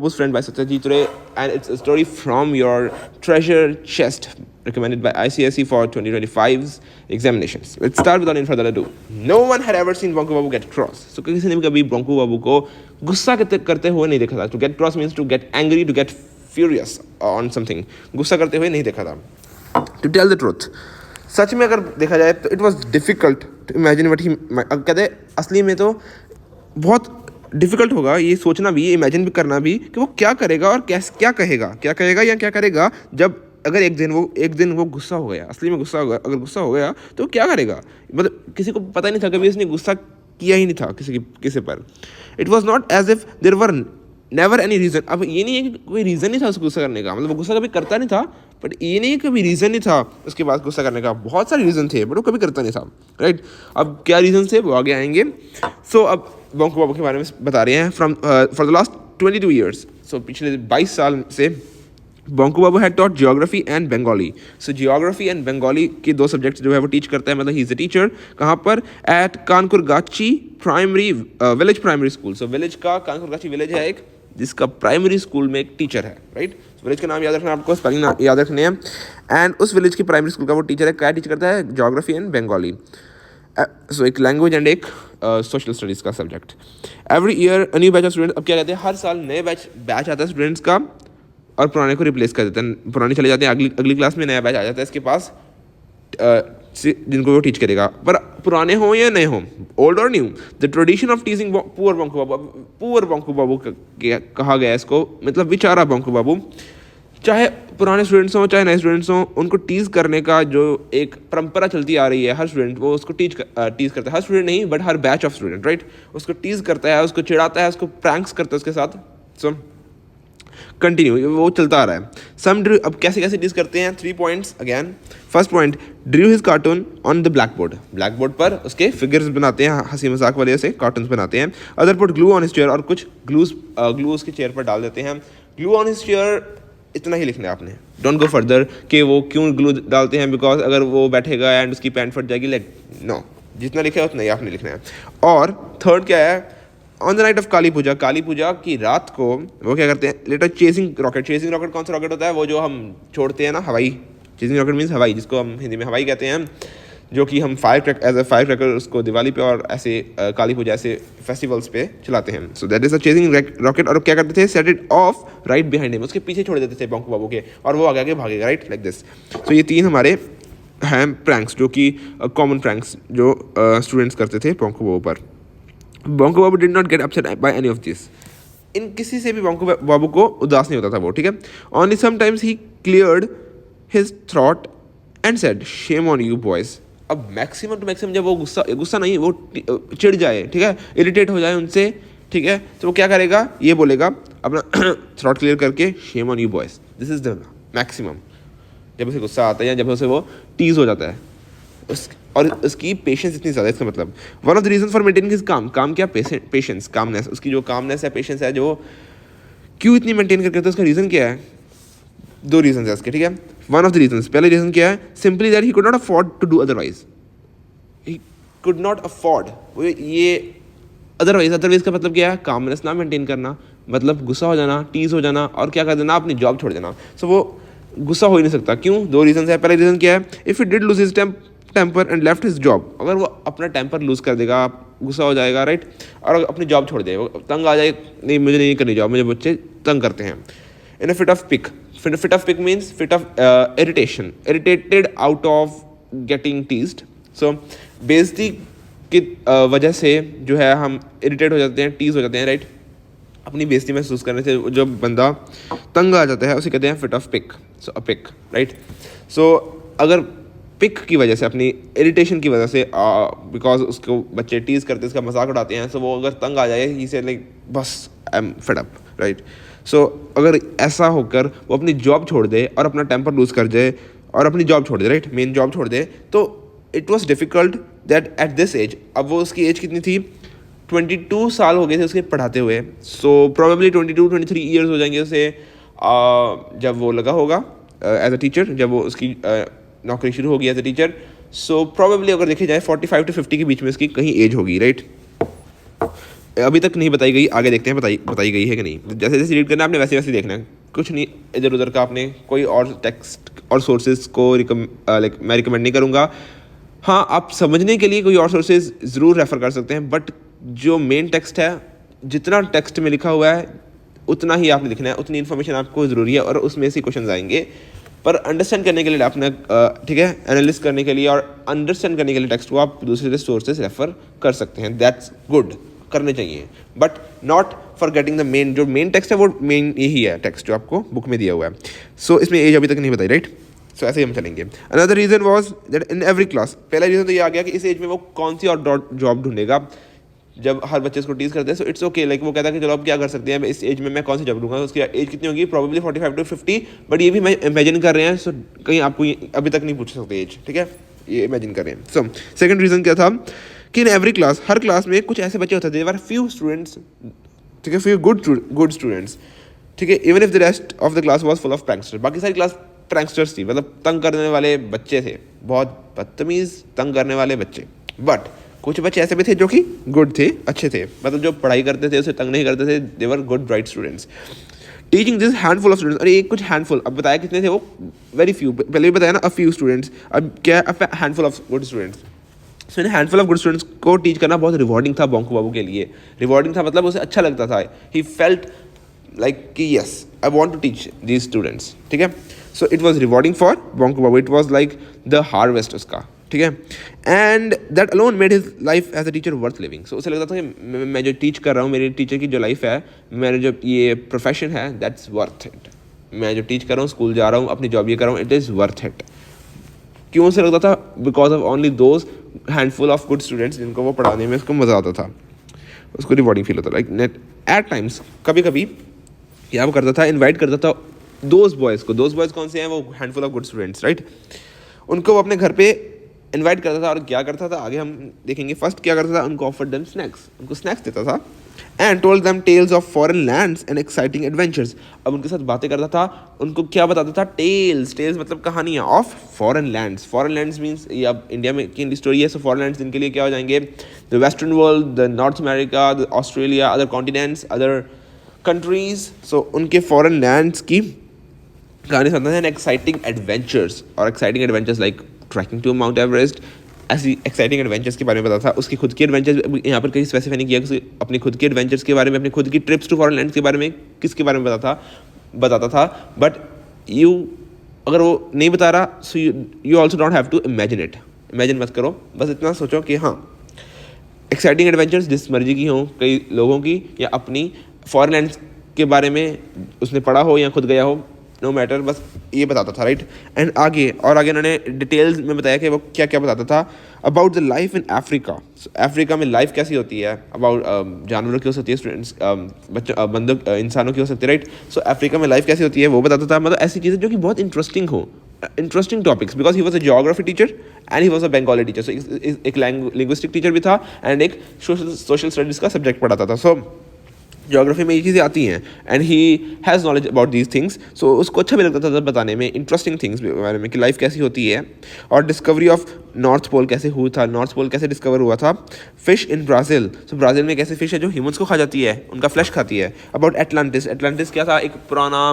was friend by Satyaji today, and it's a story from your treasure chest recommended by ICSE for 2025's examinations. Let's start without any further ado. No one had ever seen Bonku Babu get cross. So किसी ने भी कभी Bonku Babu को गुस्सा करते हुए नहीं देखा था. To get cross means to get angry, to get furious on something. गुस्सा करते हुए नहीं देखा था. To tell the truth, सच में अगर देखा जाए तो it was difficult to imagine what he कहते असली में तो बहुत डिफ़िकल्ट होगा ये सोचना भी, ये इमेजिन भी करना भी कि वो क्या करेगा और क्या कहेगा या क्या करेगा जब अगर एक दिन वो गुस्सा हो गया, असली में गुस्सा हो गया. अगर गुस्सा हो गया तो क्या करेगा, मतलब किसी को पता नहीं था, कभी उसने गुस्सा किया ही नहीं था किसी पर. It was not as if there were never any reason. अब ये नहीं है कि कोई रीज़न नहीं था उसको गुस्सा करने का, मतलब वो गुस्सा कभी करता नहीं था, बट ये नहीं कि कभी रीज़न नहीं था उसके बाद गुस्सा करने का. बहुत सारे रीज़न थे बट वो कभी करता नहीं था, राइट. अब क्या रीज़न थे वो आगे आएंगे. सो अब बोंकू बाबू के बारे में बता रहे हैं from for the last 22 years. So पिछले 22 साल से Bonku Babu had taught geography and Bengali. So geography and Bengali के दो सब्जेक्ट जो है वो टीच करता है, मतलब ही इज़ अ टीचर. कहाँ पर? At Kankurgachi primary village primary school. So village का कानकुरगाची विलेज है एक, जिसका प्राइमरी स्कूल में एक टीचर है, राइट. विलेज का नाम याद रखना, आपको स्पेलिंग याद रखने हैं. एंड उस विलेज की प्राइमरी स्कूल का वो टीचर है. क्या टीच करता है? Geography and Bengali. सो एक लैंग्वेज एंड एक सोशल स्टडीज़ का subject. Every year a new batch of student. अब क्या कहते हैं, हर साल नए बैच आता है स्टूडेंट्स का और पुराने को रिप्लेस कर देते हैं. पुराने चले जाते हैं, अगली क्लास में नया बैच आ जाता है इसके पास जिनको वो टीच करेगा. पर पुराने हों या नए हों, ओल्ड और new, the tradition of teasing poor Bonku Babu. Poor Bonku Babu कहा गया इसको, मतलब बेचारा बोंकू बाबू. चाहे पुराने स्टूडेंट्स हों चाहे नए स्टूडेंट्स हों, उनको टीज़ करने का जो एक परंपरा चलती आ रही है, हर स्टूडेंट वो उसको टीज़ करता है. हर स्टूडेंट नहीं but her batch of student, right. उसको टीज़ करता है, उसको चिढ़ाता है, उसको प्रैंक्स करता है उसके साथ. सो कंटिन्यू वो चलता आ रहा है. सम ड्रू. अब कैसे टीज़ करते हैं? 3 points again. First point, Drew his cartoon on the black board पर उसके फिगर्स बनाते हैं, हंसी मजाक वाले से कार्टून्स बनाते हैं. Other put glue on his chair, और कुछ ग्लू उसके चेयर पर डाल देते हैं. ग्लू ऑन हिज चेयर इतना ही लिखना है आपने, डोंट गो फर्दर कि वो क्यों ग्लू डालते हैं, बिकॉज अगर वो बैठेगा एंड उसकी पैंट फट जाएगी, लाइक नो, जितना लिखा है उतना ही आपने लिखना है. और थर्ड क्या है, on the night of Kali Puja की रात को वो क्या करते हैं, later chasing rocket. Chasing rocket कौन सा रॉकेट होता है? वो जो हम छोड़ते हैं ना, हवाई. चेजिंग रॉकेट मीन्स हवाई, जिसको हम हिंदी में हवाई कहते हैं, जो कि हम फायर क्रैकर उसको दिवाली पे और ऐसे काली पूजा ऐसे फेस्टिवल्स पे चलाते हैं. सो that is a chasing rocket. और क्या करते थे? Set it of right behind him, उसके पीछे छोड़ देते थे बोंकू बाबू के, और वो आगे भागेगा, राइट, लाइक दिस. सो ये 3 हमारे हैं प्रैंक्स, जो कि कॉमन प्रैंक्स जो स्टूडेंट्स करते थे बोंकू बाबू पर. Bonku Babu did not get upset by any of this. इन किसी से भी बोंकू बाबू को उदास नहीं होता था वो, ठीक है. Only sometimes he cleared his throat and said shame on you boys. अब मैक्सिमम टू मैक्सिमम जब वो गुस्सा नहीं, वो चिढ़ जाए, ठीक है, इरिटेट हो जाए उनसे, ठीक है, तो वो क्या करेगा, ये बोलेगा अपना थ्रॉट क्लियर करके, shame on you boys. This is the maximum जब उसे गुस्सा आता है या जब उसे वो टीज हो जाता है. और उसकी पेशेंस इतनी ज़्यादा, इसका मतलब one of the reason for maintaining his काम क्या? Patience, calmness. उसकी जो कामनेस है, पेशेंस है, जो क्यों इतनी मेंटेन करके, उसका रीज़न क्या है? 2 रीजन है उसके, ठीक है. वन ऑफ द रीजन, पहले रीजन क्या है? Simply that he could not afford to do otherwise. He could not afford, ये अदरवाइज का मतलब क्या है? कामनेस ना मेंटेन करना, मतलब गुस्सा हो जाना, टीज हो जाना, और क्या कर देना, अपनी जॉब छोड़ देना. सो वो गुस्सा हो ही नहीं सकता. क्यों? 2 रीजन है. पहला रीजन क्या है? If he did lose his temper and left his job. अगर वो अपना टेम्पर लूज कर देगा, गुस्सा हो जाएगा, राइट, और अपनी जॉब छोड़ देगा, तंग आ जाए, नहीं मुझे नहीं करनी जॉब, मुझे बच्चे तंग करते हैं. In a fit of pique. Fit of pick means fit of irritation, irritated out of getting teased. So बेइज्जती की वजह से जो है हम इरिटेट हो जाते हैं, टीज हो जाते हैं, राइट. अपनी बेइज्जती महसूस करने से जो बंदा तंग आ जाता है उसे कहते हैं fit of pique. So a pique, right. So अगर पिक की वजह से, अपनी इरिटेशन की वजह से, बिकॉज उसको बच्चे टीज करते हैं, उसका मजाक उड़ाते हैं, सो वो अगर तंग आ जाए, ही से लाइक बस I am fed up, right. So अगर ऐसा होकर वो अपनी जॉब छोड़ दे और अपना टेम्पर लूज कर जाए और अपनी जॉब छोड़ दे, राइट, मेन जॉब छोड़ दे, तो it was difficult that at this age. अब वो उसकी एज कितनी थी? 22 साल हो गए थे उसके पढ़ाते हुए. सो प्रोबेबली 22-23 ईयर्स हो जाएंगे उसे जब वो लगा होगा एज अ टीचर, जब वो उसकी नौकरी शुरू होगी as a teacher. So probably अगर देखे जाए 45 to 50 के बीच में उसकी कहीं एज होगी, राइट. अभी तक नहीं बताई गई, आगे देखते हैं बताई गई है कि नहीं। जैसे जैसे रीड करना है आपने वैसे वैसे देखना है, कुछ नहीं इधर उधर का आपने कोई और टेक्स्ट और सोर्सेज को लाइक मैं रिकमेंड नहीं करूँगा। हाँ, आप समझने के लिए कोई और सोर्सेज ज़रूर रेफ़र कर सकते हैं, बट जो मेन टेक्स्ट है, जितना टेक्स्ट में लिखा हुआ है उतना ही आपने लिखना है, उतनी इन्फॉर्मेशन आपको ज़रूरी है और उसमें से क्वेश्चन आएंगे। पर अंडरस्टैंड करने के लिए आपने ठीक है, एनालिस करने के लिए और अंडरस्टैंड करने के लिए टेक्स्ट को आप दूसरे सोर्सेज रेफ़र कर सकते हैं, दैट्स गुड, करने चाहिए, but not for getting the main. जो मेन टेक्स्ट है वो मेन यही है टेक्स्ट जो आपको बुक में दिया हुआ है। सो इसमें एज अभी तक नहीं बताई, राइट। सो ऐसे ही हम चलेंगे। Another reason was that in every class, पहला रीज़न तो ये आ गया कि इस एज में वो कौन सी और जॉब ढूंढेगा। जब हर बच्चे इसको टीज करते हैं, सो इट्स ओके, लाइक वो कहता है कि चलो अब क्या कर सकते हैं, इस एज में मैं कौन सी जॉब लूँगा। उसकी एज कितनी होगी, प्रॉबेबली 45 to 50, बट ये भी मैं इमेजिन कर रहे हैं। सो कहीं आपको अभी तक नहीं पूछ सकते एज, ठीक है, ये इमेजिन कर रहे हैं। सो सेकंड रीज़न क्या था कि in every class, her class में कुछ ऐसे बच्चे होते थे, देयर आर फ्यू स्टूडेंट्स, ठीक है, फ्यू गुड स्टूडेंट्स, ठीक है, even if the rest of the class was full of pranksters. बाकी सारी क्लास प्रैंकस्टर्स थी, मतलब तंग करने वाले बच्चे थे, बहुत बदतमीज़ तंग करने वाले बच्चे। बट कुछ बच्चे ऐसे भी थे जो कि गुड थे, अच्छे थे, मतलब जो पढ़ाई करते थे उसे तंग नहीं करते थे, they were good bright students. Teaching this handful of students, और ये कुछ हैंडफुल, अब बताया कितने थे वो, वेरी फ्यू, पहले भी बताया ना, अ फ्यू स्टूडेंट्स, अब क्या handful of good students. So in handful of good students को टीच करना बहुत रिवॉर्डिंग था बोंको बाबू के लिए। रिवॉर्डिंग था मतलब उसे अच्छा लगता था, ही फेल्ट लाइक कि yes I want to teach these students, ठीक है। So it was rewarding for Bonko Babu, it was like the harvest उसका, ठीक है। And that alone made his life as a teacher worth living. So उसे लगता था कि मैं जो टीच कर रहा हूँ, मेरी टीचर की जो लाइफ है, मेरा जो ये प्रोफेशन है, दैट्स वर्थ इट। मैं जो टीच कर रहा हूँ, स्कूल जा रहा हूँ, अपनी जॉब ये कर रहा हूँ, इट इज़ वर्थ इट। क्यों उसे लगता था, because of only those handful of good students जिनको वो पढ़ाने में उसको मज़ा आता था, उसको रिवॉर्डिंग फील होता था। लाइक नेट एट टाइम्स, कभी कभी क्या वो करता था, इन्वाइट करता था दोज बॉयज़ को। दोज बॉयज़ कौन से हैं, वो handful of good students, right. उनको वो अपने घर पे इन्वाइट करता था और क्या करता था आगे हम देखेंगे। फर्स्ट क्या करता था, उनको ऑफर देम स्नैक्स, उनको स्नैक्स देता था। And told them tales of foreign lands and exciting adventures. अब उनके साथ बातें करता था, उनको क्या बताता था, टेल्स मतलब कहानियाँ of foreign lands. Foreign lands means ये अब इंडिया में की स्टोरी है, सो फॉरेन लैंड्स इनके लिए क्या हो जाएंगे, the western world, the north America, the Australia, other continents, other countries. So उनके फॉरेन लैंड्स की कहानी सुनते हैं, एक्साइटिंग एडवेंचर्स, और exciting adventures like trekking to Mount Everest, ऐसी एक्साइटिंग एडवेंचर्स के बारे में बताता था। उसकी खुद की एडवेंचर्स यहाँ पर कहीं स्पेसिफाई नहीं किया, अपनी खुद की एडवेंचर्स के बारे में, अपनी खुद की ट्रिप्स टू फॉरेन लैंड के बारे में, किसके बारे में बताता था। बट यू अगर वो नहीं बता रहा, so you also don't have to imagine it, imagine मत करो, बस इतना सोचो कि हाँ एक्साइटिंग एडवेंचर्स जिस मर्जी की हों, कई लोगों की, या अपनी फॉरेन लैंड्स के बारे में उसने पढ़ा हो या खुद गया हो, नो मैटर, बस ये बताता था, राइट। एंड आगे उन्होंने डिटेल्स में बताया कि वो क्या क्या बताता था about the life in Africa. Africa में लाइफ कैसी होती है, अबाउट जानवरों की हो सकती है, स्टूडेंट्स बच्चों बंदों इंसानों की हो सकती है, राइट। सो अफ्रीका में लाइफ कैसी होती है वो बताता था, मतलब ऐसी चीज़ें जो कि बहुत इंटरेस्टिंग हो, interesting topics, because he was a geography teacher and he was a Bengali teacher. So एक लिंग्विस्टिक टीचर भी था एंड एक सोशल स्टडीज़ का सब्जेक्ट पढ़ाता था। सो ज्योग्राफी में ये चीज़ें आती हैं and he has knowledge about these things. So उसको अच्छा भी लगता था बताने में, इंटरेस्टिंग थिंग्स के बारे में कि लाइफ कैसी होती है, और डिस्कवरी ऑफ नॉर्थ पोल कैसे हुआ था, नॉर्थ पोल कैसे डिस्कवर हुआ था। Fish in Brazil, so Brazil में एक ऐसी फिश है जो ह्यूमंस को खा जाती है, उनका फ्लैश खाती है। अबाउट एटलांटिस, एटलांटिस क्या था, एक पुराना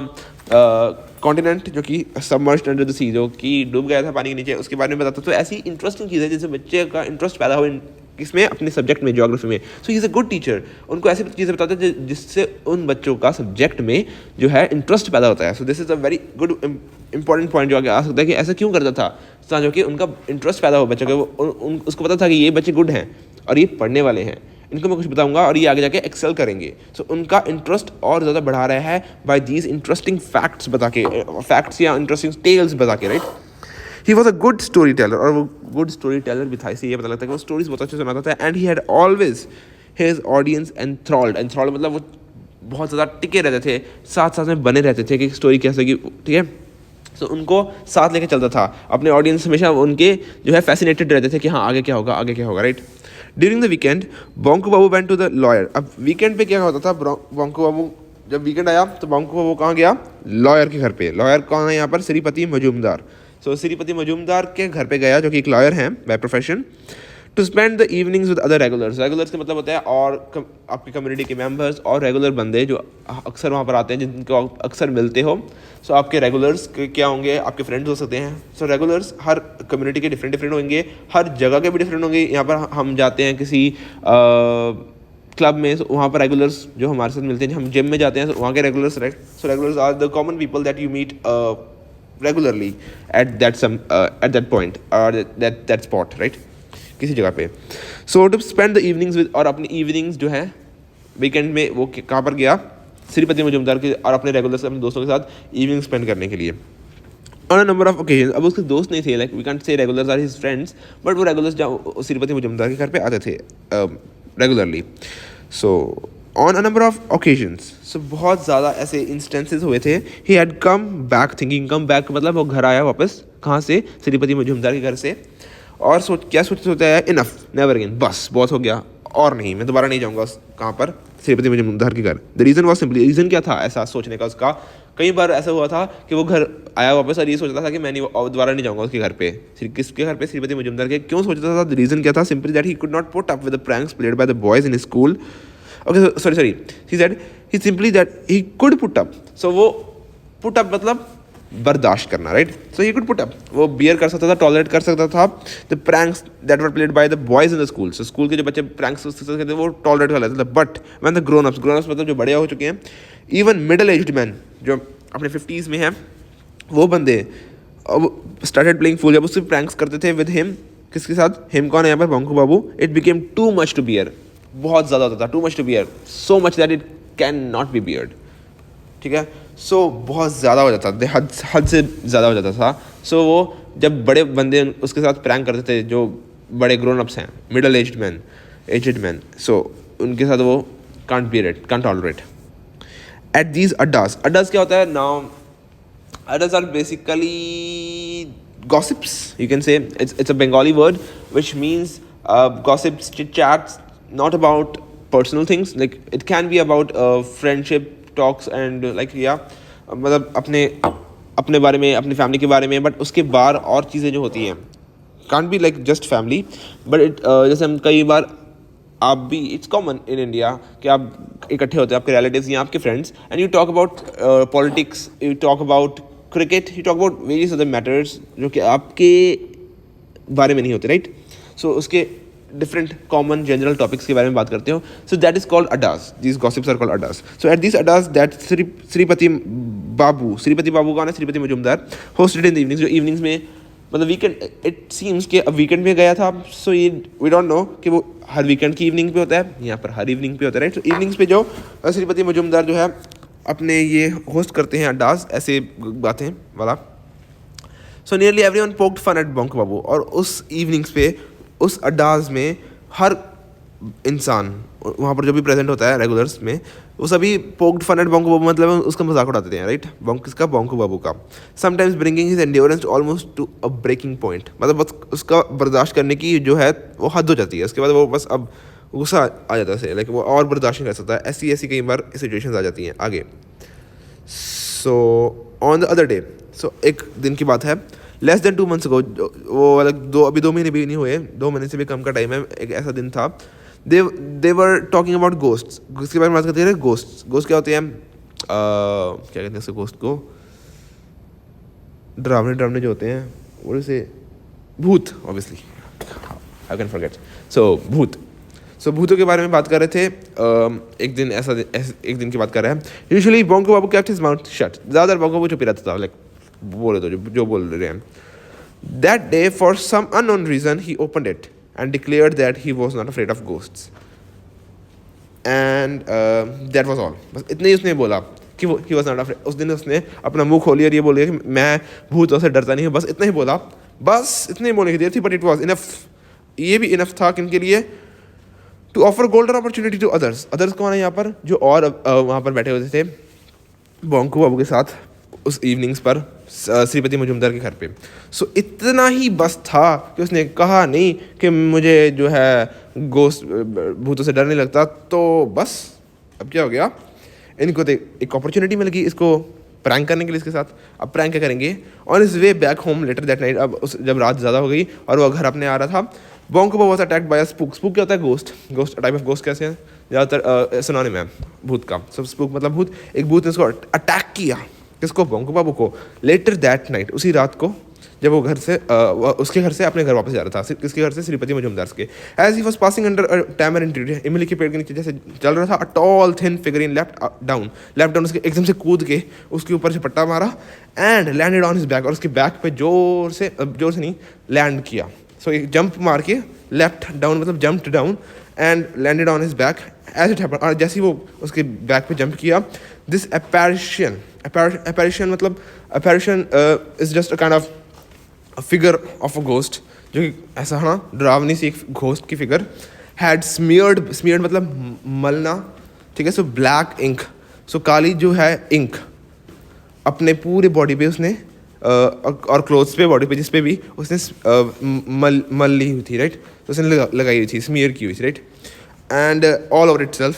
कॉन्टिनेंट जो कि सबमर्ज्ड अंडर द सी, जो कि डूब गया था पानी के नीचे, उसके बारे में बताता। तो ऐसी इंटरेस्टिंग चीज़ है जिससे बच्चे का इंटरेस्ट पैदा हो इसमें, अपने सब्जेक्ट में, ज्योग्राफी में। So he is a good teacher, उनको ऐसी चीज़ें बताते हैं जिससे उन बच्चों का सब्जेक्ट में जो है इंटरेस्ट पैदा होता है। So this is a very good important point जो आगे आ सकता है कि ऐसा क्यों करता था, जो कि उनका इंटरेस्ट पैदा हो बच्चों के, उसको पता था कि ये बच्चे गुड हैं और ये पढ़ने वाले हैं, इनको मैं कुछ बताऊंगा और ये आगे जाके एक्सेल करेंगे। सो उनका इंटरेस्ट और ज़्यादा बढ़ा रहा है बाय दीज इंटरेस्टिंग फैक्ट्स बता के, फैक्ट्स या इंटरेस्टिंग टेल्स बता के, right. He was a good story teller, और वो गुड स्टोरी टेलर भी था, इससे ये पता लगता है कि वो स्टोरीज बहुत अच्छे सुनाता था। And he had always his audience enthralled, enthralled मतलब वो बहुत ज़्यादा टिके रहते थे, साथ साथ में बने रहते थे कि स्टोरी कैसे की, ठीक है। सो उनको साथ लेके चलता था, अपने ऑडियंस हमेशा उनके जो है फैसिनेटेड रहते थे कि हाँ आगे क्या होगा, आगे क्या होगा, right. During the weekend Bonko Babu went to the lawyer. अब वीकेंड पे क्या होता था, बोंको बाबू जब वीकेंड आया तो बोंको बाबू कहाँ गया, लॉयर के घर पे। लॉयर कौन है यहाँ पर, श्रीपति मजूमदार। सो श्रीपति मजूमदार के घर पे गया, जो कि एक लॉयर हैं by profession, to spend the evenings with other regulars. Regulars का मतलब होता है और आपकी कम्युनिटी के मेंबर्स और रेगुलर बंदे जो अक्सर वहाँ पर आते हैं, जिनको आप अक्सर मिलते हो। सो आपके रेगुलर्स क्या होंगे, आपके फ्रेंड्स हो सकते हैं। सो रेगुलर्स हर कम्युनिटी के डिफरेंट होंगे, हर जगह के भी डिफरेंट होंगे। यहाँ पर हम जाते हैं किसी क्लब में, so वहाँ पर रेगुलर्स जो हमारे साथ मिलते हैं। हम जिम में जाते हैं, so वहाँ के regulars, right. So regulars are the common people that you meet regularly at that point और दैट स्पॉट, राइट, किसी जगह पे। So to spend the evenings with, और अपनी इवनिंग्स जो है वीकेंड में वो कहाँ पर गया, श्रीपति मजूमदार के और अपने रेगुलर्स अपने दोस्तों के साथ इवनिंग स्पेंड करने के लिए on a number of occasion. अब उसके दोस्त नहीं थे, like we can't say regulars are his friends, but वो रेगुलर्स श्रीपति मजूमदार के घर पे आते थे regularly. So on a number of occasions, so बहुत ज़्यादा ऐसे इंस्टेंसेस हुए थे। He had come back thinking, come back मतलब वो घर आया वापस, कहाँ से, श्रीपति मजूमदार के घर से, और क्या सोचता है, इनफ, नेवर अगेन, बस बहुत हो गया और नहीं, मैं दोबारा नहीं जाऊँगा कहाँ पर, श्रीपति मजूमदार के घर। The reason was simply, reason क्या था ऐसा सोचने का उसका, कई बार ऐसा हुआ था कि वो घर आया वापस और ये सोचता था कि मैं नहीं दोबारा नहीं जाऊँगा उसके घर पे। किसके घर पे, श्रीपति मजूमदार के। क्यों सोचता था, द रीज़न क्या था, simply that he could not put up with the pranks played by the boys in school. Okay sorry he said he simply that he could put up, so वो पुट अप मतलब बर्दाश्त करना, right. So he could put up, वो bear कर सकता था, tolerate कर सकता था the pranks that were played by the boys in the school. So school के जो बच्चे प्रैंक्स करते थे वो टॉलरेट कर लेते थे, but when the grown ups मतलब जो बड़े हो चुके हैं, इवन मिडल एज्ड मैन जो अपने 50s में हैं, वो बंदे अब स्टार्टेड प्लेइंग फूल, जब उससे प्रैंक्स करते थे विद हिम। किसके साथ, हिम कौन है यहाँ पर, Banku Babu. It became too much to bear, बहुत ज़्यादा होता था, too much to bear, so much that it can not be beared, ठीक है। सो बहुत ज़्यादा हो जाता था, हद से ज़्यादा हो जाता था। सो वो जब बड़े बंदे उसके साथ प्रैंक करते थे, जो बड़े ग्रोन अप्स हैं, मिडल एज्ड मैन, सो उनके साथ वो can't bear it, can't tolerate. At these addas क्या होता है, now addas are basically gossips, you can say. It's a Bengali word which means gossips, chit chats, not about personal things, like it can be about friendship talks and like मतलब अपने बारे में, अपनी family के बारे में, बट उसके बाहर और चीज़ें जो होती हैं, can't be like just family, but it जैसे हम कई बार आप भी, इट्स कॉमन इन इंडिया कि आप इकट्ठे होते हैं आपके रिलेटिव्स या आपके friends, and you talk about politics, you talk about cricket, you talk about various other matters जो कि आपके बारे में नहीं होते, राइट। सो उसके डिफरेंट कॉमन जनरल टॉपिक्स के बारे में बात करते हो। So that is called addas, these gossips are called addas. So at this addas that Shripati Babu कौन है, Shripati Majumdar, hosted in the evenings, जो इवनिंग्स में मतलब वीकेंड, इट सीम्स कि अब वीकेंड में गया था। सो ये वी डोंट नो कि वो हर वीकेंड की इवनिंग पे होता है, यहाँ पर हर इवनिंग पे होता है, राइट। तो इवनिंग्स पे जो श्रीपति मजूमदार जो है अपने ये होस्ट करते हैं अड्डास, ऐसे बातें वाला। So nearly everyone poked fun at Banku Babu, और उस इवनिंग्स पे उस अड्डास में हर इंसान वहाँ पर जो भी प्रेजेंट होता है रेगुलर्स में, वो सभी पोक्ड फन एट बंकू बाबू मतलब उसका मजाक उड़ाते हैं, राइट। किसका, बंकू बाबू का। Sometimes bringing his endurance almost to a breaking point, मतलब बस उसका बर्दाश्त करने की जो है वो हद हो जाती है, उसके बाद वो बस अब गुस्सा आ जाता है, लाइक वो और बर्दाश्त नहीं कर सकता। ऐसी कई बार सिचुएशंस आ जाती हैं आगे। So on the other day, so एक दिन की बात है, लेस देन 2 months ago, वो मतलब 2 महीने भी नहीं हुए, 2 महीने से भी कम का टाइम है, एक ऐसा दिन था, दे वर टॉकिंग अबाउट गोस्ट्स। इसके बारे में बात करते हैं, गोस्ट क्या होते हैं, क्या कहते हैं उससे, गोस्ट को डरावने जो होते हैं, वो से भूत, ऑब्वियसली आई कैन फॉरगेट। सो भूतों के बारे में बात कर रहे थे। एक दिन की बात कर रहे हैं। यूजुअली बंकू बाबू केप्ट हिज माउथ शट, ज़्यादातर बंकू बाबू चुप ही रहता था, लाइक बोले तो जो बोल रहे हैं। That day for some unknown reason he opened it and declared that he was not afraid of ghosts, and that was all. बस इतने ही उसने बोला कि वो ही वॉज नॉट अफ्रेड। उस दिन उसने अपना मुंह खोली और ये बोल कि मैं भूतों से डरता नहीं हूँ, बस इतना ही बोला, बस इतने ही बोलने की देर थी, बट इट वॉज इनफ। ये भी इनफ था किनके लिए, to offer golden opportunity to others कौन है यहाँ पर, जो और वहाँ पर बैठे हुए थे बंकू बाबू के साथ उस इवनिंग्स पर श्रीपति मजूमदार के घर पे। सो इतना ही बस था कि उसने कहा नहीं कि मुझे जो है गोस्ट भूतों से डर नहीं लगता, तो बस अब क्या हो गया, इनको तो एक अपॉर्चुनिटी मिल गई इसको प्रैंक करने के लिए इसके साथ। अब प्रैंक क्या करेंगे, on his way back home later that night, अब जब रात ज़्यादा हो गई और वह घर अपने आ रहा था, Bonko was attacked by a spook. Spook क्या होता है? Ghost. Ghost type of ghost कैसे है? ज़्यादातर सिनोनिम है भूत का. सब स्पूक मतलब भूत. एक भूत ने उसको अटैक किया. किसको? बोंको बाबू को. लेटर दैट नाइट, उसी रात को जब वो घर से उसके घर से अपने घर वापस जा रहा था. किसके घर से? श्रीपति मजूमदार के. As he was passing under tamarind tree, इमली के पेड़ के नीचे जैसे चल रहा था, a tall thin figure in left down उसके एकदम से कूद के उसके ऊपर से पट्टा मारा and landed on his back, और उसके बैक पे जोर से नहीं लैंड किया. सो एक जंप मार के लेफ्ट डाउन मतलब jumped down and landed on his back as it happened. और जैसे ही वो उसके बैक पे जंप किया, दिस apparition मतलब apparition is just a kind of figure of a ghost, जो कि ऐसा हाँ डरावनी सी एक घोस्ट की फिगर, हैड स्मीयर्ड मतलब मलना, ठीक है. सो ब्लैक इंक, सो काली जो है इंक अपने पूरे बॉडी पे उसने और क्लोथ्स पे, बॉडी पे जिस पे भी उसने मल ली हुई थी, राइट. तो उसने लगाई हुई थी, स्मीयर की हुई थी, right. And all over it self,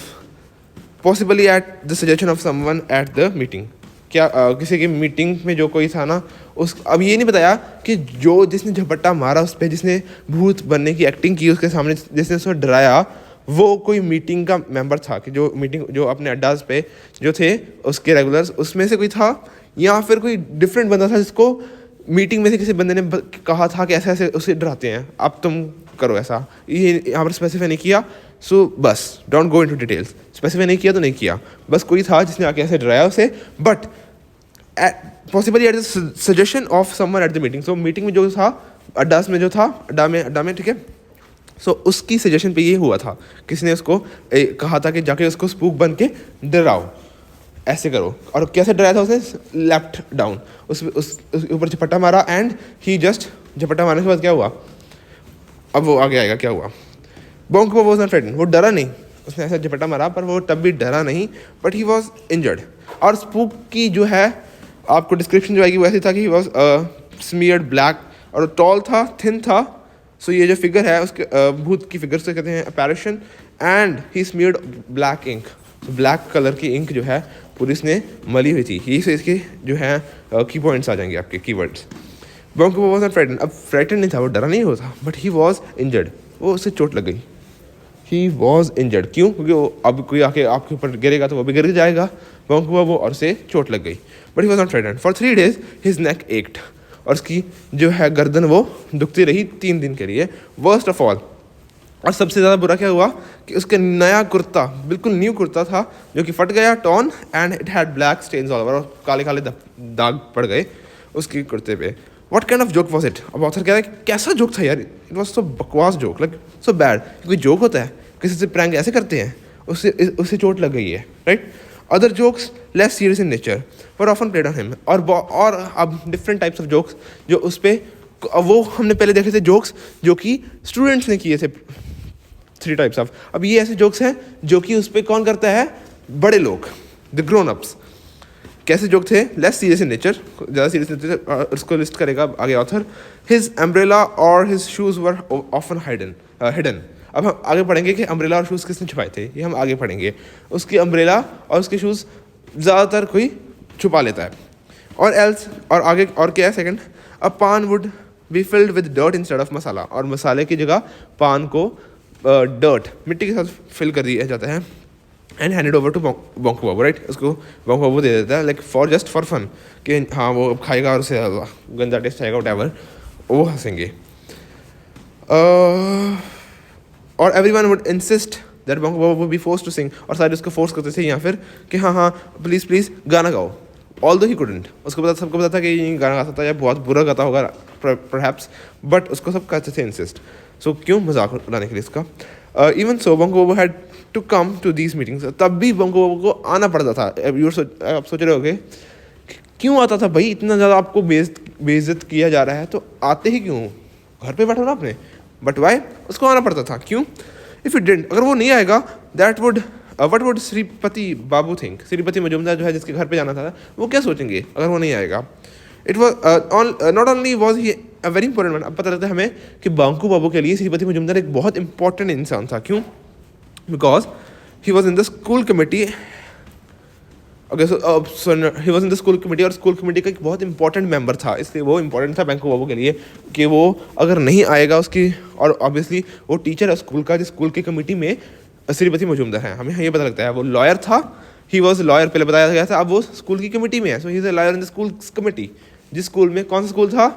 possibly at the suggestion of someone at the meeting. क्या किसी की मीटिंग में जो कोई था ना, उस अब ये नहीं बताया कि जो जिसने झपट्टा मारा उस पर, जिसने भूत बनने की एक्टिंग की उसके सामने, जिसने उसको डराया, वो कोई मीटिंग का मेंबर था कि जो अपने अड्डाज पे जो थे उसके रेगुलर्स, उसमें से कोई था, या फिर कोई डिफरेंट बंदा था जिसको मीटिंग में से किसी बंदे ने कहा था कि ऐसे ऐसे उसे डराते हैं, अब तुम करो ऐसा. ये यहाँ पर स्पेसिफाई नहीं किया. सो बस don't go into details. Specify नहीं किया तो नहीं किया, बस कोई था जिसने आके ऐसे डराया उसे, but possibly at the suggestion of someone at the meeting. So meeting में जो था, अड्डा में ठीक है. सो उसकी सजेशन पे ये हुआ था, किसने उसको कहा था कि जाके उसको स्पूक बन के डराओ, ऐसे करो. और कैसे डराया था उसने? लेफ्ट डाउन, उस ऊपर झपट्टा मारा एंड ही जस्ट झपट्टा मारने के बाद क्या हुआ, अब वो आगे आएगा क्या हुआ. बोंको वॉज नॉट फ्रेटन, वो डरा नहीं, उसने ऐसा झपट्टा मारा पर वो तब भी डरा नहीं, बट ही वॉज इंजर्ड. और स्पूक की जो है आपको डिस्क्रिप्शन जो आएगी वो ऐसी था कि ही वॉज स्मीयर्ड ब्लैक, और टॉल था, थिन था. सो ये जो फिगर है उसके भूत की फिगर से कहते हैं apparition, and he smeared black ink. Black colour की इंक जो है पुलिस ने मली हुई थी. यही से इसके जो है की पॉइंट्स आ जाएंगे आपके कीवर्ड्स. बोंको वॉज नॉट फ्रेटन, अब फ्रेटन नहीं था, वो डरा नहीं होता, बट ही वॉज इंजर्ड, वो उससे चोट लग गई. ही वॉज इंजर्ड, क्यों? क्योंकि वो अब कोई आके आपके ऊपर गिरेगा तो वो भी गिर जाएगा. बोंको वो और से चोट लग गई, but he was not frightened. For 3 days his neck ached, और उसकी जो है गर्दन वो दुखती रही 3 दिन के लिए. वर्स्ट ऑफ ऑल, और सबसे ज़्यादा बुरा क्या हुआ कि उसका नया कुर्ता, बिल्कुल न्यू कुर्ता था, जो कि फट गया, torn, and it had black stains all over, और काले काले दाग पड़ गए उसके कुर्ते पे. What kind of joke was it? अब ऑथर कह रहा है कैसा जोक था यार, इट वॉज सो बकवास जोक, लाइक सो बैड. कोई जोक होता है, किसी से प्रैंक ऐसे करते हैं, उससे चोट लग गई है, right. Other jokes less serious in nature were often played on him. और अब डिफरेंट टाइप्स ऑफ जोक्स जो उस पर, वो हमने पहले देखे थे जोक्स जो कि स्टूडेंट्स ने किए थे, 3 टाइप्स ऑफ. अब ये ऐसे जोक्स हैं जो कि उस पर कौन करता है? बड़े लोग, द ग्रोन अप्स. कैसे जोक थे? लेस सीरियस इन नेचर, ज़्यादा सीरियस नेचर. उसको लिस्ट करेगा आगे ऑथर. हिज अम्ब्रेला और his shoes were often hidden. अब हम आगे पढ़ेंगे कि अम्ब्रेला और शूज़ किसने छुपाए थे, ये हम आगे पढ़ेंगे. उसकी अम्ब्रेला और उसके शूज़ ज़्यादातर कोई छुपा लेता है. और एल्स, और आगे और क्या है second, a paan would be filled with dirt instead of masala, और मसाले की जगह पान को डर्ट, मिट्टी के साथ फिल कर दिया जाता है. And handed over to Bonko Babu, right. उसको बोंको बाबू दे देता है, लाइक जस्ट फॉर फन, कि हाँ वो खाएगा और उसे गंदा टेस्ट आएगा, व्हाटएवर, वो हंसेंगे. और everyone would insist that Bonko Babu would be forced to sing, और सारे उसको फोर्स करते थे या फिर कि हाँ प्लीज़ गाना गाओ. ऑल्दो ही कुडंट, सबको पता था कि ये गाना गाता था या बहुत बुरा गाता होगा परहैप्स, बट उसको सब कहते थे इंसिस्ट. सो क्यों? मजाक उड़ाने के लिए इसका. Even so Bonko Babu had to come to these meetings, तब भी बोंको बाबू को आना पड़ता था. आप सोच रहे होगे क्यों आता था भाई, इतना ज़्यादा आपको बेइज्जत किया जा रहा है तो आते ही क्यों? घर पे बैठो ना अपने. But why? उसको आना पड़ता था. क्यों? इफ़ इट डिडंट, अगर वो नहीं आएगा, that would what would Shripati Babu think, Shripati Majumdar जो है जिसके घर पे जाना था, वो क्या सोचेंगे अगर वो नहीं आएगा. It was not only was he a very important man. अब पता लगता है हमें कि बोंको बाबू के लिए श्रीपति मजूमदार एक बहुत इंपॉर्टेंट इंसान था. क्यों? Because he was in the school committee okay so he was in the school committee, और स्कूल कमेटी का एक बहुत इंपॉर्टेंट मेंबर था, इसलिए वो इंपॉर्टेंट था बैंको बाबू के लिए कि वो अगर नहीं आएगा उसकी, और ऑब्वियसली वो टीचर है स्कूल का, जिस स्कूल की कमेटी में श्रीपति मजूमदार है, हमें ये पता लगता है वो लॉयर था, ही वॉज लॉयर पहले बताया गया था, अब वो स्कूल की कमेटी में है, so he is a lawyer in the school committee. जिस स्कूल में, कौन सा स्कूल था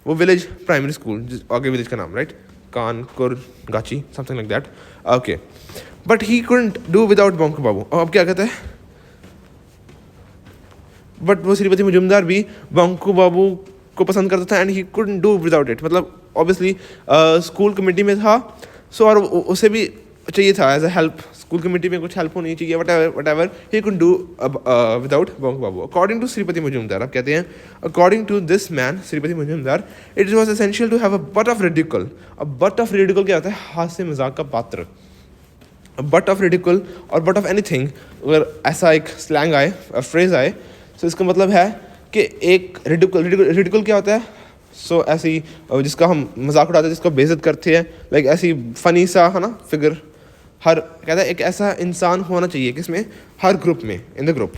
वो, विलेज प्राइमरी स्कूल, आगे विलेज का नाम, right, Kankurgachi something like that, okay. But he couldn't do without Bonko Babu. अब क्या कहते हैं, बट वो श्रीपति मजूमदार भी बंको बाबू को पसंद करता था, and he couldn't do without it, मतलब ऑब्वियसली स्कूल कमेटी में था, सो और उसे भी चाहिए था as a help, school committee में कुछ हेल्प होनी चाहिए, whatever he could do without Bonko Babu. According to Shripati Majumdar, अब कहते हैं according to this man Shripati Majumdar, it was essential to have a butt of ridicule. अब बट ऑफ रिडिकल क्या होता है, हास्य मजाक का पात्र, बट ऑफ रिडिकल और बट ऑफ एनीथिंग, अगर ऐसा एक स्लैंग आए, फ्रेज आए, तो इसका मतलब है कि एक रिडिकल क्या होता है, सो ऐसी जिसका हम मजाक उड़ाते हैं, जिसका बेइज्जत करते हैं, लाइक ऐसी फनी सा है ना फिगर, हर कहता है एक ऐसा इंसान होना चाहिए किसमें, हर ग्रुप में, इन द ग्रुप,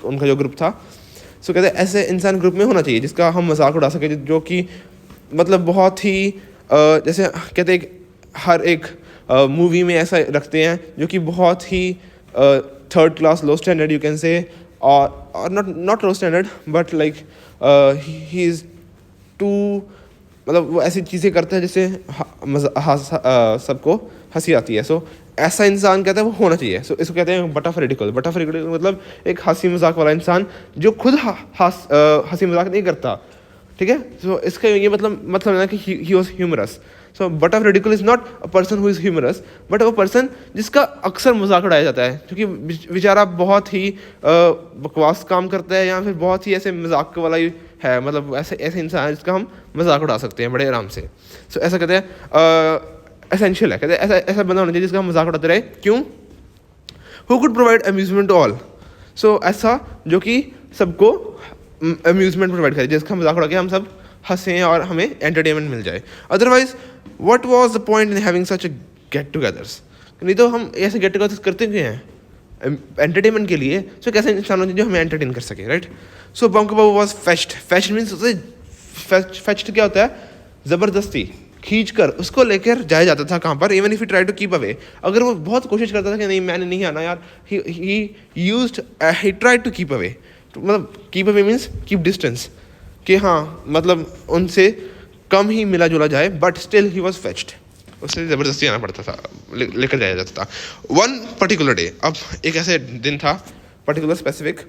उनका जो ग्रुप था, सो कहते हैं ऐसे इंसान ग्रुप में होना चाहिए जिसका हम मजाक उड़ा सके, जो कि मतलब बहुत ही जैसे कहते हैं हर एक मूवी में ऐसा रखते हैं जो कि बहुत ही third class low standard you can say, और not low standard but like he is too, मतलब वो ऐसी चीज़ें करता है जिससे सबको हंसी आती है, सो ऐसा इंसान कहते हैं वो होना चाहिए, सो इसको कहते हैं but of ridicule. But of ridicule मतलब एक हंसी मजाक वाला इंसान जो खुद हंसी मजाक नहीं करता, ठीक है, सो इसका ये मतलब है ना कि he was humorous. So butt of ridicule is not a person who is humorous, but वो पर्सन जिसका अक्सर मजाक उड़ाया जाता है, क्योंकि बेचारा बहुत ही बकवास काम करता है, या फिर बहुत ही ऐसे मजाक वाला ही है, मतलब ऐसे इंसान है जिसका हम मजाक उड़ा सकते हैं बड़े आराम से। सो ऐसा कहते हैं एसेंशियल है, कहते हैं ऐसा बंदा होना चाहिए जिसका हम मजाक उड़ाते रहे, क्यों, who could provide amusement to all, so ऐसा जो कि सबको अम्यूजमेंट प्रोवाइड करे, जिसका मजाक उड़ा के हम सब हंसें और हमें एंटरटेनमेंट मिल जाए। Otherwise what was the point in having such a get togethers, नहीं तो हम ऐसे गेट टुगेदर्स करते क्यों हैं, एंटरटेनमेंट के लिए, सो कैसे इंसान होना चाहिए जो हमें एंटरटेन कर सके, right. So Bonko Babu was fetched, fetched means fetched क्या होता है, ज़बरदस्ती खींच कर उसको लेकर जाया जाता था, कहाँ पर, even if you try to keep away, अगर वो बहुत कोशिश करता था कि नहीं मैंने नहीं आना यार, he tried to keep away, मतलब keep away means keep distance, कि हाँ मतलब उनसे कम ही मिला जुला जाए, but still he was fetched, उससे ज़बरदस्ती आना पड़ता था, लेकर जाया जाता था। वन पर्टिकुलर डे, अब एक ऐसे दिन था particular specific,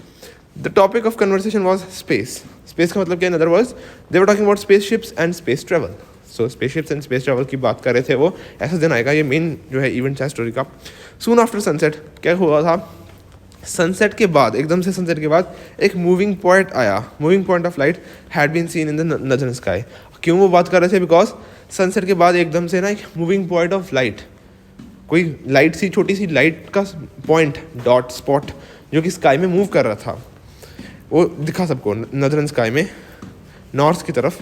the topic of conversation was space. Space का मतलब क्या, in other words they were talking about space ships and space travel, so space ships and space travel की बात कर रहे थे वो, ऐसा दिन आएगा, ये मेन जो है इवेंट है स्टोरी का। सून आफ्टर सनसेट, क्या हुआ था, सनसेट के बाद, एकदम से सनसेट के बाद एक मूविंग पॉइंट आया, moving point of light had been seen in the northern sky. क्यों वो बात कर रहे थे, बिकॉज सनसेट के बाद एकदम से ना एक मूविंग पॉइंट ऑफ लाइट, कोई लाइट सी छोटी सी लाइट का पॉइंट, डॉट स्पॉट जो कि स्काई में मूव कर रहा था, वो दिखा सबको नदर्न स्काई में, नॉर्थ की तरफ।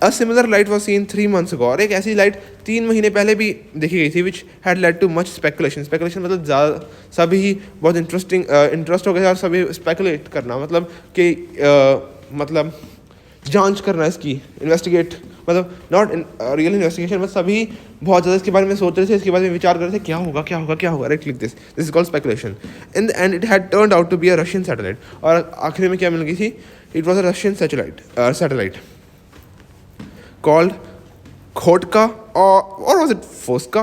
A similar light was seen 3 months ago, और एक ऐसी लाइट 3 महीने पहले भी देखी गई थी, which had led too much speculation. Speculation मतलब ज़्यादा, सभी बहुत इंटरेस्ट हो गया और सभी स्पेकुलेट करना, मतलब कि मतलब जांच करना इसकी, इन्वेस्टिगेट, मतलब नॉट रियल इन्वेस्टिगेशन, मतलब सभी बहुत ज़्यादा इसके बारे में सोच रहे थे, इसके बारे में विचार कर रहे थे, क्या होगा क्या होगा क्या होगा, राइट, लिख this is called speculation. In the end it had turned out to be a Russian satellite, और आखिर में क्या मिल गई थी, it was a Russian satellite called Khotka or was it Phoska,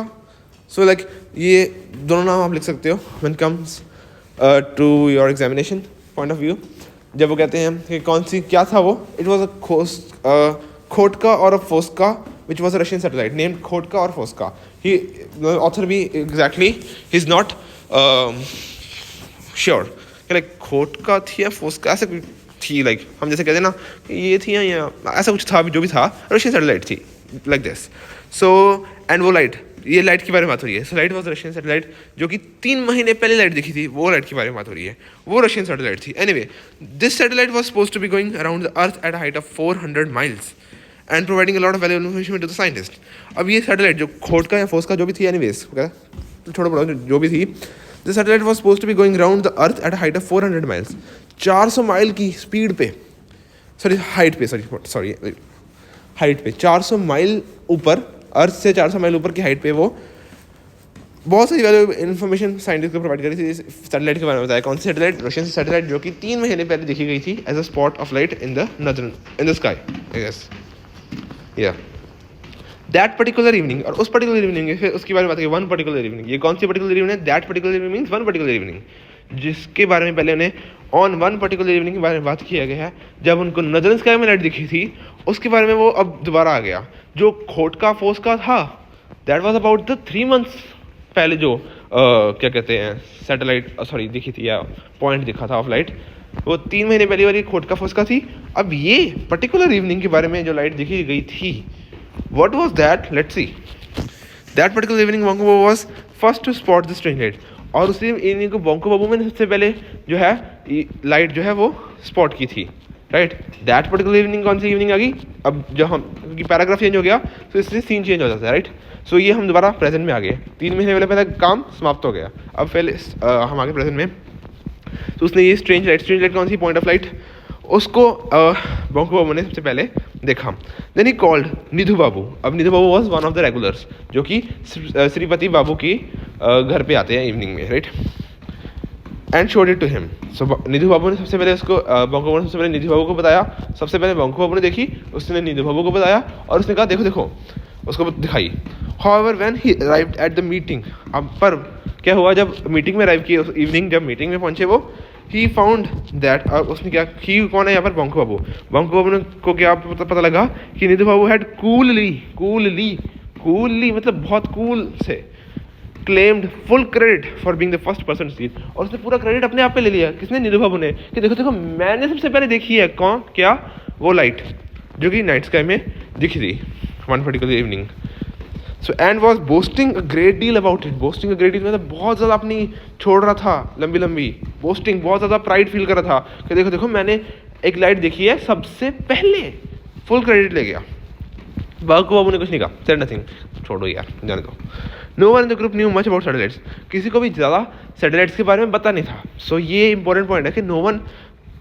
so like ये दोनों नाम आप लिख सकते हो when comes to your examination point of view, जब वो कहते हैं कि कौन सी क्या था वो, it was a खोटका और a फोस्का which was a Russian satellite named खोटका और फोस्का। he author भी exactly he's not sure कि like खोटका थी या फोस्का, ऐसे थी, लाइक हम जैसे कहते हैं ना कि ये थी या ऐसा कुछ था, जो भी था, रशियन सैटेलाइट थी, लाइक दिस। सो एंड वो लाइट, ये लाइट के बारे में बात हो रही है, so light was Russian satellite, जो कि 3 महीने पहले लाइट दिखी थी, वो लाइट के बारे में बात हो रही है, वो रशियन सैटेलाइट थी। Anyway, this satellite was suppose to be going around the earth at height of 400 miles and providing a lot of valuable information to the scientist. अब ये सैटेलाइट जो खोटका या फोस्का जो भी थी, एनीवेज तो छोड़ो बड़ा जो भी थी, the satellite was suppose to be going round the earth at height of 400 miles, 400 mile की स्पीड पे, हाइट पे 400 माइल ऊपर, अर्थ से 400 माइल ऊपर की हाइट पे वो बहुत सारी वैल्यूएबल इन्फॉर्मेशन साइंटिस्ट को प्रोवाइड करी थी सैटेलाइट के बारे में बताया। कौन सी सैटेलाइट? रशियन सैटेलाइट, जो कि 3 महीने पहले देखी गई थी as a spot of light in the sky, yes या दैट पर्टिकुलर इवनिंग। और उस पर्टिकुलर इवनिंग फिर उसके बारे में बात की, वन पर्टिकुलर इवनिंग। ये कौन सी पर्टिकुलर इवनिंग है? That particular evening means one particular evening, जिसके बारे में पहले उन्हें ऑन वन पर्टिकुलर इवनिंग के बारे में बात किया गया है, जब उनको नदर्न स्काई में लाइट दिखी थी। उसके बारे में वो अब दोबारा आ गया। जो खोटका फोस्का था, that was about the 3 months पहले जो क्या कहते हैं सैटेलाइट दिखी थी या पॉइंट दिखा था ऑफ लाइट, वो 3 महीने पहले वाली खोटका फोस्का थी। अब ये पर्टिकुलर इवनिंग के बारे में जो लाइट दिखी गई थी, what was that? Let's see. That particular evening Bonko Babu was first to spot the strange light. और उसी इवनिंग को बोंको बाबू में सबसे पहले जो है लाइट जो है वो स्पॉट की थी, राइट। दैट पर्टिकुलर इवनिंग कौन सी इवनिंग आ गई? अब जब हम क्योंकि पैराग्राफ चेंज हो गया तो इसलिए सीन चेंज हो जाता है, राइट। सो ये हम दोबारा प्रेजेंट में आ गए। 3 महीने पहले काम समाप्त हो गया, अब पहले हम आगे प्रेजेंट में। तो उसने ये स्ट्रेंज लाइट कौन सी? पॉइंट ऑफ लाइट, उसको बोंको बाबू ने सबसे पहले देखा। Then he called Nidhu Babu. अब Nidhu Babu was one of the regulars, जो कि श्रीपति बाबू की घर पे आते हैं इवनिंग में, right. And showed it to him. So Nidhu Babu ने सबसे पहले उसको बोंको बाबू ने सबसे पहले निधु बाबू को बताया। सबसे पहले बोंको बाबू ने देखी, उसने निधु बाबू को बताया और उसने कहा देखो देखो, उसको दिखाई। However, when he arrived at the meeting, अब पर क्या हुआ जब मीटिंग में अराइव किए उस इवनिंग, जब मीटिंग में पहुंचे वो, he found that उसने क्या, he कौन है यहाँ पर? बोंको बाबू। बोंको बाबू को क्या पता लगा कि निधु बाबू had coolly मतलब बहुत कूल से claimed full credit for being the first person to see it। और उसने पूरा क्रेडिट अपने आप पे ले लिया। किसने? निधु बाबू ने, कि देखो देखो मैंने सबसे पहले देखी है। कौन? क्या? वो लाइट जो कि नाइट स्काई में दिखी थी one particular evening. So and was boasting a great deal about it. Boasting a great deal मतलब बहुत ज़्यादा अपनी छोड़ रहा था, लंबी बोस्टिंग, बहुत ज़्यादा प्राइड फील कर रहा था कि देखो देखो मैंने एक लाइट देखी है सबसे पहले, फुल क्रेडिट ले गया। बोंको बाबू ने कुछ नहीं कहा, सेड नथिंग, छोड़ो यार, जाने दो। No one in the group knew much about satellites. किसी को भी ज़्यादा सैटेलाइट्स के बारे में पता नहीं था। सो ये इंपॉर्टेंट पॉइंट है कि नो वन,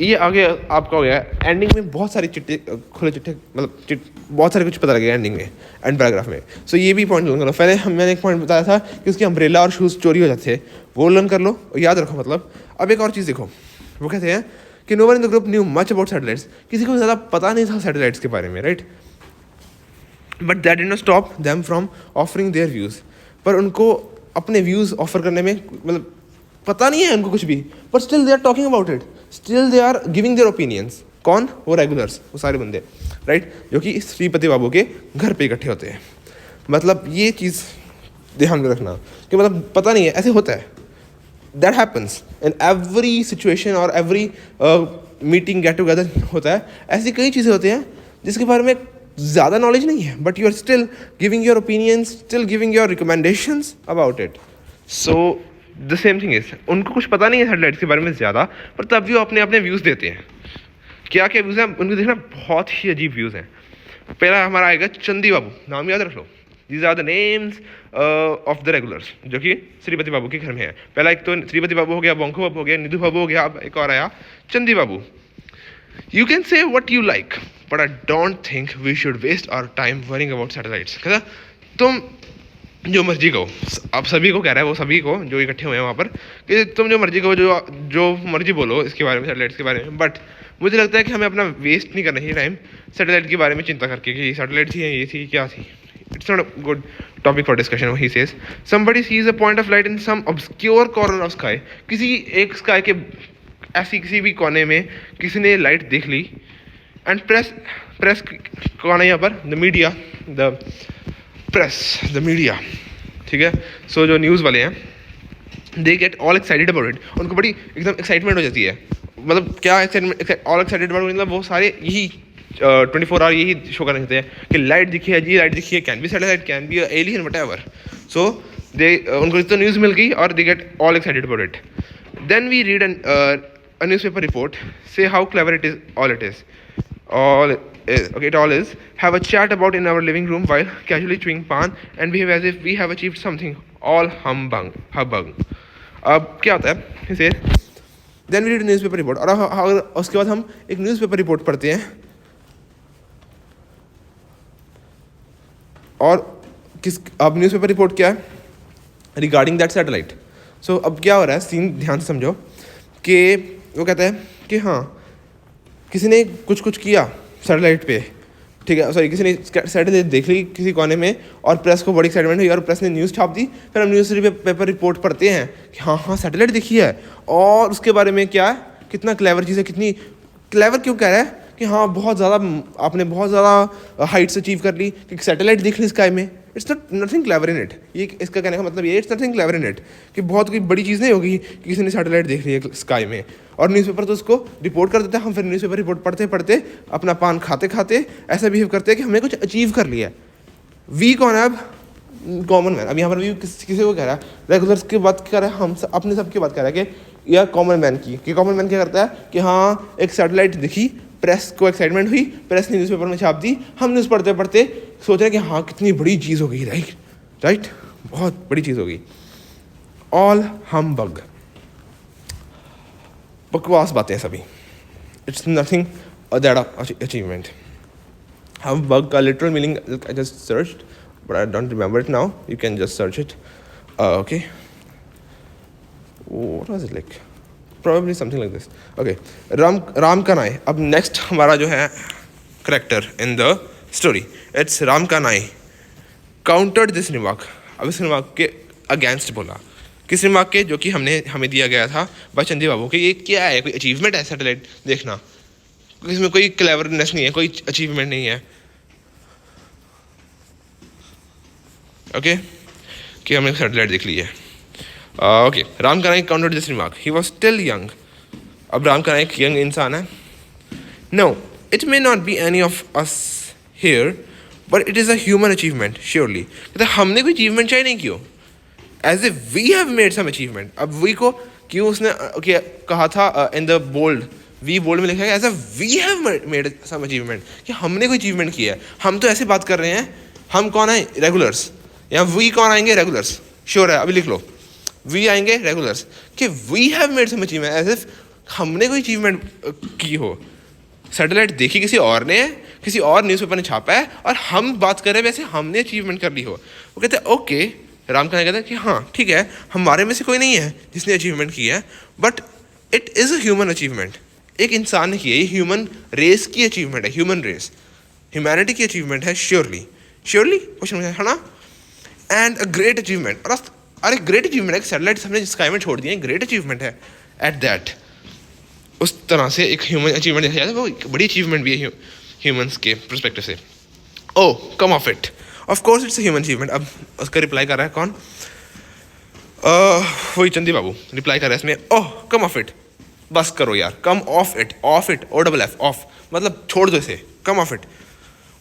ये आगे आपका हो गया एंडिंग में बहुत सारी चिट्ठे खुले चिट्ठे मतलब बहुत सारे कुछ पता लगे एंडिंग में, एंड पैराग्राफ में। सो ये भी पॉइंट लर्न करो। पहले मैंने एक पॉइंट बताया था कि उसकी अम्ब्रेला और शूज़ चोरी हो जाते थे, वो लर्न कर लो और याद रखो। मतलब अब एक और चीज़ देखो, वो कहते हैं कि no one in the group knew much about satellites. किसी को ज़्यादा पता नहीं था सैटेलाइट्स के बारे में, right. But that did not stop them from offering their views. पर उनको अपने व्यूज़ ऑफर करने में मतलब पता नहीं है उनको कुछ भी, but still they are talking about it, still they are giving their opinions. कौन? वो रेगुलर्स, वो सारे बंदे, राइट, जो कि श्रीपति बाबू के घर पे इकट्ठे होते हैं। मतलब ये चीज़ ध्यान में रखना कि मतलब पता नहीं है, ऐसे होता है। That happens in every situation और एवरी मीटिंग गेट टुगेदर होता है। ऐसी कई चीज़ें होती हैं जिसके बारे में ज़्यादा नॉलेज नहीं है, but you are still giving your opinions, still giving your recommendations about it. So the same thing is, उनको कुछ पता नहीं है सैटेलाइट्स के बारे में ज़्यादा, पर तब भी वो अपने अपने व्यूज़ देते हैं। क्या क्या व्यूज़ हैं उनको देखना, बहुत ही अजीब व्यूज़ हैं। पहला हमारा आएगा चंदी बाबू, नाम याद रख लो। These are the names of the regulars जो कि श्रीपति बाबू के घर में है। पहला एक तो श्रीपति बाबू हो गया, बोंको बाबू हो गया, निधु बाबू हो गया, अब एक और आया Chandi Babu. You can say what you like but I don't think we should waste our time worrying about satellites. कहता तुम जो मर्जी कहो, आप सभी को कह रहा है वो सभी को जो इकट्ठे हुए हैं वहाँ पर, कि तुम जो मर्जी कहो, जो मर्जी बोलो इसके बारे में, सैटेलाइट्स के बारे में, बट मुझे लगता है कि हमें अपना वेस्ट नहीं करना चाहिए टाइम सैटेलाइट के बारे में चिंता करके कि सैटेलाइट थी, ये थी, क्या थी। It's not a good topic for discussion. He says somebody sees a point of light in some obscure corner of sky. किसी एक स्काई के ऐसी किसी भी कोने में किसी ने लाइट देख ली। एंड प्रेस कौन है यहाँ पर? The media, the press, the media, ठीक है। सो जो न्यूज़ वाले हैं, दे get all excited about it. उनको बड़ी एकदम एक्साइटमेंट हो जाती है। मतलब क्या एक्साइटमेंट, ऑल एक्साइटेड अबाउट मतलब वो सारे यही 24 आवर यही शो करना चाहते हैं कि लाइट दिखी है जी, लाइट दिखी है, can be satellite, can be alien, whatever. So they उनको तो न्यूज़ मिल गई और they get all excited about it. Then we read a newspaper report, say how clever it is, all it is, okay, it all is, have a chat about in our living room while casually chewing pan and behave as if we have achieved something, all humbug. अब क्या होता है इसे, then we read newspaper report, और अगर उसके बाद हम एक न्यूज़पेपर रिपोर्ट पढ़ते हैं, और अब न्यूज़पेपर रिपोर्ट क्या है, रिगार्डिंग दैट सैटेलाइट। सो अब क्या हो रहा है, सीन ध्यान से समझो कि वो कहता है कि हाँ किसी ने कुछ किया सैटेलाइट पे, ठीक है, सॉरी किसी ने सैटेलाइट देख ली किसी कोने में, और प्रेस को बड़ी एक्साइटमेंट हुई और प्रेस ने न्यूज़ छाप दी। फिर हम न्यूज़ पेपर रिपोर्ट पढ़ते हैं कि हाँ सैटेलाइट दिखी है, और उसके बारे में क्या है, कितना क्लेवर चीज़ है, कितनी क्लेवर क्यों कह रहा है कि हाँ बहुत ज़्यादा आपने बहुत ज़्यादा हाइट्स अचीव कर ली कि सैटेलाइट दिख ली स्काई में। It's not nothing clever in it, ये इसका कहने का मतलब ये, it's nothing clever in it, कि बहुत कोई बड़ी चीज़ नहीं होगी कि किसी ने सैटेलाइट देख ली है स्काई में। और न्यूज़पेपर तो उसको रिपोर्ट कर देता है, हम फिर न्यूज़पेपर रिपोर्ट पढ़ते पढ़ते अपना पान खाते खाते ऐसा बिहेव करते हैं कि हमने कुछ अचीव कर लिया है। वी कौन है अब, कॉमन मैन। अब यहाँ पर वी किसी को कह रहा है, रेगुलर्स की बात कर रहा है, हम अपने सब की बात कर रहा है कि या कॉमन मैन की, कि कॉमन मैन क्या करता है कि हाँ एक सैटेलाइट दिखी, प्रेस को एक्साइटमेंट हुई, प्रेस ने न्यूज़पेपर में छाप दी, हम न्यूज़ पढ़ते पढ़ते सोच रहे हैं कि हाँ कितनी बड़ी चीज़ हो गई, राइट, बहुत बड़ी चीज़ हो गई। ऑल हम बकवास बातें सभी, इट्स नथिंग दैट अचीवमेंट। हम बग का literal meaning I just searched but I don't remember it now, you can just search it, okay, what was it like, probably something like this, okay, Ram Kanai. अब next हमारा जो है character in the story, it's Ram Kanai countered this remark. अब इस remark के against बोला, किस remark के, जो कि हमें दिया गया था बाय चंदी बाबू कि ये क्या है, कोई अचीवमेंट है सैटेलाइट देखना, इसमें कोई क्लेवरनेस नहीं है, कोई अचीवमेंट नहीं है, ओके, कि हमने सैटेलाइट देख ली है। Okay, Ram Kanai countered this remark, he was still young. अब राम कनाई एक यंग इंसान है। No, it may not be any of us here but it is a human achievement surely. मतलब हमने कोई अचीवमेंट चाहिए नहीं क्यों, as a we have made some achievement. अब वी को क्यों उसने कहा था in the bold, we bold में लिखा है as a we have made some achievement, कि हमने कोई अचीवमेंट किया है। हम तो ऐसे बात कर रहे हैं, हम कौन है, रेगुलर्स, या वी कौन आएंगे, रेगुलर्स, श्योर है, अभी लिख लो, वी आएंगे रेगुलर्स, कि we have made some achievement, as if हमने कोई अचीवमेंट की हो। सैटेलाइट देखी किसी और ने, किसी और न्यूज़पेपर ने छापा है, और हम बात कर रहे हैं वैसे हमने अचीवमेंट कर ली हो। वो कहते हैं ओके, राम कनाई कहते हैं कि हाँ ठीक है, हमारे में से कोई नहीं है जिसने अचीवमेंट की है, but it is a human achievement, एक इंसान ने की है, ये ह्यूमन रेस की अचीवमेंट है, ह्यूमन रेस, ह्यूमैनिटी की अचीवमेंट है, श्योरली क्वेश्चन है ना, एंड अ ग्रेट अचीवमेंट। और अरे ग्रेट अचीवमेंट है, सैटेलाइट हमने स्काई में छोड़ दिए, ग्रेट अचीवमेंट है एट दैट। उस तरह से एक ह्यूमन अचीवमेंट देखा जाता है, वो एक बड़ी अचीवमेंट भी है ह्यूमंस के परस्पेक्टिव से। Oh come off it, of course it's a human achievement. अब उसका रिप्लाई कर रहा है कौन, वही चंदी बाबू रिप्लाई कर रहा है इसमें, ओह कम ऑफ इट, बस करो यार, come off it, O double F, off मतलब छोड़ दो इसे, come off it.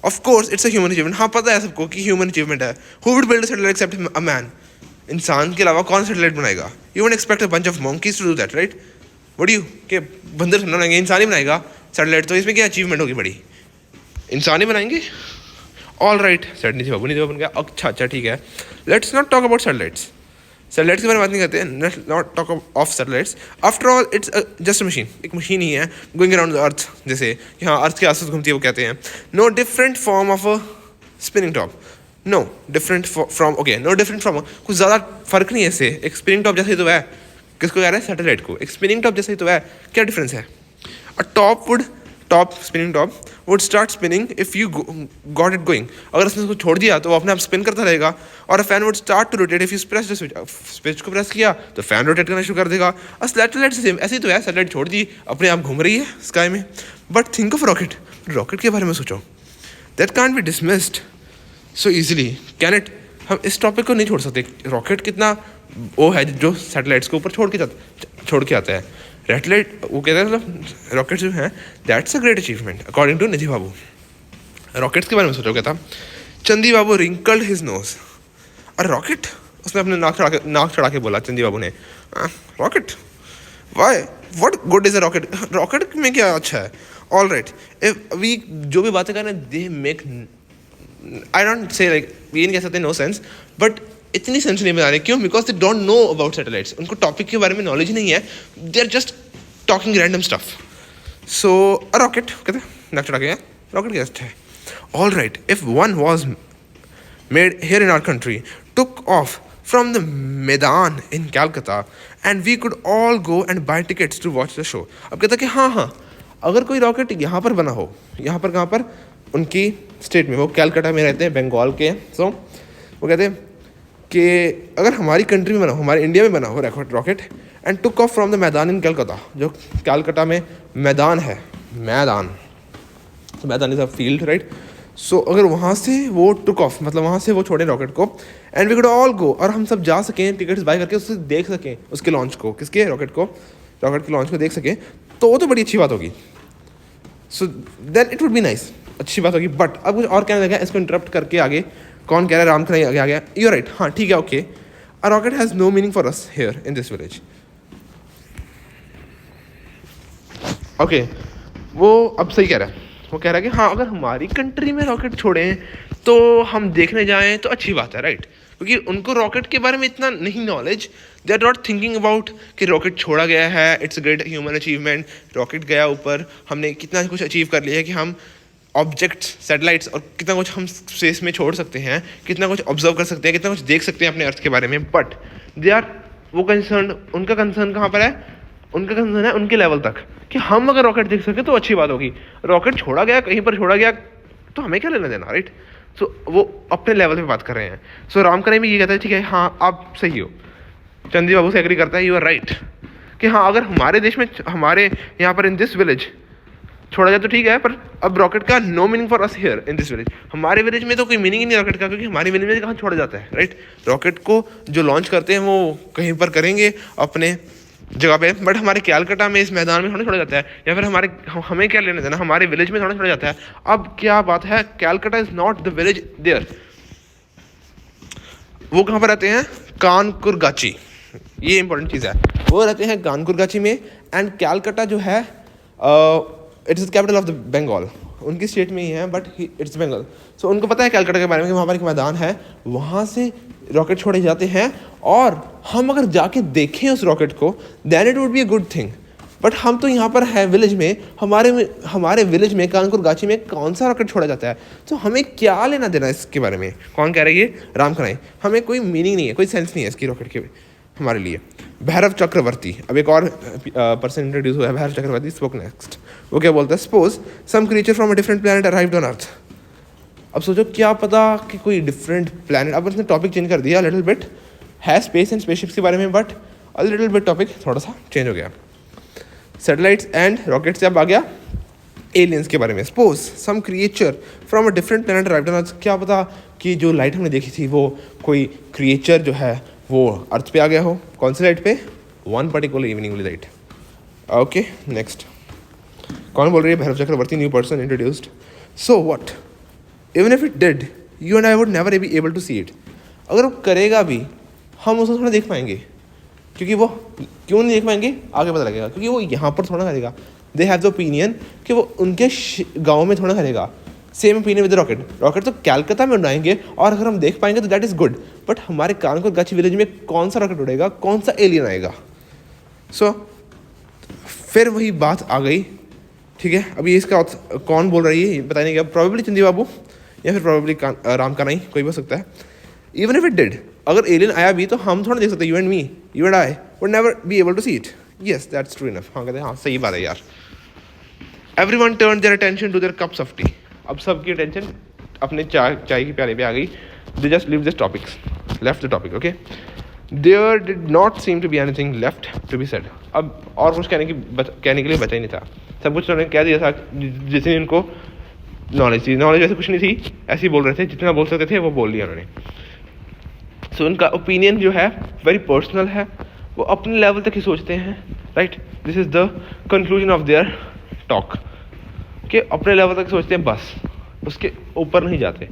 Of course it's a human achievement, हाँ पता है सबको कि ह्यूमन अचीवमेंट है। Who would build a satellite except a man, इंसान के अलावा कौन सैटेलाइट बनाएगा। You would expect a bunch of monkeys to do that, right, what you, कि बंदर थोड़ा बनाएंगे, इंसान ही बनाएगा सैटेलाइट, तो इसमें क्या अचीवमेंट होगी बड़ी, इंसान ही बनाएंगे। ऑल राइट, सेट नीचे बाबू बन गया, अच्छा ठीक है, let's not talk about satellites, satellites के बारे में बात नहीं करते हैं, not talk of satellites, after all it's just a machine, एक मशीन ही है, गोइंग अराउंड द अर्थ, जैसे कि हाँ अर्थ के आसपास घूमती है, वो कहते हैं। No different form of a spinning top, no different from, okay, no different from, कुछ ज़्यादा फर्क नहीं है इससे, एक स्पिनिंग टॉप जैसे ही तो है, किसको कह रहा है, सैटेलाइट को, एक स्पिनिंग टॉप जैसे ही तो है, क्या डिफरेंस है। A spinning top would start spinning if you got it going, अगर उसने उसको छोड़ दिया तो वो अपने आप स्पिन करता रहेगा। और a fan would start to rotate if you press the switch को प्रेस किया तो फैन रोटेट करना शुरू कर देगा। सैटेलाइट सेम ऐसे ही तो है, सैटेलाइट छोड़ दी, अपने आप घूम रही है स्काई में। But think of rocket, rocket के बारे में सोचो, that can't be dismissed so easily, can it. हम इस टॉपिक को नहीं छोड़ सकते, रॉकेट कितना वो है जो सैटेलाइट्स को ऊपर छोड़ के आता है। सैटेलाइट वो कहते हैं मतलब रॉकेट्स जो हैं, that's a great achievement according to Nidhi babu. Rockets के बारे में सोचो, क्या था, Chandi babu wrinkled his nose, और रॉकेट, उसने अपने नाक चढ़ा के बोला चंदी बाबू ने, rocket why, what good is a rocket, rocket में क्या अच्छा है। ऑल राइट, वी जो भी बातें कर रहे हैं they make, I don't say like, ये नहीं कह सकते नो सेंस, बट इतनी सेंस नहीं बना रहे, क्यों? Because they don't know about satellites, उनको टॉपिक के बारे में नॉलेज नहीं है, they are just talking random stuff. So a rocket कहते हैं नेक्स्ट आ गया, रॉकेट गेस्ट है. All right, if one was made here in our country, took off from the Maidan in Calcutta and we could all go and buy tickets to watch the show. अब कहता है कि हाँ, अगर कोई रॉकेट यहाँ पर बना हो, यहाँ पर कहाँ पर, उनकी स्टेट में, वो कैलकाटा में रहते हैं, बंगाल के. सो वो कहते हैं कि अगर हमारी कंट्री में बना हो, हमारे इंडिया में बना हो rocket, and took off from the Maidan इन कैलकाटा, जो कैलकाटा में मैदान है, मैदान, तो मैदान is a field, right. So अगर वहाँ से वो टुक ऑफ, मतलब वहाँ से वो छोड़े रॉकेट को, and we could all go, और हम सब जा सकें, टिकट्स बाय करके उससे देख सकें उसके लॉन्च को, किसके, रॉकेट के लॉन्च को देख सकें, तो वो तो बड़ी अच्छी बात होगी. So then it would be nice, अच्छी बात होगी. बट अब कुछ और कहने लगा, इसको इंटरप्ट करके आगे कौन कह रहा है, राम खनाई आगे आ गया. यू राइट, हाँ ठीक है, okay, a rocket has no meaning for us here in this village. Okay, वो अब सही कह रहा है, वो कह रहा है कि हाँ, अगर हमारी कंट्री में रॉकेट छोड़ें तो हम देखने जाएं तो अच्छी बात है, राइट. क्योंकि उनको रॉकेट के बारे में इतना नहीं knowledge, they are not thinking about कि रॉकेट छोड़ा गया है, it's great human achievement, rocket गया ऊपर, हमने कितना कुछ अचीव कर लिया है कि हम ऑब्जेक्ट्स, सैटेलाइट्स और कितना कुछ हम स्पेस में छोड़ सकते हैं, कितना कुछ ऑब्जर्व कर सकते हैं, कितना कुछ देख सकते हैं अपने अर्थ के बारे में. बट दे आर, वो कंसर्न, उनका कंसर्न कहाँ पर है, उनका कंसर्न है उनके लेवल तक, कि हम अगर रॉकेट देख सके तो अच्छी बात होगी. रॉकेट छोड़ा गया, कहीं पर छोड़ा गया, तो हमें क्या लेना देना, राइट. सो वो अपने लेवल पे बात कर रहे हैं. सो राम खनाई भी ये कहता है, ठीक है, हाँ आप सही हो. चंदी बाबू से एग्री करता है, यू आर राइट, कि हाँ अगर हमारे देश में, हमारे यहाँ पर इन दिस विलेज छोड़ा जाए तो ठीक है, पर अब रॉकेट का no meaning for us here in this village. हमारे विलेज में तो कोई मीनिंग ही नहीं रॉकेट का, क्योंकि हमारे विलेज में कहाँ छोड़ा जाता है, राइट. रॉकेट को जो लॉन्च करते हैं वो कहीं पर करेंगे अपने जगह पे, बट हमारे कैलकाटा में इस मैदान में थोड़ा छोड़ा जाता है, या फिर हमें क्या लेने देना, हमारे विलेज में थोड़ा छोड़ा जाता है. अब क्या बात है, Calcutta is not the village there. वो कहाँ पर रहते हैं, कानकुरगाची, ये इंपॉर्टेंट चीज़ है, वो रहते हैं कानकुरगाची में. एंड कैलकाटा जो है, it's the capital of the Bengal, उनकी स्टेट में ही है, बट इट्स बंगाल. सो उनको पता है कैलकाटा के बारे में कि वहाँ पर एक मैदान है, वहाँ से रॉकेट छोड़े जाते हैं, और हम अगर जाके देखें उस रॉकेट को, then it would be a good thing. But हम तो यहाँ पर है विलेज में, हमारे विलेज में, कानकुरगाची में कौन सा रॉकेट छोड़ा जाता है, तो हमें क्या लेना देना इसके बारे में. कौन कह रहा है, ये राम खनाई. हमें कोई मीनिंग नहीं है, कोई सेंस नहीं है इसकी रॉकेट के हमारे लिए. भैरव चक्रवर्ती, अब एक और पर्सन इंट्रोड्यूस हुआ है, भैरव चक्रवर्ती स्पोक नेक्स्ट. वो क्या बोलता है, suppose some creature from a different planet arrived on earth. अब सोचो, क्या पता कि कोई डिफरेंट प्लैनेट, अब उसने टॉपिक चेंज कर दिया लिटिल बिट, है स्पेस एंड स्पेसशिप्स के बारे में, but a little bit topic थोड़ा सा चेंज हो गया. सैटेलाइट्स एंड रॉकेट से अब आ गया एलियंस के बारे में. Suppose some creature from a different planet arrived on earth. क्या पता कि जो लाइट हमने देखी थी, वो कोई क्रिएचर जो है वो अर्थ पे आ गया हो. कौन सी लाइट पे, वन पर्टिकुलर इवनिंग वाली लाइट. ओके नेक्स्ट, कौन बोल रही है, Bhairav Chakraborty, new person introduced. So what, even if it did, you and I would never be able to see it. अगर वो करेगा भी, हम उसको थोड़ा देख पाएंगे, क्योंकि वो क्यों नहीं देख पाएंगे, आगे पता लगेगा, क्योंकि वो यहाँ पर थोड़ा करेगा. दे हैव द ओपिनियन कि वो उनके गाँव में थोड़ा करेगा. सेम ओपिनियन विद रॉकेट तो कैलकाता में उड़ाएंगे, और अगर हम देख पाएंगे तो दैट इज़ गुड. बट हमारे कानकुरगाची विलेज में कौन सा रॉकेट उड़ेगा, कौन सा एलियन आएगा. सो फिर वही बात आ गई, ठीक है. अभी इसका कौन बोल रही है बताने का, प्रॉबेबली चंदी बाबू या फिर प्रॉबेबली राम खनाई, कोई भी हो सकता है. इवन इफ इट डिड, अगर एलियन आया भी तो हम थोड़ा देख सकते हैं, you and me, you and I would never be able to see it. Yes that's true enough. हाँ कहते हैं, हाँ सही बात है यार. Everyone turn their attention to their cups of tea. अब सबकी अटेंशन अपने चाय की प्याले पे आ गई. They just leave this topics, left the topic. Okay, there did not seem to be anything left to be said. अब और कुछ कहने के लिए बचा ही नहीं था, सब कुछ उन्होंने कह दिया था जिसने इनको नॉलेज थी. नॉलेज वैसे कुछ नहीं थी, ऐसे ही बोल रहे थे, जितना बोल सकते थे वो बोल दिया उन्होंने. सो उनका ओपिनियन जो है वेरी पर्सनल है, वो अपने लेवल तक ही सोचते हैं, right. This is the conclusion of their talk, कि अपने लेवल तक सोचते हैं, बस उसके ऊपर नहीं जाते.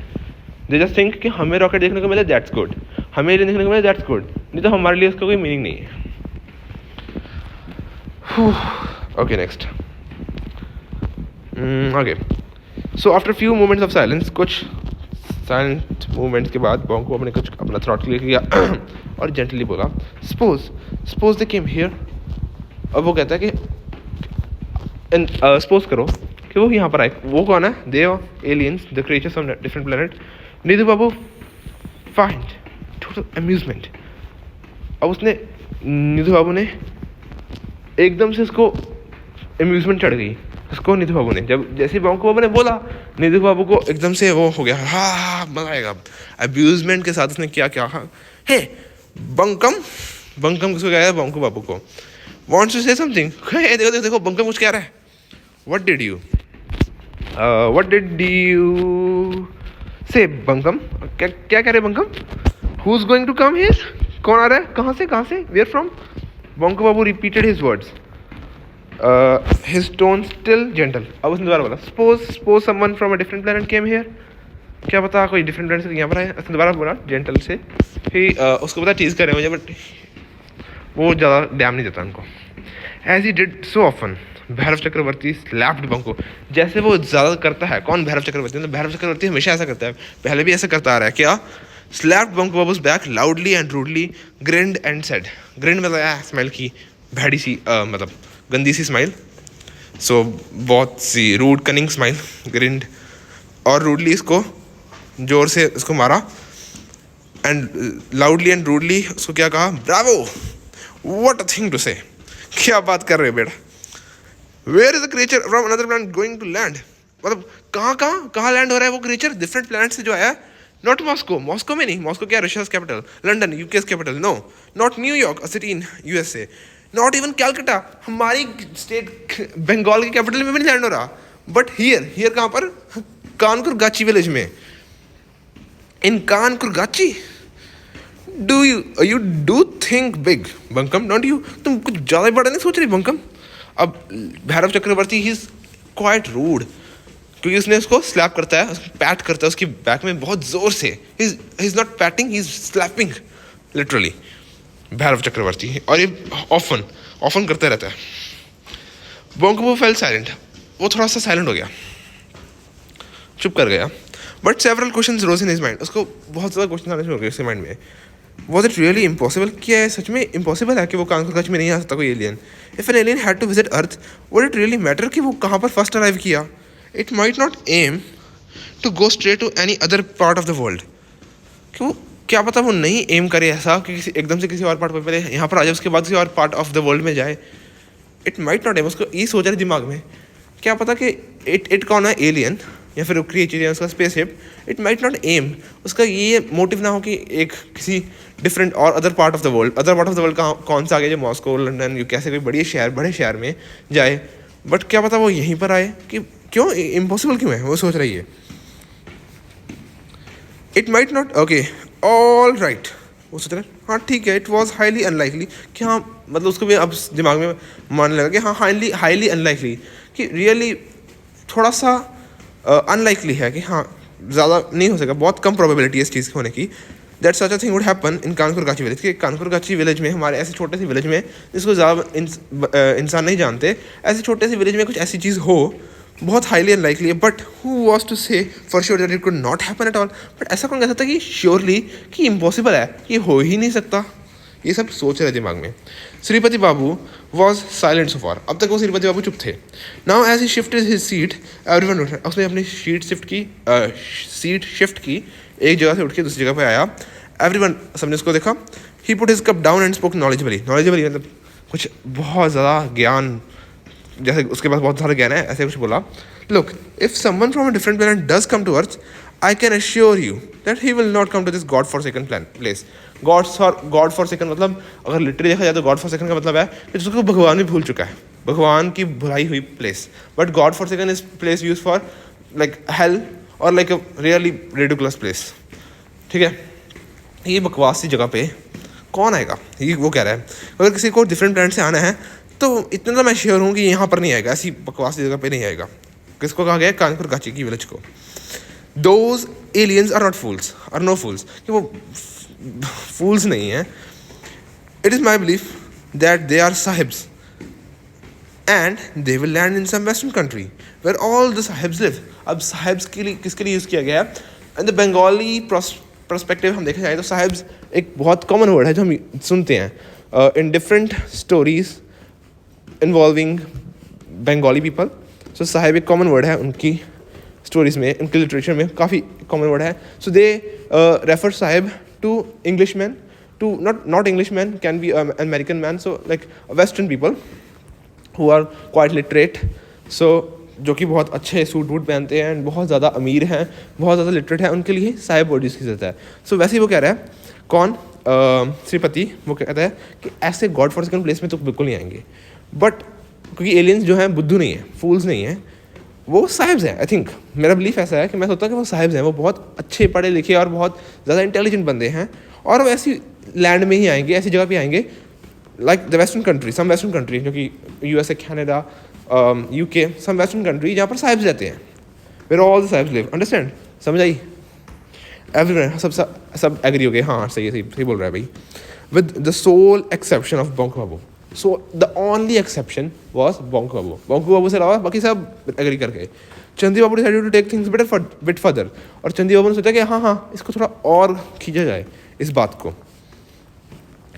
दे जस्ट थिंक कि हमें रॉकेट देखने को मिले दैट्स गुड, हमें एलियन देखने को मिले दैट्स गुड, नहीं तो हमारे लिए उसका कोई मीनिंग नहीं है. Okay next. Okay, so after few moments of silence, कुछ साइलेंट मूवमेंट्स के बाद बॉन्को ने कुछ अपना थ्रॉट क्लियर किया और जेंटली बोला सपोज दे केम हियर। अब वो कहता है कि सपोज करो कि वो यहाँ पर आए। वो कौन है? They aliens, the creatures from different planet. Nidhu Babu find total amusement. अब उसने निधु बाबू ने एकदम से उसको अम्यूजमेंट चढ़ गई उसको निधु बाबू ने। जब जैसे बॉन्को बाबू ने बोला, निधु बाबू को एकदम से वो हो गया, हाँ मजा आएगा। अब्यूजमेंट के साथ उसने क्या क्या हे बंकम किसको कह रहा है? बॉन्को बाबू को। Wants to say something. देखो बंकम कुछ कह रहा है। व्हाट डिड यू से बंकम? क्या कह रहे bunkum? Who is going to come here? कौन आ रहा है? कहाँ से? Where from? Bonko Babu repeated his words, his tone still gentle। अब उसने दोबारा बोला suppose someone from a different planet came here। क्या पता कोई डिफरेंट प्लेनेट से यहाँ पर आए। उसने दोबारा बोला जेंटल से। फिर उसको पता टीज कर रहे हैं मुझे, बट वो ज़्यादा डैम नहीं देता उनको। As he did so often Bhairav Chakraborty slapped Bonko. जैसे वो ज़्यादा करता है। कौन? भैरव चक्रवर्ती। तो भैरव चक्रवर्ती हमेशा ऐसा करता है, पहले भी ऐसा करता आ रहा है। क्या? Slapped Bonko Babu's back loudly and rudely, grinned and said. Grinned मतलब स्माइल की भैड़ी सी मतलब गंदी सी स्माइल। सो बहुत सी रूड कनिंग स्माइल, ग्रिंड, और रूडली इसको जोर से इसको मारा एंड लाउडली एंड रूडली उसको क्या कहा? Bravo, what a thing to say. क्या बात कर रहे हो बेटा? Where is the creature from another planet going to land? मतलब कहाँ लैंड हो रहा है वो क्रिएचर? डिफरेंट प्लैनेट से जो आया। नॉट मॉस्को में नहीं। मॉस्को क्या? Russia's capital. London UK capital. No, not New York a city in USA. Not even Calcutta, हमारी स्टेट बंगाल की कैपिटल में भी नहीं लैंड हो रहा। बट हियर कहाँ पर? कानकुर गाची विलेज में। इन कानकुर गाची you do think big बंकम, don't you? तुम कुछ ज़्यादा बड़ा नहीं सोच रही बंकम? अब भैरव चक्रवर्ती ही इज़ क्वाइट रूड, क्योंकि उसने उसको स्लैप करता है, पैट करता है उसकी बैक में बहुत ज़ोर से। He is not patting, he is slapping literally, Bhairav Chakraborty. और ये ऑफन करते रहता है। Bonku fell silent. वो थोड़ा सा साइलेंट हो गया, चुप कर गया। But several questions rose in his mind. उसको बहुत ज़्यादा क्वेश्चन आने शुरू हो गए उसके माइंड में। Was it really impossible? क्या है सच में इम्पॉसिबल है कि वो कानकुर गाची में नहीं आ सकता कोई alien? If an alien had to visit earth, would it really matter कि वो कहाँ पर फर्स्ट अराइव किया? It might not aim to go straight to any other part of the world. कि वो क्या पता वो नहीं एम करे ऐसा कि एकदम से किसी और पार्ट पर पहले यहाँ पर आ जाए, उसके बाद किसी और पार्ट ऑफ द वर्ल्ड में जाए। It might not aim. उसको ये सोच रहे दिमाग में, क्या पता कि इट कौन है? एलियन या फिर क्रिएचर या उसका spaceship. It might not aim. उसका ये मोटिव ना हो कि एक किसी डिफरेंट और other part of the world कौन सा आगे जो मॉस्को, लंदन, यूके ऐसे कोई बड़े शहर में जाए। बट क्या पता वो यहीं पर आए। कि क्यों इम्पॉसिबल क्यों है? वो सोच रही है। It might not, okay all right. वो सोच रहा है हाँ ठीक है। इट वॉज हाईली अनलाइकली कि हाँ, मतलब उसको भी अब दिमाग में मानने लगा कि हाँ हाईली अनलाइकली, कि रियली थोड़ा सा अनलाइकली है कि हाँ ज़्यादा नहीं हो सकेगा, बहुत कम प्रोबेबिलिटी है इस चीज़ के होने की। That such a thing would happen in Kankurgachi village. कि कानकुर गाची विलेज में, हमारे ऐसे छोटे से विलेज में जिसको ज़्यादा इंसान नहीं जानते, ऐसे छोटे से विलेज में कुछ ऐसी चीज़ हो बहुत हाईली अनलाइकली है। बट हु वॉज टू से for sure that it could not happen at all? But ऐसा कौन कह सकता कि श्योरली कि इम्पॉसिबल है, कि हो ही नहीं सकता? ये सब सोच रहे दिमाग में। Shripati Babu was silent so far. अब तक वो श्रीपति बाबू चुप थे। Now as he shifted his seat everyone, उसने अपनी सीट शिफ्ट की, एक जगह से उठ के दूसरी जगह पे आया। एवरीवन, सबने उसको देखा। He put his cup down and spoke knowledgeably मतलब कुछ बहुत ज़्यादा ज्ञान, जैसे उसके पास बहुत सारा ज्ञान है, ऐसे कुछ बोला। Look, if someone from a different planet does come to earth, I can assure you that he will not come to this God for second place. God for second मतलब अगर लिटरली देखा जाए तो गॉड फॉर सेकंड का मतलब है कि जिसको भगवान भी भूल चुका है, भगवान की भुलाई हुई place. But god for second is place use for like hell और like a really ridiculous place. ठीक है, ये बकवास सी जगह पे कौन आएगा? ये वो कह रहा है अगर किसी को डिफरेंट प्लैनेट से आना है तो इतना तो मैं श्योर हूँ कि यहाँ पर नहीं आएगा, ऐसी बकवास सी जगह पे नहीं आएगा। किसको कहा गया? कानकुर गाची की विलेज को। Those aliens are not fools, are no fools, कि वो फूल्स नहीं है। It is my belief that they are sahibs and they will land in some western country where all the sahibs live. अब साहिब्स के लिए किसके लिए यूज़ किया गया है? इन द बंगाली पर्सपेक्टिव हम देखा जाए तो साहिब्स एक बहुत कॉमन वर्ड है जो हम सुनते हैं in different stories involving Bengali people. So sahib एक कॉमन वर्ड है उनकी स्टोरीज में, उनके लिटरेचर में काफ़ी कॉमन वर्ड है. So they refer sahib to English man, to not English man, can be an American man, so like Western people who are quite literate, so जो कि बहुत अच्छे सूट वूट पहनते हैं, बहुत ज़्यादा अमीर हैं, बहुत ज़्यादा लिटरेट है, उनके लिए साहिब वर्ड यूज़ की जाता है. सो वैसे ही वो कह रहा है कौन, श्रीपति, वो कहता है कि ऐसे गॉड फॉरसेकन प्लेस में तो बिल्कुल नहीं आएंगे. बट क्योंकि एलियंस जो हैं बुद्धू नहीं है, फूल्स नहीं है, वो साहिब्स हैं. आई थिंक मेरा बिलीफ ऐसा है कि मैं सोचता हूँ कि वो साहिब्स हैं, वो बहुत अच्छे पढ़े लिखे और बहुत ज़्यादा इंटेलिजेंट बंदे हैं, और वो ऐसी लैंड में ही आएंगे, ऐसी जगह पे आएंगे like the western country, some western country, जो कि USA, Canada, UK, some western country जहाँ पर साहिब्स रहते हैं, where all the sahibs live. Understand, समझ आई? एवरीवन सब एग्री हो गए, हाँ सही बोल रहा है भाई. With the sole exception of Bonku Babu. So the only exception was Bonku Babu. Bonku Babu से अलावा बाकी सब एग्री कर गए. Chandi Babu decided to take things bit further, और चंदी बाबू ने सोचा कि हाँ इसको थोड़ा और खींचा जाए इस बात को.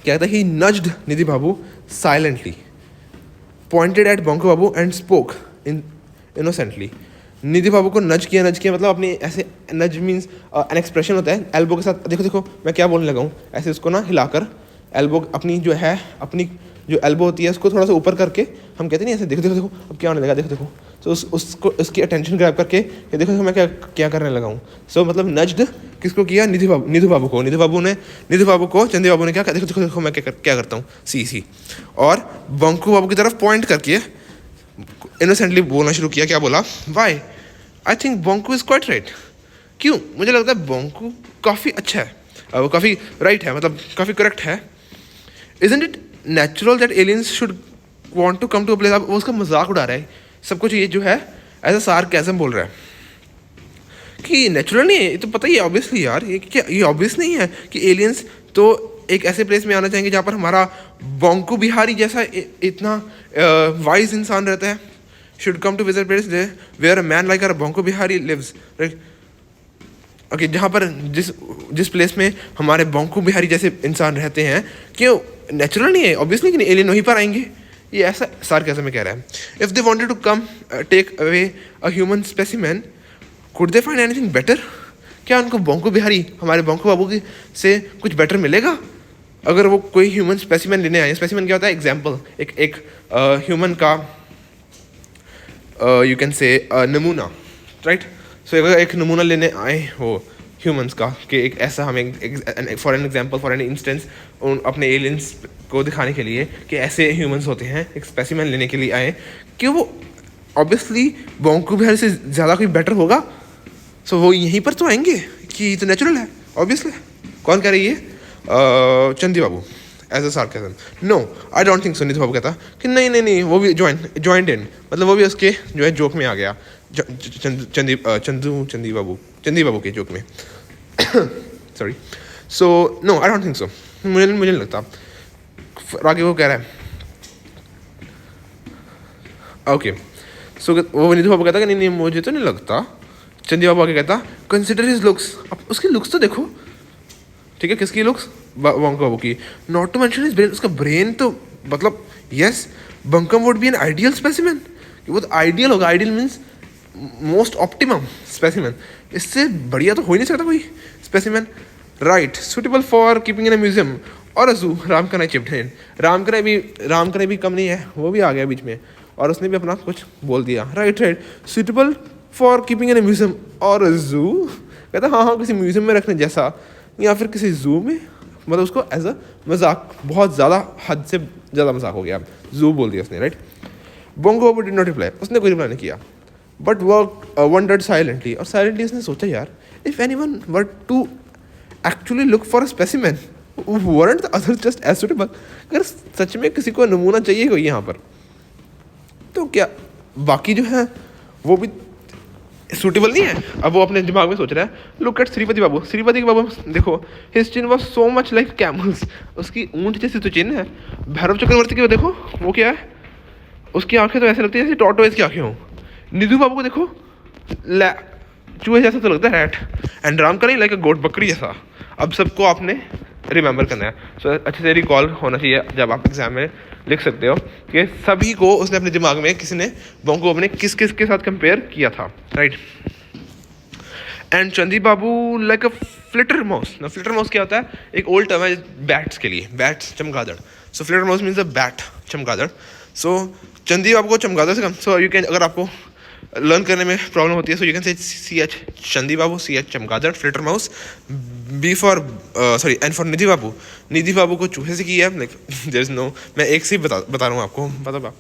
क्या कहता है, he nudged Nidhi Babu silently, pointed at Banku Babu and spoke innocently. Nidhi Babu को नज किया मतलब अपने ऐसे, नज मीन्स एन एक्सप्रेशन होता है एल्बो के साथ, देखो मैं क्या बोलने लगा हूँ, ऐसे उसको ना हिलाकर एल्बो अपनी जो है, अपनी जो एल्बो होती है उसको थोड़ा सा ऊपर करके हम कहते नहीं ऐसे, देखो अब क्या होने लगा, देखो. तो उसको उसकी अटेंशन ग्रैब करके कि देखो मैं क्या करने लगा हूँ. सो मतलब नज्ड किसको किया, निधि बाबू को. निधि बाबू को चंदी बाबू ने क्या, देखो मैं क्या करता हूँ, सी. और बंकू बाबू की तरफ पॉइंट करके इनोसेंटली बोलना शुरू किया. क्या बोला, why I think Bonku is quite right. क्यों, मुझे लगता है बंकू काफ़ी अच्छा है, वो काफ़ी राइट है, मतलब काफ़ी करेक्ट है. Isn't it natural that aliens should want to come to a place. अब वो उसका मजाक उड़ा रहा है सब कुछ, ये जो है एज अ सार्केज़म बोल रहा है कि नेचुरल नहीं है. ये तो पता ही है ऑब्वियसली यार, ये ऑब्वियस नहीं है कि एलियंस तो एक ऐसे प्लेस में आना चाहेंगे जहाँ पर हमारा बंकू बिहारी जैसा इतना वाइज इंसान रहता है. Should come to visit place where a man like our Bonku Bihari lives, right. Okay, जहाँ पर जिस प्लेस में हमारे बंकू बिहारी जैसे इंसान रहते हैं, क्यों नेचुरल नहीं है, ऑब्वियसली कि नहीं, एलियन वहीं पर आएंगे. ये ऐसा सार्केज़म में कह रहा है. If they wanted to come take away a human specimen, could they find anything better. क्या उनको बंकू बिहारी, हमारे बंकू बाबू की से कुछ बेटर मिलेगा अगर वो कोई ह्यूमन स्पेसिमेन लेने आए. स्पेसिमेन क्या होता है, एग्जाम्पल, एक ह्यूमन का यू कैन से नमूना, राइट. सो एक नमूना लेने आए हो ह्यूमंस का, कि एक ऐसा हमें for an example, for an instance, अपने एलियंस को दिखाने के लिए कि ऐसे ह्यूमंस होते हैं, एक स्पेसिमेन लेने के लिए आए, कि वो ऑब्वियसली बंकू बिहारी से ज़्यादा कोई बेटर होगा. सो वो यहीं पर तो आएंगे कि तो नेचुरल है ऑब्वियसली. कौन कह रही है, Chandi Babu as a sarcasm. No I don't think so. Nidhi Babu कहता कि नहीं, वो भी ज्वाइंट इन, मतलब वो भी उसके जो है जोक में आ गया, चंदी बाबू के जोक में. Sorry. So no I don't think so. मुझे नहीं लगता. आगे वो कह रहा है, ओके. सो वो निधि बाबू कहता कि नहीं मुझे तो नहीं लगता. चंदी बाबू आगे कहता, कंसिडर हिज लुक्स. अब उसकी लुक्स तो देखो, ठीक है, किसकी लुक्स, बंकम बाबू की. Not to mention his brain, उसका ब्रेन तो मतलब yes, Bankam would be an ideal specimen. वो तो आइडियल होगा, ideal means most optimum specimen. इससे बढ़िया तो हो ही नहीं सकता कोई specimen, right. Suitable for keeping in a museum और अ जू. रामकनाई चिप्ड इन. रामकनाई भी कम नहीं है, वो भी आ गया बीच में और उसने भी अपना कुछ बोल दिया, right. Suitable for keeping in a museum और अ जू. कहता हाँ किसी म्यूजियम में रखने जैसा, या फिर किसी जू में, मतलब उसको एज अ मजाक, बहुत ज़्यादा हद से ज़्यादा मजाक हो गया, जू बोल दिया उसने, right. Bonku Babu did not reply, उसने कोई रिप्लाई नहीं किया. बट वंडर्ड साइलेंटली, और साइलेंटली उसने सोचा यार, if anyone were to actually look for a specimen, weren't the others just as suitable. अगर सच में किसी को नमूना चाहिए कोई यहाँ पर, तो क्या बाकी जो है वो भी सूटेबल नहीं है. अब वो अपने दिमाग में सोच रहा है, लुक एट श्रीपति बाबू देखो, his chin was so much like camels. उसकी ऊँट जैसी तो चिन्ह है. भैरव चक्रवर्ती की देखो, वो क्या है, उसकी आंखें तो ऐसे लगती है जैसे टॉर्टोइज की आंखें हों. निधु बाबू को देखो, चूहे जैसा तो लगता है रैट, एंड राम करें लाइक अ गोट, बकरी जैसा। अब सबको आपने रिमेंबर करना है, सो अच्छे से रिकॉल होना चाहिए जब आप एग्जाम में लिख सकते हो कि सभी को उसने अपने दिमाग में किसी ने बोंको बबू ने किस किस के साथ कंपेयर किया था, right. And Chandi Babu like a flutter mouse. ना फ्लिटर माउस क्या होता है, एक ओल्ड टर्म है बैट्स के लिए, बैट्स चमगादड़। So flitter mouse means a bat, चमगादड़। सो चंदी बाबू को चमगादड़ से कम, सो यू कैन, अगर आपको लर्न करने में प्रॉब्लम होती है, so you can say CH Chandi Babu, CH चमगादड़, flitter mouse, B for sorry N for Nidhi Babu. Nidhi Babu को चूहे से किया है, लाइक देयर इज नो, मैं एक से ही बता रहा हूँ आपको, मतलब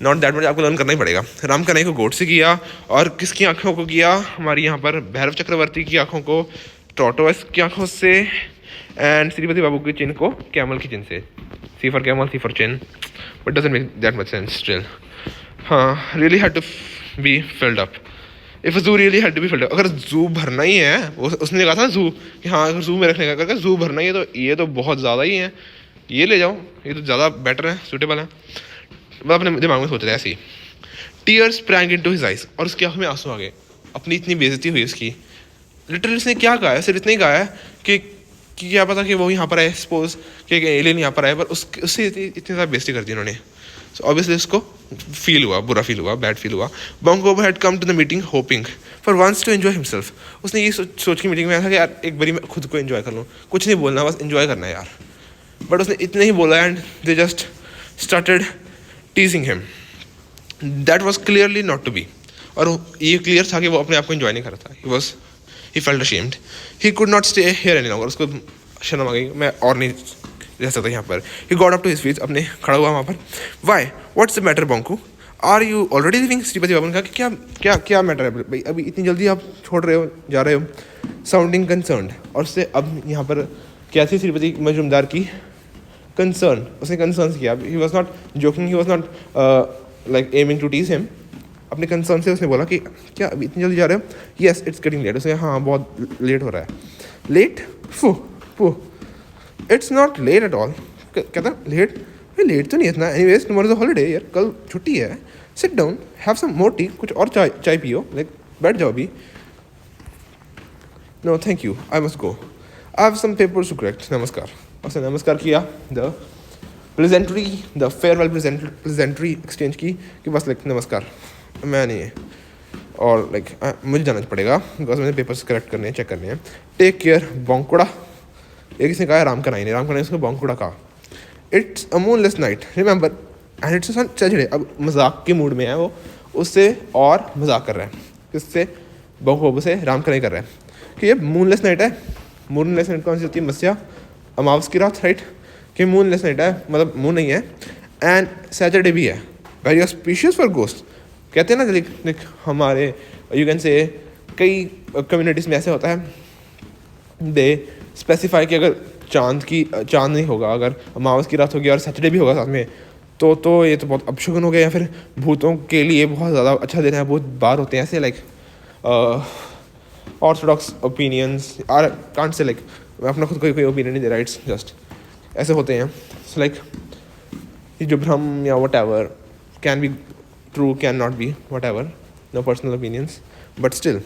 नॉट दैट मच, आपको लर्न करना ही पड़ेगा। राम कन्हैया को गोट से किया, और किसकी आंखों को किया, हमारी यहाँ पर भैरव चक्रवर्ती की आंखों को टॉर्टोइस की आंखों से, एंड श्रीपति बाबू के चिन्ह को कैमल की चिन्ह से। C for camel, C for chin, but doesn't make that much sense still. हाँ, really had to be filled up, if you really had to be filled up. अगर जू भरना ही है, उसने कहा था जू कि हाँ अगर जू में रखने का, अगर जू भरना ही है तो ये तो बहुत ज़्यादा ही है, ये ले जाओ, ये तो ज़्यादा बेटर है, सूटेबल है। मैं अपने दिमाग में सोच रहा है ऐसे ही। Tears sprang into his eyes, और उसकी आंखों में आंसू आ गए, अपनी इतनी बेइज्जती हुई उसकी। लिटरली उसने क्या कहा है, सिर्फ इतना ही कहा है कि क्या पता कि वो यहाँ पर है, सपोज कि एलियन यहाँ पर आए, पर उससे इतनी ज़्यादा बेइज्जती कर दी उन्होंने। सो ऑब्वियसली उसको फील हुआ, बुरा फील हुआ, बैड फील हुआ। Bonku had come to the meeting hoping for once to enjoy himself. उसने ये सोच की मीटिंग में आया था कि यार एक बारी मैं खुद को एंजॉय कर लूँ, कुछ नहीं बोलना, बस एंजॉय करना है यार। बट उसने इतने ही बोला, and they just started teasing him. That was clearly not to be, और ये क्लियर था कि वो अपने आप को एंजॉय नहीं कर रहा था। He felt ashamed, he could not stay here any longer. उसको शर्म आ गई, मैं और नहीं रह सकता यहाँ पर। He got up to his feet, अपने खड़ा हुआ वहाँ पर। Why, what's the matter Bonku, are you already living? Sripati Babu ने कहा कि क्या क्या क्या मैटर है भाई, अभी इतनी जल्दी आप छोड़ रहे हो, जा रहे हो, साउंडिंग कंसर्न्ड। और उससे अब यहाँ पर क्या थी श्रीपति मजूमदार की कंसर्न, उसने कंसर्न किया। He was not joking, he was not like aiming to tease him. अपने कंसर्न से उसने बोला कि क्या अभी इतनी जल्दी जा रहे हो? Yes it's getting late. उसने हाँ बहुत लेट हो रहा है। Late? Pooh it's not late at all. कहता लेट? लेट तो नहीं इतना, एनीवेज टुमारो इज हॉलीडे यार, कल छुट्टी है। Sit down, have some more tea, कुछ और चाय पियो, लाइक बैठ जाओ अभी। No thank you, I must go, I have some papers to correct. नमस्कार। उसने नमस्कार किया, the pleasantry, the farewell pleasantry exchange की कि बस लाइक नमस्कार, मैं नहीं है, और लाइक मुझे जाना पड़ेगा बिकॉज मुझे पेपर्स करेक्ट करने हैं, चेक करने हैं। टेक केयर बोंकुड़ा। एक किसने कहा, राम कन्हैया ने, राम कन्हैया उसको बोंकुड़ा कहा। It's a moonless night remember and it's Saturday. अब मजाक के मूड में है वो, उससे और मजाक कर रहा है, किससे? बोंको बबू से राम कन्हैया कर रहा है कि ये मूनलेस नाइट है। मूनलेस नाइट कौन सी होती है? मस्या, अमावस की रात, राइट। कि मूनलेस नाइट है, मतलब मून नहीं है, एंड सैटरडे भी है। Very auspicious for ghost. कहते हैं ना लाइक हमारे यू कैन से कई कम्युनिटीज़ में ऐसे होता है, दे स्पेसिफाई कि अगर चांद नहीं होगा, अगर अमावस की रात होगी और सैटरडे भी होगा साथ में, तो ये तो बहुत अपशगुन हो गया, या फिर भूतों के लिए बहुत ज़्यादा अच्छा दिन है। बहुत बार होते हैं ऐसे like orthodox opinions, or can't say like मैं अपना खुद कोई ओपिनियन नहीं दे रहा, इट्स जस्ट ऐसे होते हैं। सो लाइक ये जो भ्रम या whatever can be true, can not be, whatever, no personal opinions, but still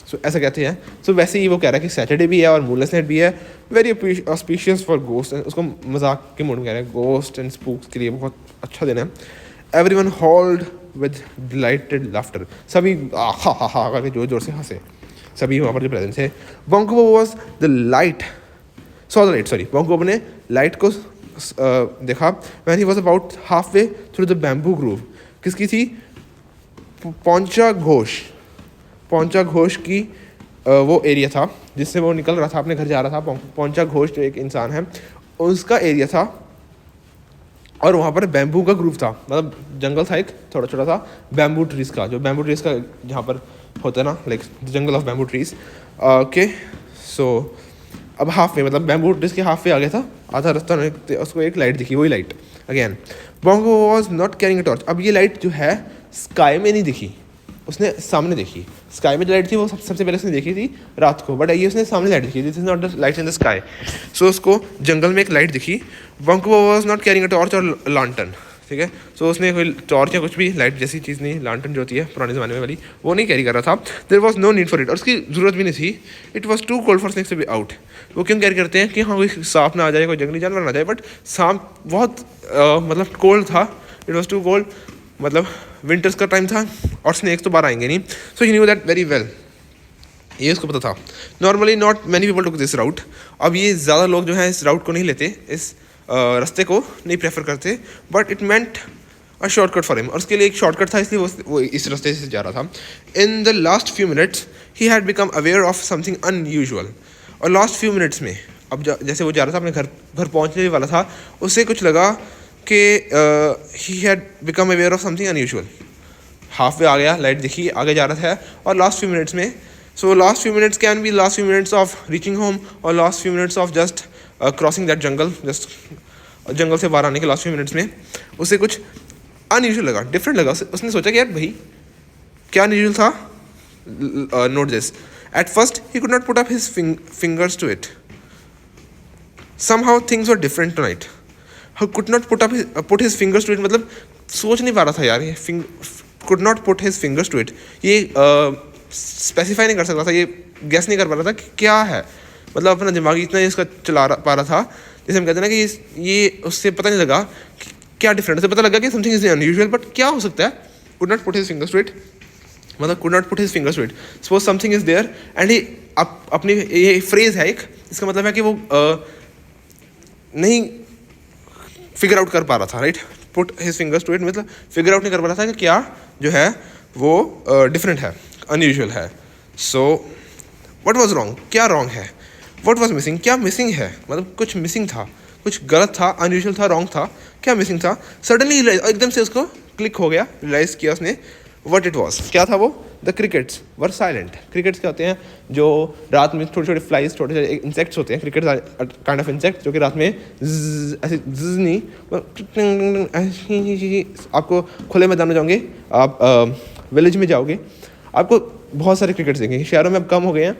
so ऐसा कहते हैं। सो वैसे ही वो कह रहा है कि सैटरडे भी है और मूनलेस नाइट भी है, वेरी ऑस्पिशियस फॉर गोस्ट। उसको मजाक के मूड में कह रहा है, गोस्ट एंड स्पूक्स के लिए बहुत अच्छा दिन है। Everyone hold with dilated laughter. सभी हा करके जोर जोर से हंसे, सभी वहाँ पर जो प्रेजेंस है। Bonku was the light, saw the light, sorry, Bonku ने लाइट को देखा। When he was about half way through the bamboo grove. किसकी थी? पौंचा घोष की वो एरिया था जिससे वो निकल रहा था, अपने घर जा रहा था। पौंचा घोष जो एक इंसान है, उसका एरिया था, और वहाँ पर बैम्बू का ग्रूव था, मतलब जंगल था एक थोड़ा छोटा सा बैम्बू ट्रीज़ का, जो बैम्बू ट्रीज़ का जहाँ पर होता है ना, like jungle of bamboo trees. Okay, so अब हाफ वे, मतलब बैम्बू ट्रीज़ के हाफ वे आ गया था, आधा रास्ता, उसको एक लाइट दिखी, वही light again. Bonku was not carrying a torch. अब ये लाइट जो है स्काई में नहीं दिखी, उसने सामने देखी। स्काई में जो लाइट थी वो सबसे पहले उसने देखी थी रात को, बट ये उसने सामने लाइट देखी, this is not the light in the sky. So उसको जंगल में एक लाइट दिखी। Bonku was not carrying a torch और लॉन्टन। ठीक है। सो उसने कोई टॉर्च या कुछ भी लाइट जैसी चीज़ नहीं, लांटन जो होती है पुराने ज़माने में वाली, वो नहीं कैरी कर रहा था। There was no need for it, और उसकी ज़रूरत भी नहीं थी। It was too cold for snakes to be out. वो क्यों कैरी करते हैं कि हाँ कोई सांप ना आ जाए, कोई जंगली जानवर ना आ जाए, बट सांप बहुत मतलब कोल्ड था, इट वॉज टू कोल्ड, मतलब विंटर्स का टाइम था और स्नेक्स तो बाहर आएंगे नहीं। So he knew that very well, ये उसको पता था। Normally not many people took this route. अब ये ज़्यादा लोग जो हैं इस राउट को नहीं लेते, इस रास्ते को नहीं प्रेफर करते, but it meant a shortcut for him, और उसके लिए एक शॉर्टकट था, इसलिए वो इस रास्ते से जा रहा था। In the last few minutes he had become aware of something unusual. और लास्ट फ्यू मिनट्स में, अब जैसे वो जा रहा था अपने घर पहुंचने वाला था, उससे कुछ लगा कि he had become aware of something unusual. Half way आ गया, लाइट दिखी, आगे जा रहा था, और लास्ट फ्यू मिनट्स में, so last few minutes can be last few minutes of reaching home, और last few minutes of just crossing that jungle, just जंगल से बाहर आने के लास्ट फ्यू मिनट्स में उसे कुछ अनयूजुअल लगा, डिफरेंट लगा। उसने सोचा कि यार भाई क्या अनयूजुअल था। Note this, at first he could not put up his fingers to it, somehow things were different tonight. He could not put his fingers to it, मतलब सोच नहीं पा रहा था यार, ये could not put his fingers to it, ये specify नहीं कर सकता था, ये गैस नहीं कर पा रहा था कि क्या है, मतलब अपना दिमाग इतना इसका पा रहा था, जैसे हम कहते हैं ना कि ये उससे पता नहीं लगा कि क्या डिफरेंट, उसे पता लगा कि समथिंग इज अनयूजुअल, बट क्या हो सकता है। Could not put his fingers to it, मतलब could not put his fingers to it, suppose something is there and he, अपनी ये फ्रेज है एक, इसका मतलब है कि वो नहीं फिगर आउट कर पा रहा था, right. Put his fingers to it मतलब फिगर आउट नहीं कर पा रहा था कि क्या जो है वो डिफरेंट है, अनयूजुअल है। सो व्हाट वाज रॉन्ग, क्या रॉन्ग है, व्हाट वाज मिसिंग, क्या मिसिंग है, मतलब कुछ मिसिंग था, कुछ गलत था, अनयूजुअल था, रॉन्ग था, क्या मिसिंग था। सडनली एकदम से उसको क्लिक हो गया, रियलाइज किया उसने व्हाट इट वाज, क्या था वो। The crickets were silent. Crickets क्या होते हैं, जो रात में छोटे छोटे फ्लाइज, छोटे छोटे इंसेक्ट्स होते हैं। क्रिकेट्स काइंड ऑफ इंसेक्ट जो कि रात में ऐसे नहीं, आपको खुले मैदान में जाओगे, आप विलेज में जाओगे, आपको बहुत सारे क्रिकेट्स देखेंगे। शहरों में अब कम हो गए हैं,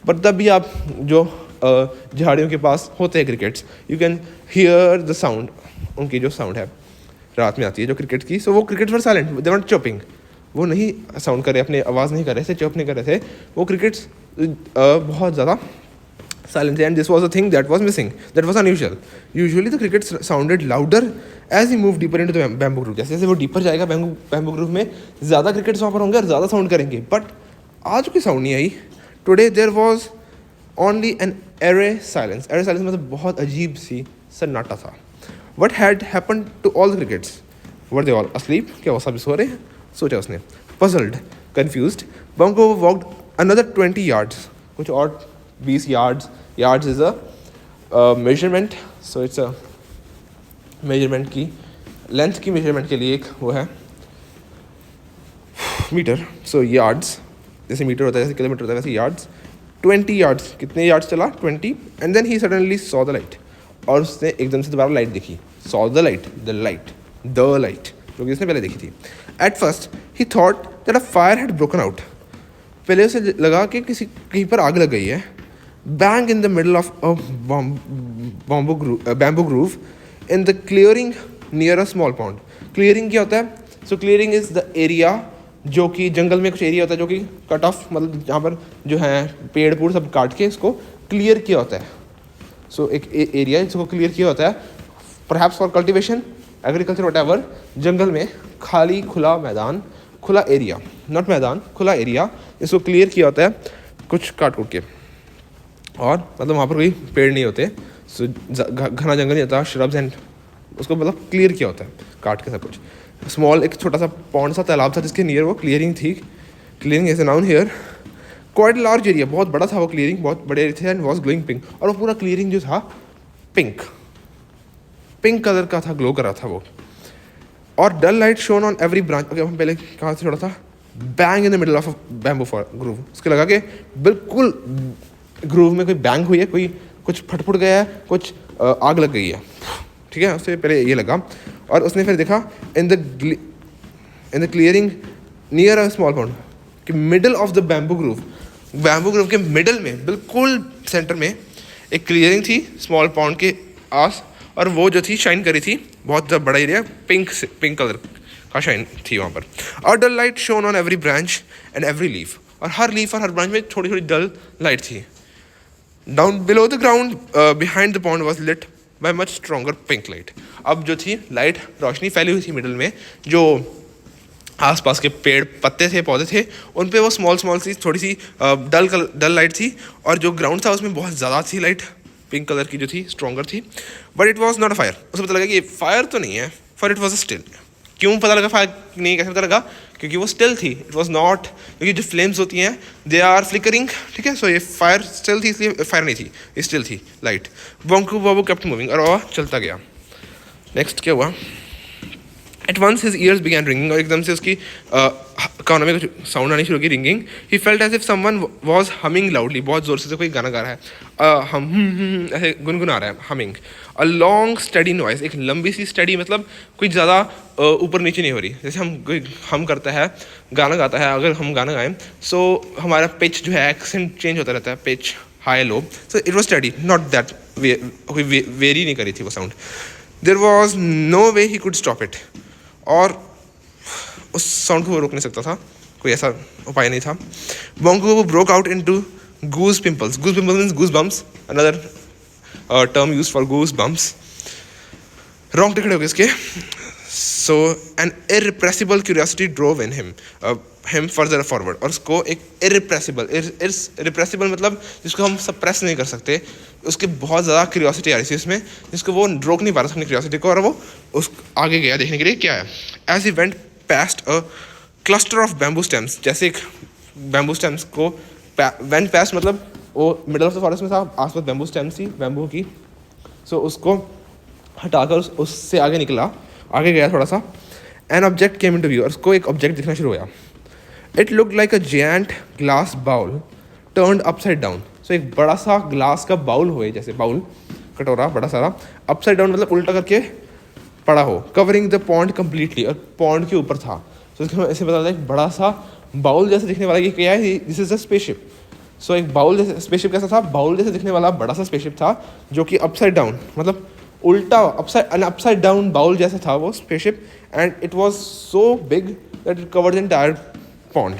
पर तब भी आप जो झाड़ियों के पास होते हैं crickets, you can hear the sound, उनकी जो साउंड है रात में आती है जो क्रिकेट की। सो वो क्रिकेट्स वर साइलेंट, दे वर चॉपिंग, वो नहीं साउंड कर रहे, अपने आवाज़ नहीं कर रहे थे, चॉप नहीं कर रहे थे, वो क्रिकेट्स बहुत ज़्यादा साइलेंट थे। And this was a thing that was missing, that was unusual. Usually the crickets sounded louder as he move deeper into the bamboo grove. जैसे जैसे वो डीपर जाएगा बैम्बू ग्रूव में, ज़्यादा क्रिकेट्स वहाँ पर होंगे और ज़्यादा साउंड करेंगे, बट आज कोई साउंड नहीं आई। Today there was only an eerie silence. Eerie silence मतलब बहुत अजीब सी सन्नाटा था। What had happen to all the crickets, were they all asleep, क्या वो सभी सो रहे हैं, सोचा उसने। Puzzled, confused, Bonku walked another 20 yards, कुछ और 20 yards। yards is a measurement, so it's a measurement की लेंथ की मेजरमेंट के लिए एक वो है मीटर। सो yards, जैसे मीटर होता है, जैसे किलोमीटर होता है, वैसे yards। 20 yards, कितने yards चला, 20। And then he suddenly saw the light, और उसने एकदम से दोबारा लाइट देखी। Saw the light, the light जो कि उसने पहले देखी थी। At first he thought that a fire had broken out, पहले उसे लगा कि कहीं पर आग लग गई है। Bang in the middle of a bamboo groove in the clearing near a small pond. Clearing क्या होता है, सो क्लियरिंग इज द एरिया जो कि जंगल में कुछ एरिया होता है जो कि कट ऑफ, मतलब जहाँ पर जो है पेड़ पूड़ सब काट के इसको क्लियर किया होता है। सो एक एरिया जिसको क्लियर किया होता है, perhaps for cultivation, agriculture, whatever. जंगल में खाली खुला मैदान, खुला एरिया, नॉट मैदान, खुला एरिया, इसको क्लियर किया होता है कुछ काट कूट के, और मतलब वहाँ पर कोई पेड़ नहीं होते, सो घना जंगल नहीं होता, श्रब्स एंड, उसको मतलब क्लियर किया होता है काट के सब कुछ। स्मॉल एक छोटा सा पॉन्ड सा तालाब था जिसके नियर वो क्लियरिंग थी। Clearing is a noun here. Quite large area, बहुत बड़ा था वो क्लियरिंग, बहुत बड़े एरिया थे। एंड वॉज ग्लोइंग पिंक, और वो पूरा क्लियरिंग जो था पिंक कलर का था, ग्लो कर रहा था वो। और dull light shone on every branch. Okay, हम पहले कहाँ से छोड़ा था, bang in the middle of a bamboo grove. उसके लगा कि बिल्कुल ग्रूव में कोई बैंग हुई है, कोई कुछ फटफुट गया है, कुछ आग लग गई है, ठीक है। उससे पहले ये लगा, और उसने फिर देखा in the clearing near a small pond, कि middle of the bamboo grove के मिडल में, बिल्कुल सेंटर में एक क्लियरिंग थी स्मॉल पॉन्ड के आस, और वो जो थी शाइन करी थी बहुत बड़ा एरिया, पिंक कलर का शाइन थी वहाँ पर। और dull light shone on every branch and every leaf, और हर लीफ और हर ब्रांच में थोड़ी थोड़ी डल लाइट थी। Down below the ground behind the pond was lit by much stronger pink light. अब जो थी लाइट, रोशनी फैली हुई थी मिडल में, जो आसपास के पेड़ पत्ते थे, पौधे थे, उन पे वो स्मॉल सी थोड़ी सी डल लाइट थी, और जो ग्राउंड था उसमें बहुत ज़्यादा थी लाइट, पिंक कलर की जो थी, स्ट्रॉन्गर थी। But it was not a fire. उसे पता लगा कि ये फायर तो नहीं है, for it was a still. क्यों पता लगा फायर नहीं, कैसे पता लगा? क्योंकि वो स्टिल थी, इट वॉज नॉट, क्योंकि जो फ्लेम्स होती हैं दे आर फ्लिकरिंग, ठीक है। सो ये फायर स्टिल थी, इसलिए फायर नहीं थी, ये स्टिल थी light. Bonko Babu kept moving, और वह चलता गया। नेक्स्ट क्या हुआ? At once his ears began ringing, और एकदम से उसकी कानों में कुछ साउंड आनी शुरू की, ringing. He felt as if someone was humming loudly, बहुत ज़ोर से कोई गाना गा रहा है, हम ऐसे गुनगुना रहा है, humming. A long study noise, एक लंबी सी स्टडी, मतलब कोई ज़्यादा ऊपर नीचे नहीं हो रही। जैसे हम करता है, गाना गाता है, अगर हम गाना गाएं सो हमारा पिच जो है, एक्सेंट चेंज होता रहता है, pitch high low. So it was steady, not that very नहीं करी थी वो sound. There was no way he could stop it, और उस साउंड को वो रोक नहीं सकता था, कोई ऐसा उपाय नहीं था। Bonku broke out into goose pimples. Goose pimples means goose bumps, another term use for goose bumps. रोंगटे खड़े हो गए इसके। So an irrepressible curiosity drove in him further forward, और उसको एक इररिप्रेसिबल मतलब जिसको हम सप्रेस नहीं कर सकते, उसके बहुत ज़्यादा क्यूरियोसिटी आ रही थी उसमें, जिसको वो रोक नहीं पा रहा था अपनी क्यूरियोसिटी को, और वो उस आगे गया देखने के लिए क्या है। As he went past a cluster of bamboo stems, जैसे एक बैम्बू स्टेम्स को वेंट पास्ट, मतलब वो मिडल ऑफ द फॉरेस्ट में था, आसपास बैम्बू स्टेम्स थी बैम्बू की। सो उसको हटाकर उससे आगे निकला, आगे गया थोड़ा सा। An object came into view, और उसको एक ऑब्जेक्ट दिखना शुरू हुआ। It looked like a giant glass bowl turned upside down. So एक बड़ा सा ग्लास का बाउल हो, जैसे बाउल कटोरा बड़ा सारा, अपसाइड डाउन मतलब उल्टा करके पड़ा हो, कवरिंग द पॉन्ड कम्प्लीटली, और पॉन्ड के ऊपर था। सो इसमें ऐसे पता चला एक बड़ा सा बाउल जैसे दिखने वाला, ये क्या है? This is a spaceship. So एक बाउल जैसे, स्पेसशिप कैसा था? बाउल जैसे दिखने वाला बड़ा सा स्पेसशिप था, जो कि अपसाइड डाउन मतलब उल्टा, अपसाइड डाउन बाउल जैसा था वो spaceship. And it was so big that it covered the entire pond.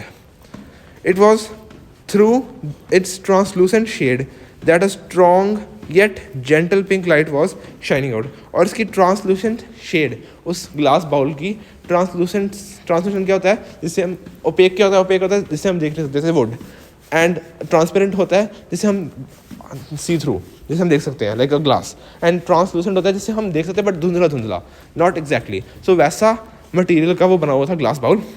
It was through its translucent shade that a strong yet gentle pink light was shining out. और इसकी translucent shade, उस glass bowl की translucent क्या होता है? जिससे हम opaque क्या होता है? opaque होता है जिससे हम देख नहीं सकते, जैसे wood, and transparent होता है जिससे हम see through, जिसे हम देख सकते हैं, like a glass, and translucent होता है जिससे हम देख सकते हैं but धुंधला, not exactly. So वैसा material का वो बना हुआ था glass bowl,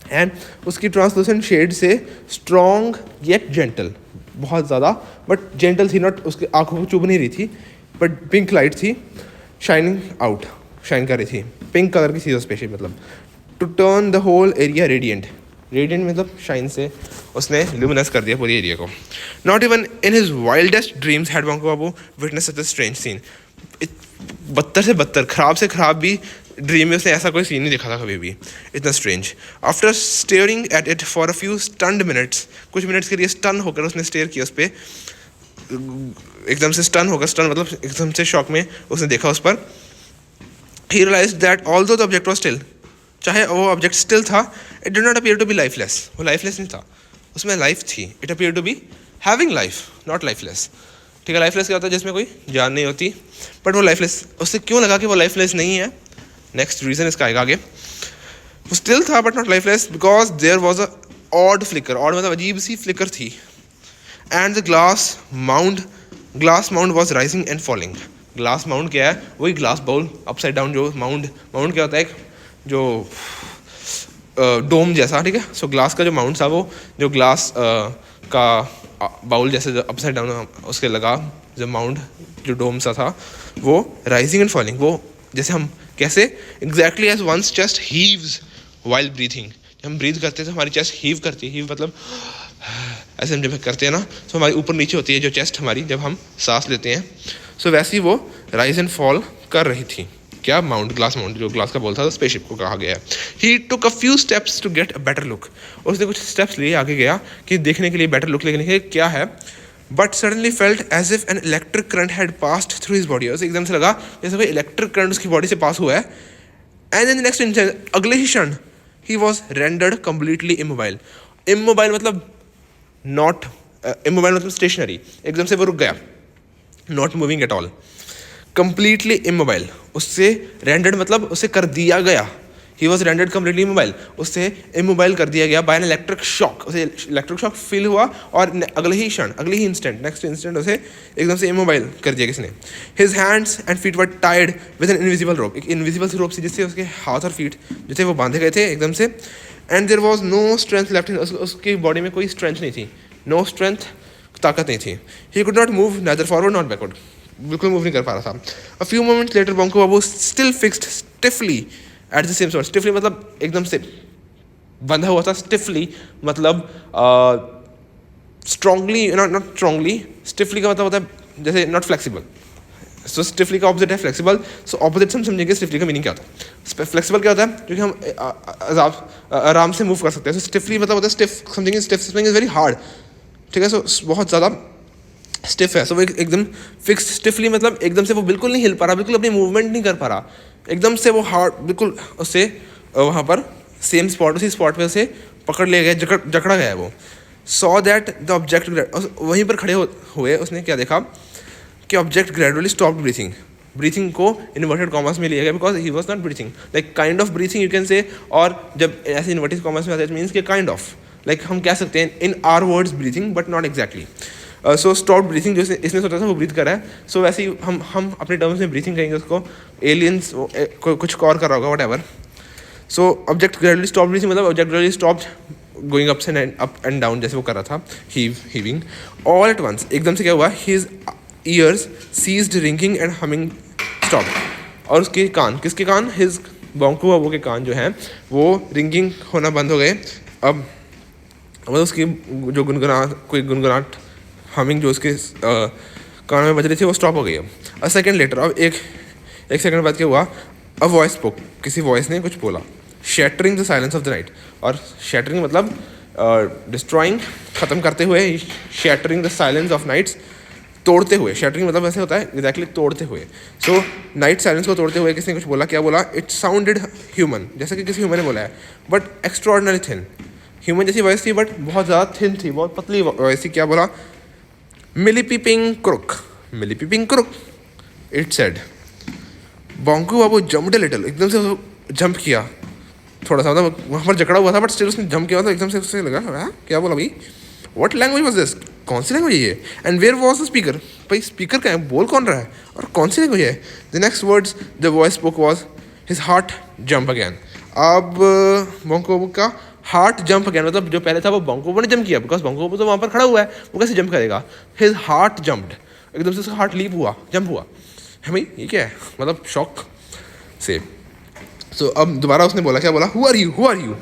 एंड उसकी ट्रांसलूसेंट शेड से स्ट्रॉन्ग येट जेंटल, बहुत ज़्यादा बट जेंटल थी, नॉट उसकी आंखों को चुभ नहीं रही थी, बट पिंक लाइट थी, शाइनिंग आउट, शाइन कर रही थी, पिंक कलर की थी स्पेशल, मतलब to turn the whole area radiant. Radiant मतलब शाइन से उसने ल्यूमिनस कर दिया पूरी एरिया को। Not even in his wildest dreams had Bonku Babu witness such a strange scene. बदतर से बदतर, खराब से खराब भी ड्रीम में उसने ऐसा कोई सीन नहीं देखा था कभी भी, इतना strange. After staring at it for a few stunned minutes, कुछ मिनट्स के लिए स्टन होकर उसने स्टेयर किया उस पर, एकदम से स्टन होकर, स्टन मतलब एकदम से शॉक में उसने देखा उस पर। He realised that although the object was still, चाहे वो ऑब्जेक्ट स्टिल था, it did not appear to be lifeless, वो लाइफलेस नहीं था, उसमें लाइफ थी। It appear to be having life, not lifeless. ठीक है, लाइफलेस क्या होता है? जिसमें कोई जान नहीं होती, बट वो लाइफलेस, उससे क्यों लगा कि वो लाइफलेस नहीं है? नेक्स्ट रीजन इसका आएगा आगे। वो स्टिल था but not lifeless because there was a odd flicker, odd मतलब अजीब सी फ्लिकर थी। And the glass mound was rising and falling. Glass mound क्या है? वही ग्लास बाउल अपसाइड डाउन, जो माउंड क्या होता है? एक जो डोम जैसा, ठीक है। सो ग्लास का जो माउंड था, वो जो ग्लास का बाउल जैसे अपसाइड डाउन उसके लगा, जो माउंड जो डोम सा था, वो राइजिंग एंड फॉलिंग, वो जैसे हम कैसे exactly as one's chest heaves while breathing, जब हम ब्रीथ करते हैं तो हमारी चेस्ट हीव करती है, हीव मतलब ऐसे हम जब करते हैं ना, तो हमारी ऊपर नीचे होती है जो चेस्ट हमारी, जब हम सांस लेते हैं। सो वैसे ही वो राइज एंड फॉल कर रही थी। क्या? माउंट, ग्लास माउंट, जो ग्लास का बॉल था, स्पेसशिप को कहा गया है। He took a few steps to get a better look, उसने कुछ स्टेप्स लिए आगे गया कि देखने के लिए, बेटर लुक लेने के लिए। क्या है? But suddenly felt as if an electric current had passed through his body, उसे एकदम से लगा जैसे कोई इलेक्ट्रिक करंट उसकी बॉडी से पास हुआ है. And in the next instant, अगले ही क्षण, he was rendered completely immobile. Immobile मतलब नॉट इमोबाइल मतलब स्टेशनरी, एकदम से वो रुक गया, not moving at all, completely immobile. उससे रेंडर्ड मतलब उसे कर दिया गया, he was rendered completely immobile, उससे इमोबाइल कर दिया गया बाय एन इलेक्ट्रिक शॉक. उसे इलेक्ट्रिक शॉक फील हुआ और अगले ही क्षण, अगले ही इंस्टेंट, नेक्स्ट इंस्टेंट उसे एकदम से इमोबाइल कर दिया किसने. His hands and feet were tied with an invisible rope, एक इनविजिबल सी रोप से जिससे उसके हाथ और फीट जो थे वो बांधे गए थे एकदम से. And there was no strength left in, उसकी बॉडी में कोई स्ट्रेंथ नहीं थी, नो स्ट्रेंथ, ताकत नहीं थी. He could not move neither forward not backward, बिल्कुल मूव नहीं कर पा रहा था. A few moments later Bonku Babu still fixed stiffly at the same spot. Stiffly मतलब एकदम से बंधा हुआ था, स्टिफली मतलब स्ट्रांगली, नॉट स्ट्रांगली, स्टिफली का मतलब होता है जैसे नॉट फ्लेक्सिबल. सो स्टिफली का ऑपोजिट है फ्लेक्सिबल. सो ऑपोजिट हम समझेंगे स्टिफली का मीनिंग क्या होता है. फ्लेक्सिबल क्या होता है, क्योंकि हम आराम से मूव कर सकते हैं. सो स्टिफली मतलब होता है stiff, something is stiff, something is very hard, ठीक है. सो बहुत ज़्यादा स्टिफ है. सो वो एकदम फिक्स, स्टिफली मतलब एकदम से वो बिल्कुल नहीं हिल पा रहा, बिल्कुल अपनी मूवमेंट नहीं कर पा रहा, एकदम से वो हार्ड, बिल्कुल उससे वहाँ पर सेम स्पॉट, उसी स्पॉट पे उसे पकड़ लिया गया, जकड़ा गया है वो. सॉ दैट द ऑब्जेक्ट, वहीं पर खड़े हुए उसने क्या देखा कि object gradually stop breathing. Breathing को इन्वर्टेड कॉमर्स में लिया गया because he was not breathing, like kind of breathing you can say. और जब ऐसे इन्वर्टेड कॉमर्स में आता है इट मीन्स कि काइंड ऑफ, लाइक हम कह सकते हैं इन are words breathing but not exactly. So stop breathing जो इसने सोचा था वो ब्रीथ कर रहा है. सो वैसे ही हम अपने टर्म्स में ब्रीथिंग कहेंगे उसको, एलियंस कुछ और कर रहा होगा whatever. So object gradually stop breathing मतलब object gradually stop going up and down जैसे वो कर रहा था, हीविंग. ऑल एट वंस एकदम से क्या हुआ, his ears ceased ringing and humming stop. और उसके कान, किसके कान, हिज बॉन्को बाबू के कान जो हैं वो रिंगिंग होना बंद हो गए. अब मतलब उसकी जो गुनगुनाहट हमिंग जो उसके कान में बज रही थी वो स्टॉप हो गई. अब अ सेकेंड लेटर, अब एक सेकंड बाद क्या हुआ, अ वॉइस स्पोक, किसी वॉइस ने कुछ बोला. Shattering the silence of the night, और शैटरिंग मतलब डिस्ट्रॉइंग, ख़त्म करते हुए, shattering the silence of nights, तोड़ते हुए. शैटरिंग मतलब ऐसे होता है एग्जैक्टली तोड़ते हुए. सो नाइट साइलेंस को तोड़ते हुए किसने कुछ बोला, क्या बोला, इट साउंडेड ह्यूमन, जैसे कि किसी ह्यूमन ने बोला है, बट एक्स्ट्रॉर्डिनरी थिन. ह्यूमन जैसी वॉइस थी बट बहुत ज़्यादा थिन थी, बहुत पतली वॉइस थी. क्या बोला, मिलीपीपिंग क्रुक, मिलीपीपिंग क्रुक, it said. Bonku Babu jumped little, एकदम से जंप किया थोड़ा सा, मतलब वहाँ पर जकड़ा हुआ था बट स्टिल उसने जंप किया, तो एकदम से उससे लगा क्या बोला भाई, व्हाट लैंग्वेज वाज दिस, कौन सी लैंग्वेज है ये. And where was the speaker, भाई स्पीकर क्या है, बोल कौन रहा है और कौन सी लैंग्वेज है. The next words the voice spoke was, his heart jump again. अब बॉन्को बाबू का हार्ट जंप अगैन, मतलब जो पहले था वो बॉन्को बाबू ने जंप किया, बिकॉज बॉन्को बाबू तो वहाँ पर खड़ा हुआ है, वो कैसे जंप करेगा. हिज हार्ट जंप्ड, एकदम से उसका हार्ट लीप हुआ, जंप हुआ है भाई, ये क्या है, मतलब शॉक से. सो अब दोबारा उसने बोला, क्या बोला, who are you.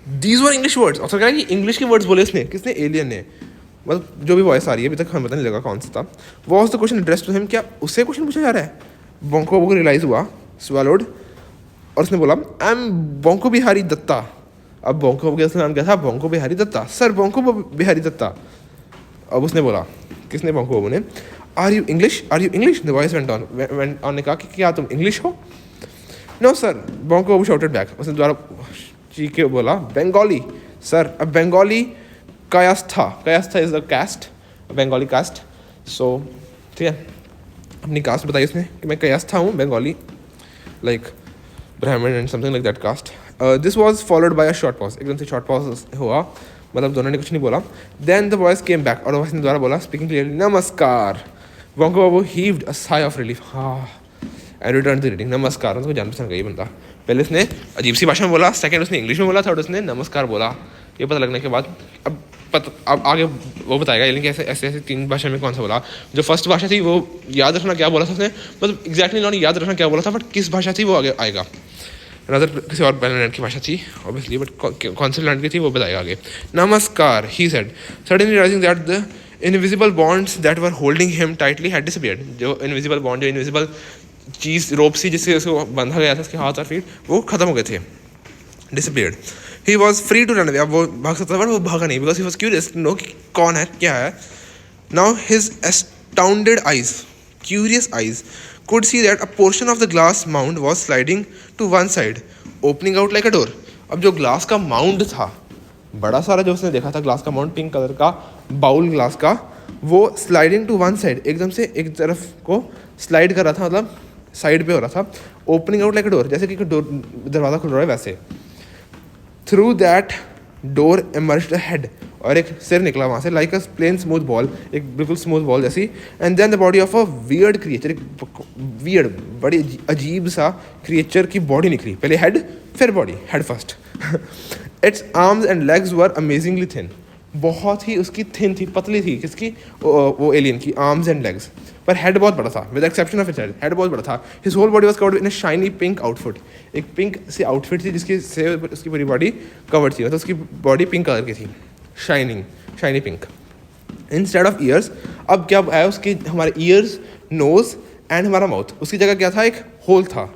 These were English words, और क्या कि इंग्लिश के वर्ड्स बोले उसने, किसने, एलियन ने. मतलब जो भी वॉइस आ रही है अभी तक हमें पता नहीं लगा कौन सा था. Was the question address to him, क्या उससे क्वेश्चन पूछा जा रहा है. बॉन्को बाबू को रियलाइज हुआ, स्वैलोड, और उसने बोला, आई एम बॉन्को बिहारी दत्ता. अब बॉन्को बाबू का नाम क्या था, बॉन्को बिहारी दत्ता. सर बॉन्को बिहारी दत्ता. अब उसने बोला, किसने, बॉन्को बाबू ने, are you English. The voice went on, ने कहा कि क्या तुम इंग्लिश हो. No sir, Bonko Babu shouted back, उसने दोबारा चीख के बोला, बंगाली सर. अब Bengali Kayastha is the caste, Bengali caste. So ठीक है, अपनी कास्ट बताई उसने कि मैं कायस्था हूँ, बंगाली, लाइक ब्राह्मण and something like that caste. This was followed by a short pause, एकदम से शॉर्ट पॉज हुआ, मतलब दोनों ने कुछ नहीं बोला. Then the voice came back, और वॉइस ने दोबारा बोला, स्पीकिंग क्लियरली, नमस्कार. Bonko Babu heaved a sigh of relief, and return to reading. नमस्कार, उसको जान पहचान गई बंदा. पहले उसने अजीब सी भाषा में बोला, सेकंड उसने इंग्लिश में बोला, थर्ड उसने नमस्कार बोला. ये पता लगने के बाद अब आगे वो बताएगा, लेकिन ऐसे 3 भाषा में कौन सा बोला. जो फर्स्ट भाषा थी वो याद रखना क्या बोला था उसने, मतलब एग्जैक्टली नॉट याद रखना क्या बोला था, बट किस भाषा थी वो आगे आएगा. रादर किसी और लैंड की भाषा थी ऑब्वियसली, बट कौन से लैंड की थी वो बताएगा आगे. नमस्कार, he said, suddenly realising that the invisible bonds that were holding him tightly had disappeared. जो इनविजिबल बॉन्ड, जो इनविजिबल चीज़, रोप सी जिससे उसको बंधा गया था उसके हाथ और फीट, वो खत्म हो गए थे, disappeared. He was free to run away, अब वो भाग सकता था बट वो भागा नहीं, because he was curious to know कि कौन है क्या है. Now his astounded eyes, curious eyes, could see that a portion of the glass mound was sliding to one side, opening out like a door. अब जो glass का mound था, बड़ा सारा जो उसने देखा था ग्लास का माउंड, पिंक कलर का बाउल ग्लास का, वो स्लाइडिंग टू वन साइड, एकदम से एक तरफ को स्लाइड कर रहा था, मतलब साइड पे हो रहा था, opening out like a door, जैसे कि डोर दरवाज़ा खुल रहा है वैसे. Through that door emerged a head, और एक सिर निकला वहाँ से, like a plain smooth ball, एक बिल्कुल स्मूथ बॉल जैसी. And then the body of a weird creature, एक वियर्ड बड़ी अजीब सा क्रिएचर की बॉडी निकली. पहले हेड फिर body, head first. It's arms and legs were amazingly thin, बहुत ही उसकी थिन थी, पतली थी. किसकी? वो एलियन की आर्म्स एंड लेग्स. पर हेड बहुत बड़ा था, with exception of its head बहुत बड़ा था. His whole body was covered in a shiny pink outfit, एक पिंक सी आउटफिट थी जिसकी से उसकी पूरी बॉडी कवर्ड थी, मतलब उसकी बॉडी पिंक कलर की थी, shiny pink. Instead of years, अब क्या आया उसकी, हमारे ईयर्स, नोज एंड हमारा माउथ, उसकी जगह क्या था? एक होल था.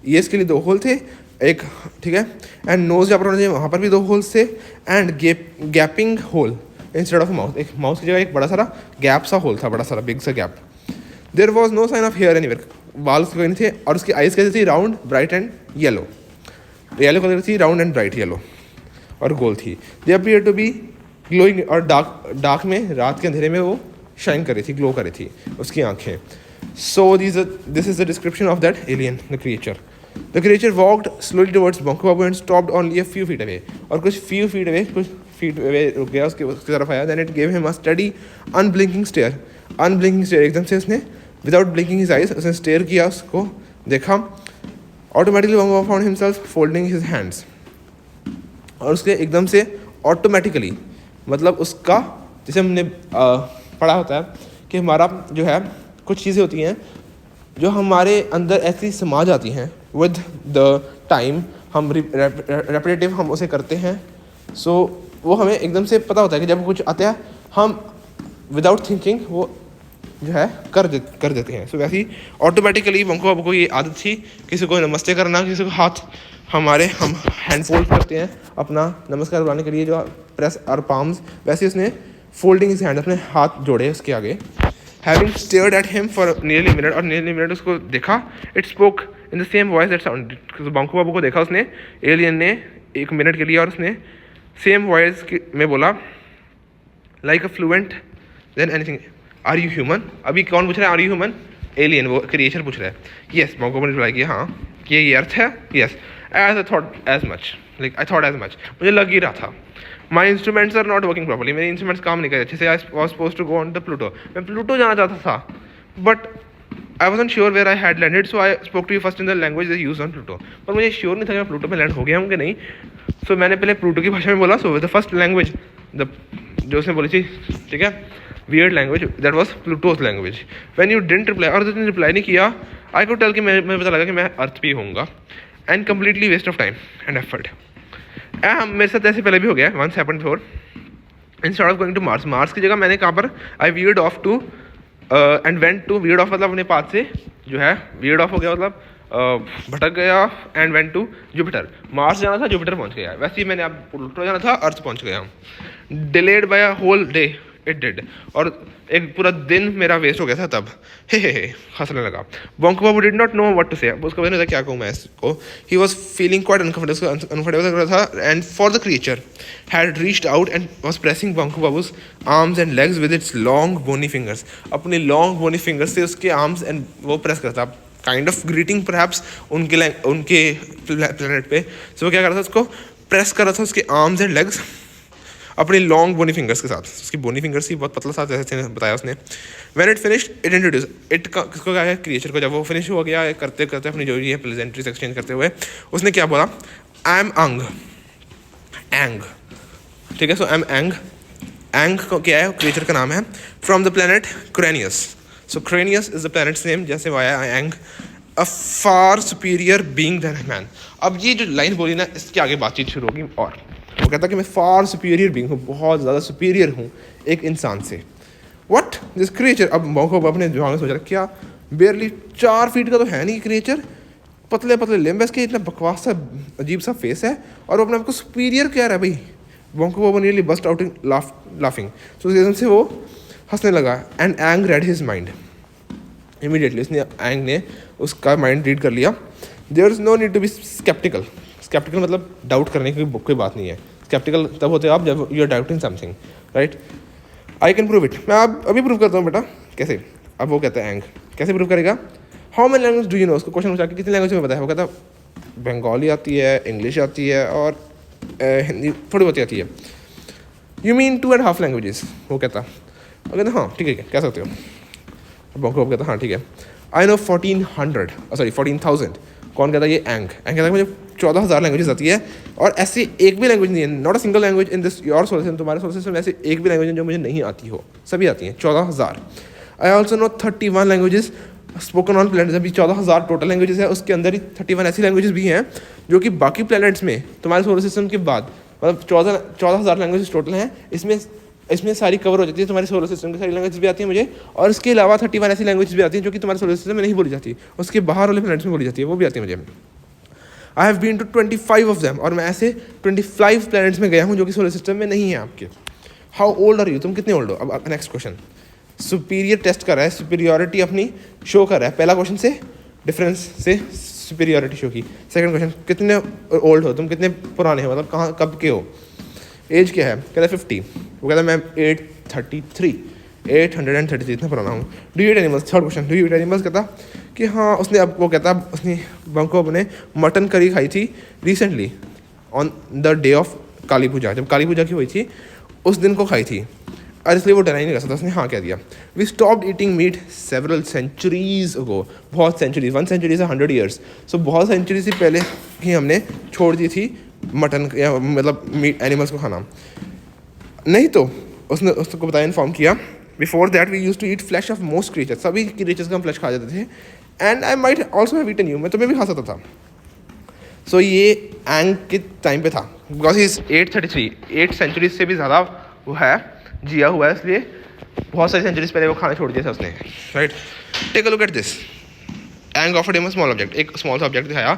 ईयर्स के लिए 2 होल थे, एक, ठीक है, एंड नोज जहाँ पर होना चाहिए वहाँ पर भी 2 होल्स थे, and gaping hole instead of mouth, एक माउथ की जगह एक बड़ा सारा गैप सा होल था, बड़ा सारा बिग सा gap. There was no sign of hair anywhere, बाल उसके कोई नहीं थे. और उसकी आइज कैसी थी? Round, bright and yellow, yellow colour थी, राउंड एंड ब्राइट येलो और गोल थी. They appear to be glowing, और डार्क में, रात के अंधेरे में वो शाइन कर रही थी, ग्लो कर रही थी उसकी आंखें. So this is the description of that alien, the creature. The creature walked slowly towards Bonko Babu and stopped only a few feet away. और कुछ few feet away रुक गया, उसकी तरफ आया. Then it gave him a steady, unblinking stare. एकदम से उसने without blinking his eyes उसने stare किया, उसको देखा. Automatically Bonko Babu found himself folding his hands. और उसके एकदम से automatically, मतलब उसका, जैसे हमने पढ़ा होता है कि हमारा जो है कुछ चीज़ें होती हैं जो हमारे अंदर ऐसी समा जाती हैं विद द टाइम, हम रेपिटेटिव हम उसे करते हैं. सो वो हमें एकदम से पता होता है कि जब कुछ आता है हम विदाउट थिंकिंग वो जो है कर देते हैं. सो वैसे ही ऑटोमेटिकली बंको बाबू को ये आदत थी, किसी को नमस्ते करना, किसी को हाथ हम हैंड फोल्ड करते हैं अपना नमस्कार बुलाने के लिए, जो प्रेस और पाम्स, वैसे उसने फोल्डिंग हिज हैंड, अपने हाथ जोड़े उसके आगे. Having stared at him for nearly a minute, और nearly a minute उसको देखा, it spoke in the same voice that sounded. बंको बाबू को देखा उसने, एलियन ने, 1 मिनट के लिए, और उसने सेम वॉइस में बोला, like a fluent then anything, are you human? अभी कौन पूछ रहा है are you human? एलियन, वो क्रिएचर पूछ रहा है. Yes, बंको बाबू ने रिप्लाई किया, हाँ, कि ये अर्थ है. Yes, as I thought as much, like I thought as much, मुझे लग ही रहा था. My instruments are not working properly, मेरे इंस्ट्रूमेंट्स काम नहीं कर रहे अच्छे से. I was supposed to go on the Pluto, मैं प्लूटो जाना चाहता था, but I wasn't sure where I had landed, so I spoke to you first in the language they use on Pluto. पर मुझे श्योर नहीं था कि मैं प्लूटो में लैंड हो गया हूँ कि नहीं, so मैंने पहले प्लूटो की भाषा में बोला. So the first language, जो उसने बोली थी, ठीक है, weird language, that was Pluto's language. When you didn't reply, और उसने रिप्लाई नहीं किया, I could tell कि मैं पता लगा कि मैं अर्थ पे होऊंगा, and completely waste of time and effort. मेरे साथ ऐसे पहले भी हो गया, once happened before. Instead of going to Mars की जगह मैंने कहाँ पर, I veered off to and went to, veered off मतलब अपने पाथ से जो है veered off हो गया, मतलब भटक गया, and went to Jupiter. Mars जाना था, जुपिटर पहुँच गया. वैसे ही मैंने अब प्लूटो जाना था, अर्थ पहुँच गया. Delayed by a whole day, it did. और एक पूरा दिन मेरा वेस्ट हो गया था तब. हे हंसने लगा. Bonko Babu did not know what to say, उसको पता नहीं था क्या कहूँ मैं इसको. He was feeling quite uncomfortable लग रहा था. And for the creature had reached out and was pressing Bonko Babu's arms and legs with its long bony fingers. अपने लॉन्ग बोनी फिंगर्स से उसके आर्म्स एंड वो प्रेस करता, काइंड ऑफ ग्रीटिंग परहैप्स उनके planet पे. सो वो क्या कर रहा था, उसको प्रेस कर रहा था उसके आर्म्स एंड लेग्स अपने लॉन्ग बोनी फिंगर्स के साथ. उसकी बोनी फिंगर्स ही बहुत पतला सा, जैसे बताया उसने. When it finished it introduce it, किसको क्या है, क्रिएचर को. जब वो फिनिश हो गया करते करते अपनी जो ये प्रेजेंट्रीज एक्सचेंज करते हुए, उसने क्या बोला, आई एम एंग, ठीक है. सो आई एम एंग को क्या है, क्रिएचर का नाम है, from the planet Craneus. So Craneus is the planet's name, जैसे वाया Ang, a far superior being than man. अब ये जो लाइन बोली ना, इसके आगे बातचीत शुरू होगी, और वो कहता कि मैं फार सुपीरियर बीइंग हूँ, बहुत ज़्यादा सुपीरियर हूँ एक इंसान से. व्हाट दिस क्रिएचर, अब मौका अपने दिमाग में सोचा, क्या बेयरली 4 फीट का तो है नहीं क्रिएचर, पतले पतले लिम्ब के, इतना बकवास सा अजीब सा फेस है, और वो अपने आपको सुपीरियर कह रहा है भाई. Bonko Babu nearly burst out in laughing. तो एकदम से वो हंसने लगा and Ang read his mind immediately. उसने एंग ने उसका माइंड रीड कर लिया। There is no need to be sceptical. Sceptical मतलब डाउट करने की कोई बात नहीं है। स्केप्टिकल तब होते हैं आप जब you are doubting something, right. I can prove it, मैं अब अभी प्रूव करता हूँ बेटा। कैसे? अब वो कहता है एंग कैसे प्रूव करेगा? How many language do you no? उसको क्वेश्चन पूछा कि कितनी लैंग्वेज में पता है? वो कहता बंगाली आती है, इंग्लिश आती है और हिंदी थोड़ी बहुत आती है। You mean 2.5 languages? वो कहता हाँ ठीक है कह सकते हो। अब कहता हाँ ठीक है। I know 14,000। कौन कहता है? ये एंग कहता है मुझे 14,000 लैंग्वेजेस आती है और ऐसी एक भी लैंग्वेज नहीं है, not a single language in this your solar system, तुम्हारे सोलर सिस्टम में ऐसी एक भी लैंग्वेज है जो मुझे नहीं आती हो, सभी आती हैं 14,000। I also know 31 languages spoken on planets. अभी 14,000 टोटल लैंग्वेजेस है, उसके अंदर ही 31 ऐसी लैंग्वेजेस भी हैं जो कि बाकी प्लैनेट्स में तुम्हारे सोलर सिस्टम के बाद, मतलब 14,000 लैंग्वेजेस टोटल हैं। इसमें सारी कवर हो जाती है तुम्हारे सोलर सिस्टम की सारी लैंग्वेज भी आती है मुझे, और इसके अलावा 31 ऐसी लैंग्वेज भी आती हैं जो कि तुम्हारे सोलर सिस्टम में नहीं बोली जाती, उसके बाहर वाले प्लैनेट्स में बोली जाती है, वो भी आती है मुझे। I have been to 25 of them, और मैं ऐसे 25 प्लैनेट्स में गया हूँ जो कि सोलर सिस्टम में नहीं है आपके। How old are you? तुम कितने ओल्ड हो? अब नेक्स्ट क्वेश्चन सुपीरियर टेस्ट कर रहा है, सुपीरियरिटी अपनी शो कर रहा है। पहला क्वेश्चन से डिफरेंस से सुपीरियरिटी शो की। सेकंड क्वेश्चन कितने ओल्ड हो तुम, कितने पुराने हो, मतलब कहाँ कब के हो, एज क्या है? कहता है 50। वो कहता है मैं 833 इतना पुराना हूँ। Do you eat animals? Third question do you eat animals? कहता कि हाँ। उसने अब वो कहता उसने बंको ने मटन करी खाई थी recently on the day of Kali Puja, जब काली पूजा की हुई थी उस दिन को खाई थी, और इसलिए वो डिनाई नहीं कर सकता। उसने हाँ कह दिया। We stopped eating meat several centuries ago, बहुत सेंचुरीज, 1 century से 100 years, सो बहुत सेंचुरी से पहले ही हमने छोड़ दी थी मटन या मतलब मीट एनिमल्स को खाना। नहीं तो उसने उसको बताया, इन्फॉर्म किया, before that we use to eat flesh of most creatures, सभी क्रीचर्स का हम फ्लैश खा जाते थे। And I might also have eaten you, मैं तुम्हें भी खा सकता था। सो ये एंग के टाइम पे था, बिकॉज ही इज 833, 8 centuries से भी ज़्यादा वो है जिया हुआ है, इसलिए बहुत सारी सेंचुरीज पहले वो खाना छोड़ दिया था उसने, right. Take a look at this. Ang offered him a small object, एक स्मॉल सा ऑब्जेक्ट दिखाया,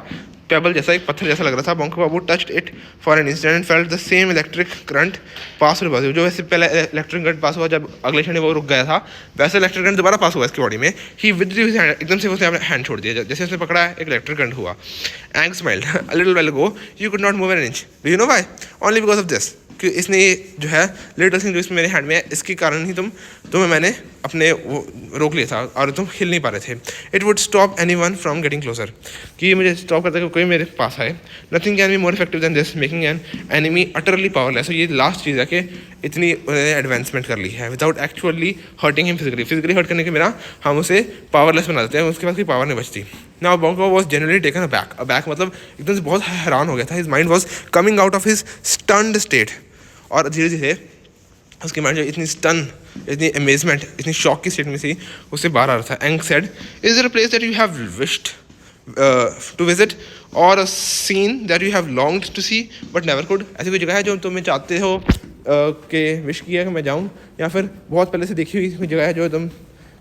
पेबल जैसा, एक पत्थर जैसा लग रहा था। Bonko Babu touched it for an instant and felt the same electric current pass through body. जो वैसे पहले इलेक्ट्रिक करंट पास हुआ जब अगले क्षण वो रुक गया था, वैसे इलेक्ट्रिक करंट दोबारा पास हुआ इसकी बॉडी में। ही विथड्रू हिज हैंड, एकदम से उसने अपना हैंड छोड़ दिया, जैसे उसने पकड़ा है एक इलेक्ट्रिक करंट हुआ। Ang smiled, a little while ago you could not move an inch, do you know why? Only because of this, कि इसने जो है लिटिल थिंग जो इसमें मेरे हैंड में है, इसके कारण ही तुम्हें मैंने अपने वो रोक लिया था और तुम हिल नहीं पा रहे थे। It would stop any one from getting closure, कि मुझे स्टॉप करता है कि कोई मेरे पास आए। Nothing can be more effective than this, making an enemy utterly powerless. ये लास्ट चीज़ है कि इतनी एडवांसमेंट कर ली है without actually hurting him physically hurt करने के बिना हम उसे पावरलेस बना देते हैं, उसके पास कोई पावर नहीं बचती। Now Bonko was generally taken aback मतलब एकदम से बहुत हैरान हो गया था। His mind was coming out of his stunned state, और धीरे धीरे उसकी माइंड जो इतनी स्टन, इतनी अमेजमेंट, इतनी शॉक की स्टेट में थी, उससे बाहर आ रहा था। Ang said, is there a place that you have wished to visit or a scene that you have longed to see but never could? ऐसी कोई जगह है जो तुम्हें चाहते हो कि विश किया कि मैं जाऊँ, या फिर बहुत पहले से देखी हुई कोई जगह है जो तुम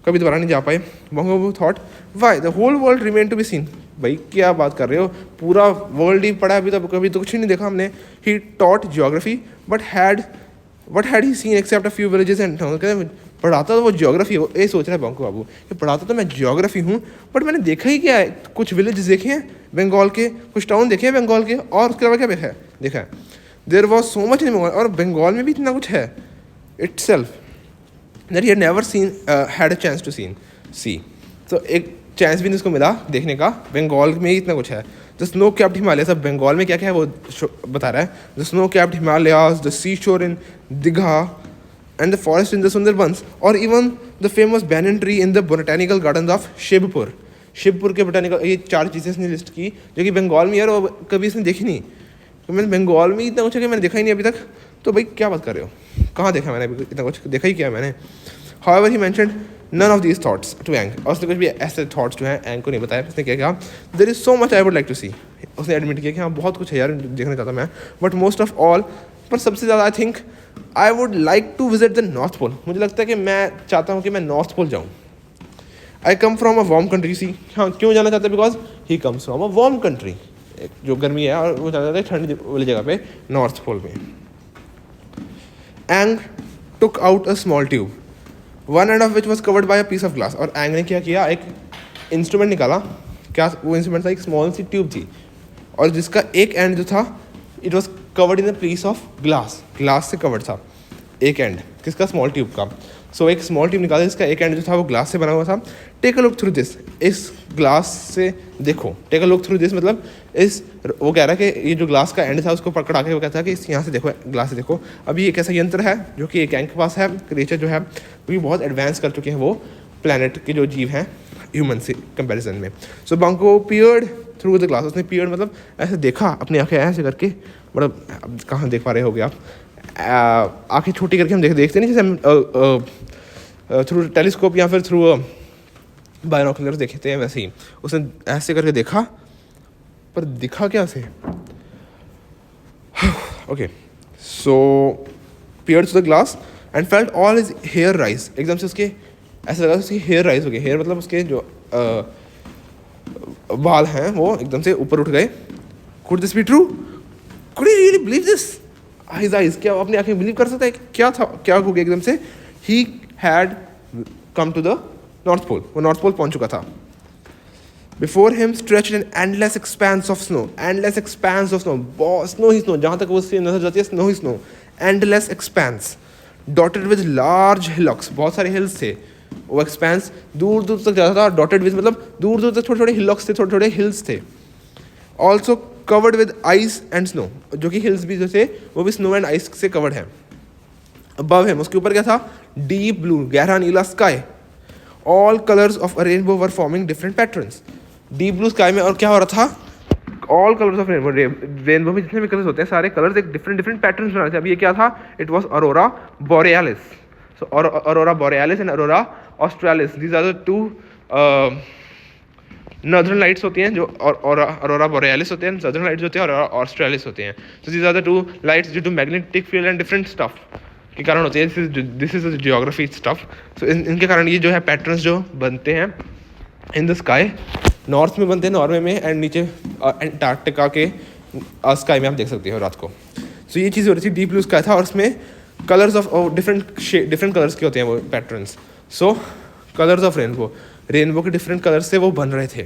कभी दोबारा नहीं जा पाए? Bonko thought, why the whole world remain to be seen. भाई क्या बात कर रहे हो, पूरा वर्ल्ड ही पड़ा अभी, तो कभी तो कुछ ही नहीं देखा हमने। He taught geography but what had he seen except a few villages and town. कहते पढ़ाता तो वो जियोग्राफी, वो ये सोच रहा है बंको बाबू कि पढ़ाता तो मैं जियोग्राफी हूँ, बट मैंने देखा ही क्या है? कुछ विलेजेस देखे हैं बंगाल के, कुछ टाउन देखे हैं बंगाल के, और उसके अलावा क्या देखा है? There was so much in Bengal, और बंगाल में भी इतना कुछ है itself that he had never seen had a chance to see. तो एक चांस भी नहीं उसको मिला देखने का, बंगाल में ही इतना कुछ है। द स्नो कैप्ड हिमालय, सब बंगाल में क्या क्या है वो बता रहा है। The snow capped Himalayas, the sea shore in Digha and the forest in the Sundarbans, और even the famous banyan tree in the botanical garden of Shibpur के बोटानिकल। ये 4 चीज़ें इसने लिस्ट की जो कि बंगाल में यार वो कभी इसने देखी नहीं। तो मैंने बंगाल में इतना कुछ है कि मैंने देखा ही नहीं अभी तक, तो भाई क्या बात कर रहे हो, कहाँ देखा मैंने अभी इतना कुछ, देखा ही क्या मैंने। However, he mentioned none of these thoughts to Aang. और उसने कुछ भी ऐसे थॉट्स जो हैं एंग को नहीं बताया। उसने क्या कहा, there is so much I would like to see. उसने एडमिट किया कि हाँ बहुत कुछ है यार देखना चाहता मैं, बट मोस्ट ऑफ ऑल, पर सबसे ज़्यादा I think I would like to visit the north pole. मुझे लगता है कि मैं चाहता हूँ कि मैं नॉर्थ पोल जाऊँ। I come from a warm country see. हाँ क्यों जाना चाहता है? Because he comes from a warm country, जो गर्मी है, और वो जाना चाहता है ठंडी वाली जगह पे, नॉर्थ पोल में। Ang took out a small tube. One end of which was covered by a piece of glass. और एंग ने क्या किया, एक इंस्ट्रूमेंट निकाला। क्या वो इंस्ट्रूमेंट था? एक स्मॉल सी ट्यूब थी और जिसका एक एंड जो था it was covered in a piece of glass. Glass से कवर्ड था एक एंड किसका? स्मॉल ट्यूब का। सो एक स्मॉल ट्यूब निकाला जिसका एक एंड जो था वो ग्लास से बना हुआ था। Take a look through this, इस ग्लास से देखो। Take a look through this मतलब इस, वो कह रहा है कि ये जो ग्लास का एंड था उसको पकड़ा के वो कहता है कि इस यहाँ से देखो, ग्लास से देखो। अभी एक ऐसा यंत्र है जो कि एक एंग के पास है। क्रिएचर जो है वो बहुत एडवांस कर चुके हैं वो प्लानट के जो जीव हैं ह्यूमन से कंपैरिजन में। सो बंको पियर्ड थ्रू द ग्लास, उसने पियर्ड मतलब ऐसे देखा अपनी आंखें ऐसे करके, मतलब अब कहाँ देख पा रहे होगे आप, आंखें छोटी करके हम देखते नहीं जैसे हम थ्रू टेलीस्कोप या फिर थ्रू बायनोकुलर देखते हैं, वैसे ही उसने ऐसे करके देखा, पर दिखा क्या से? Okay, so peered to the glass and felt all his hair rise. एकदम से उसके ऐसा लगा उसकी हेयर राइज हो गई। हेयर मतलब उसके जो बाल हैं वो एकदम से ऊपर उठ गए। Could this be true? Could he really believe this? His eyes, क्या वो अपनी आंखें बिलीव कर सकता है? क्या था, क्या हो गया एकदम से? He had come to the north pole, वो नॉर्थ पोल पहुंच चुका था। Before him stretched an endless expanse of snow, endless expanse of snow, snow ही स्नो, जहाँ तक वो नजर जाती है स्नो ही snow, endless expanse dotted with large hillocks, बहुत सारे हिल्स थे। वो एक्सपेंस दूर दूर तक जाता था, डॉटेड विद मतलब दूर दूर तक थोड़े थोड़े हिलॉक्स थे, थोड़े थोड़े हिल्स थे। Also covered with ice and snow, जो कि हिल्स भी जो थे वो भी स्नो एंड आइस से कवर्ड है। अबव हिम, उसके ऊपर क्या था? डीप ब्लू, गहरा नीला sky. All colours of a rainbow were forming different patterns. Deep blue sky में और क्या हो रहा था? All colours of rainbow, rainbow में जितने भी कलर्स होते हैं सारे कलर्स एक डिफरेंट डिफरेंट पैटर्न्स बना रहे थे। अभी ये क्या था? It was aurora borealis. So aurora borealis and aurora australis, these are the two northern lights होती हैं जो, और अरोरा बोरेलिस होते हैं, सदर्न लाइट्स होते हैं, और ऑस्ट्रेलिस होते हैं। तो these are the two lights due to magnetic field and different stuff के कारण होते हैं। This is geography stuff. So इनके कारण ये जो है पैटर्न्स जो बनते हैं इन द स्काई, नॉर्थ में बनते हैं, नॉर्वे में, एंड नीचे एंटार्क्टिका के स्काई में आप देख सकते हो रात को। सो ये चीज़ हो रही थी, डीप ब्लू स्काई था और उसमें कलर्स ऑफ डिफरेंट कलर्स के होते हैं वो patterns. So colours of rainbow, rainbow के डिफरेंट कलर्स से वो बन रहे थे,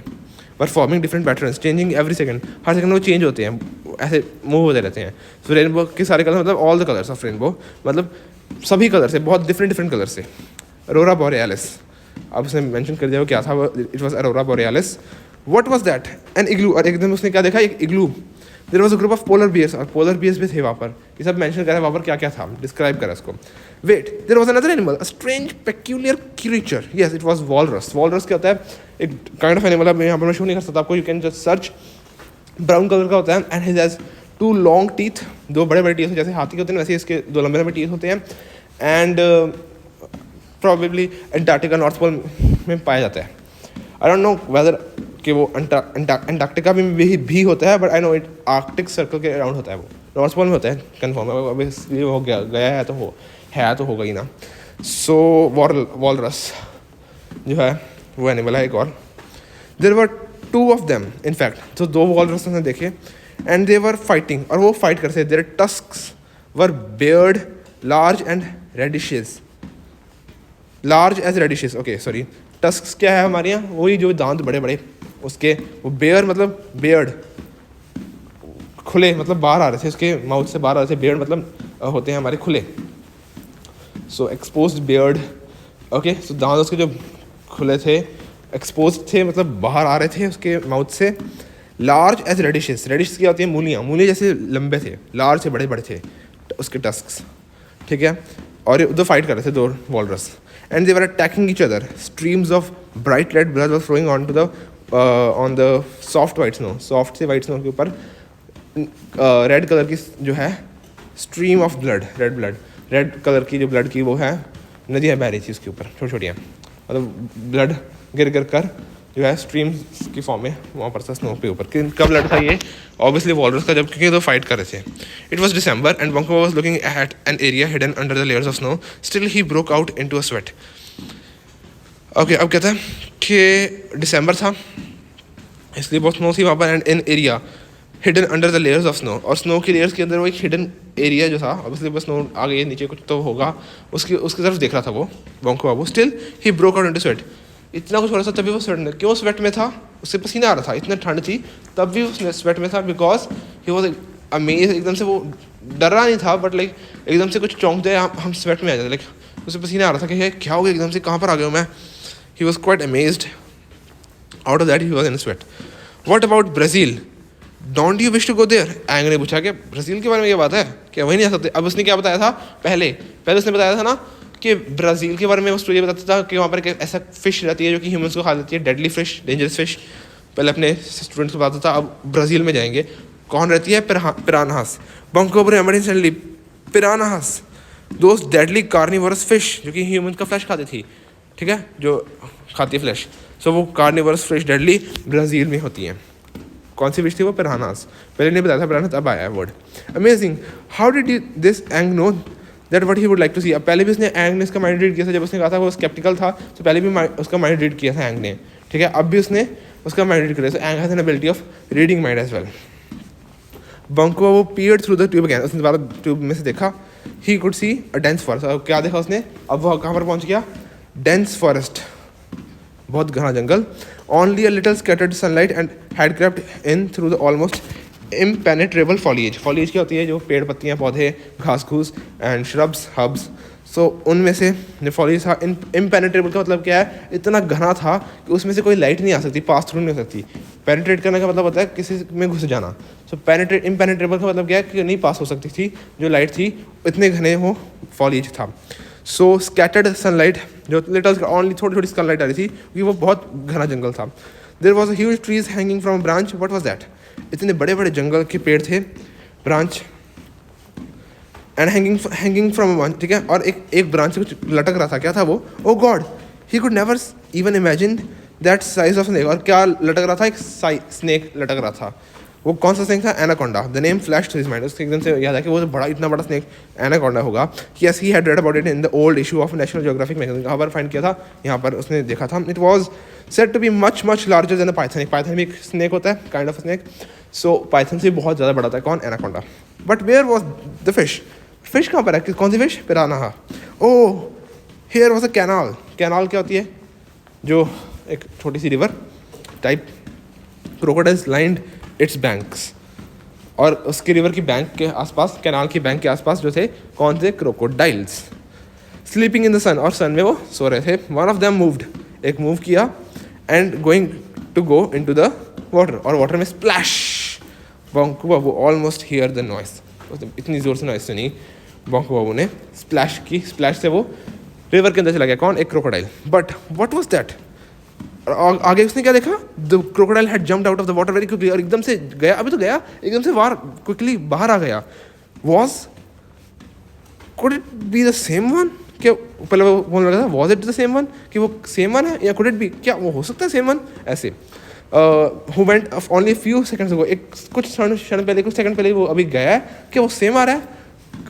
were forming different patterns changing every second, हर सेकंड वो चेंज होते हैं, ऐसे मूव होते रहते हैं। सो रेनबो के सारे कलर मतलब all the colours of rainbow, मतलब सभी कलर से, बहुत डिफरेंट डिफरेंट कलर से। अरोरा बोरेलिस, अब उसने मेंशन कर दिया वो क्या था, it was aurora borealis. What was that? An igloo, और एकदम उसने क्या देखा? एक igloo. There was a group of polar bears, और पोलर बियर्स भी थे वहाँ पर। ये सब मेंशन करा है वहाँ पर क्या क्या था, डिस्क्राइब करा इसको। Wait, there was another animal, a strange peculiar creature, yes it was walrus. Walrus क्या होता है? एक काइंड ऑफ एनिमल, अब यहाँ पर मैं शो नहीं कर सकता आपको, you can just search. Brown colour का होता है and his has two long teeth, दो बड़े बड़े टीथ, जैसे हाथी के होते हैं वैसे इसके दो लंबे लंबे टीथ होते हैं। And probably Antarctica, north pole में पाया जाता है। आई डोंट नो वेदर कि वो एंटार्क्टिका में भी होता है, but I know it Arctic circle के अराउंड होता है, वो नॉर्थ पोल में होता है कन्फर्म। ऑब्वियसली हो गया है तो होगा ही ना। सो वॉलरस जो है वो एनिमल है एक और। There were two of them in fact, तो दो वॉलरस ने देखे एंड दे वर फाइटिंग, और वो फाइट करते थे। Their tusks were bared large and radishes, large as radishes, okay sorry. Tusks क्या है हमारे यहाँ? वही जो दांत बड़े बड़े उसके, वो बेयर मतलब बेयर्ड, खुले मतलब बाहर आ रहे थे उसके माउथ से बाहर आ रहे थे। बेयर्ड मतलब होते हैं हमारे खुले। सो एक्सपोज्ड बेयर्ड, ओके। सो दांत उसके जो खुले थे, एक्सपोज थे मतलब बाहर आ रहे थे उसके माउथ से। लार्ज एज रेडिशेस, रेडिश क्या होती है? मूलियाँ, मूली जैसे लंबे थे, लार्ज से बड़े बड़े थे उसके टस्क्स, ठीक है। और उधर फाइट कर रहे थे दो walrus and they were attacking each other. Streams of bright red blood was flowing on to the on the soft white snow, soft से वाइट स्नो के ऊपर रेड कलर की जो है stream of blood, red blood, red colour की जो blood की वो है नदियाँ बह रही थी उसके ऊपर, छोटी छोटियाँ, मतलब ब्लड गिर गिर कर जो है स्ट्रीम्स की फॉर्म में वहाँ पर था स्नो पे ऊपर। किनका ब्लड था ये? ऑब्वियसली वॉलरस का, जब क्योंकि तो फाइट कर रहे थे। It was December and Bonko was looking at an area hidden under the layers of snow, still he broke out into a sweat. Okay, अब कहता है कि दिसंबर था इसलिए बहुत स्नो थी वहाँ पर, and in area hidden under the layers of snow, और स्नो की लेयर्स के अंदर वो एक हिडन एरिया जो था, ऑब्वियसली बस स्नो आ गई नीचे कुछ तो होगा, उसकी तरफ देख रहा था वो Bonko Babu. Still he broke out into sweat, इतना कुछ हो रहा था तभी वो स्वेट, क्यों स्वेट में था, उससे पसीना आ रहा था, इतना ठंड थी तब भी उसने स्वेट में था, बिकॉज ही वॉज अमेज, एकदम से वो डरा नहीं था बट लाइक एकदम से कुछ चौंक दे, हम स्वेट में आ जाते, लाइक उसे पसीना आ रहा था कि ये क्या हो गया एकदम से, कहाँ पर आ गया हूँ मैं। He was quite amazed, out of that he was in sweat. What about Brazil, don't you wish to go there, Ang ने पूछा कि ब्राज़ील के बारे में ये बात है क्या वही नहीं आ सकते। अब उसने क्या बताया था, पहले उसने बताया था ना कि ब्राज़ील के बारे में वो स्टोरी बताता था कि वहाँ पर एक ऐसा फिश रहती है जो कि ह्यूमंस को खा लेती है, डेडली फिश, डेंजरस फिश। पहले अपने स्टूडेंट्स को बताता था, अब ब्राज़ील में जाएंगे, कौन रहती है, पिरानहास। बंको इमरजेंटली पिरानहास, दोस्त डेडली कार्निवरस फिश जो कि ह्यूमन का फ्लैश खाती थी, ठीक है, जो खाती है फ्लैश। सो वो कार्निवरस फिश डेडली ब्राज़ील में होती हैं। कौन सी फिश थी वो, पिरानास, पहले नहीं बताया था पिरानास, अब आया है word. Amazing, how did you this Ang know that what he would like to see. अब पहले भी उसने एंग ने इसका माइंड रीड किया था, जब उसने कहा था वो स्केप्टिकल था तो पहले भी उसका माइंड रीड किया था एंग ने, ठीक है, अब भी उसने उसका माइंड रीड किया। So Ang has an ability of reading mind as well. Bonko वो peered through the tube again, उसने दोबारा ट्यूब में से देखा, he could see a dense forest. अब क्या देखा उसने, अब वो कहाँ पर पहुँच गया, डेंस फॉरेस्ट, बहुत घना जंगल। Only a little scattered sunlight and had crept in through the almost impenetrable foliage. Foliage क्या होती है, जो पेड़ पत्तियाँ, पौधे, घास घूस एंड श्रब्स, हब्स। सो उनमें से जो फॉलिएज था, इम्पेनेट्रेबल का मतलब क्या है, इतना घना था कि उसमें से कोई लाइट नहीं आ सकती, पास थ्रू नहीं हो सकती। पेनिट्रेट करने का मतलब होता है किसी में घुस जाना। सो इम्पेनेट्रेबल का मतलब क्या है कि नहीं पास हो सकती थी जो लाइट थी, इतने घने वो फॉलिएज था। सो स्कैटर्ड सनलाइट, जो लिटल ओनली थोड़ी थोड़ी सनलाइट आ रही थी क्योंकि वो बहुत घना जंगल था। There was a huge trees hanging from branch, what was that, इतने बड़े बड़े जंगल के पेड़ थे, branch and hanging from one, ठीक है, और एक ब्रांच से कुछ लटक रहा था, क्या था वो, oh God, he could never even imagine that size of snake. और क्या लटक रहा था, एक स्नेक लटक रहा था। वो कौन सा स्नेक था, anaconda. The name flash to his mind, उसके एकदम से याद है कि वो बड़ा, इतना बड़ा स्नेक एनाकोंडा होगा। Yes, he had read about it in the old issue of national geographic magazine. कहाँ पर फाइंड किया था, यहाँ पर उसने देखा था। It was said to be much much larger than a python. एक पाइथन भी एक स्नेक होता है, kind of snake. So python से बहुत ज़्यादा बड़ा था कौन, anaconda. But where was the fish, fish कहाँ पर है, कौन सी fish, piranha. Oh, here was a canal. Canal क्या होती है, जो एक छोटी सी river type. Crocodiles lined its banks, और उसकी रिवर की बैंक के आसपास, कैनाल की बैंक के आसपास जो थे, कौन थे, crocodiles. Sleeping in the sun, और सन में वो सो रहे थे। वन ऑफ देम मूव्ड, एक मूव किया, and going to go into the water, और वाटर में splash. Bonku Babu almost hear the noise, इतनी ज़ोर से नॉइस सुनी बंकू बाबू ने, स्प्लैश की, स्प्लैश से वो रिवर के अंदर चला गया, कौन, एक crocodile. But what was that, आगे उसने क्या देखा, the crocodile had jumped out of the water very quickly, और एकदम से गया, अभी तो गया, एकदम से क्विकली बाहर आ गया। Was, could it be the same one, क्या पहले वो बोलने लगा था, was it the same one, कि वो सेम वन है, या कुड इट बी, क्या वो हो सकता है सेम वन, ऐसे। Who went only few seconds ago, एक कुछ क्षण पहले, कुछ सेकंड पहले वो अभी गया है, कि वो सेम आ रहा है,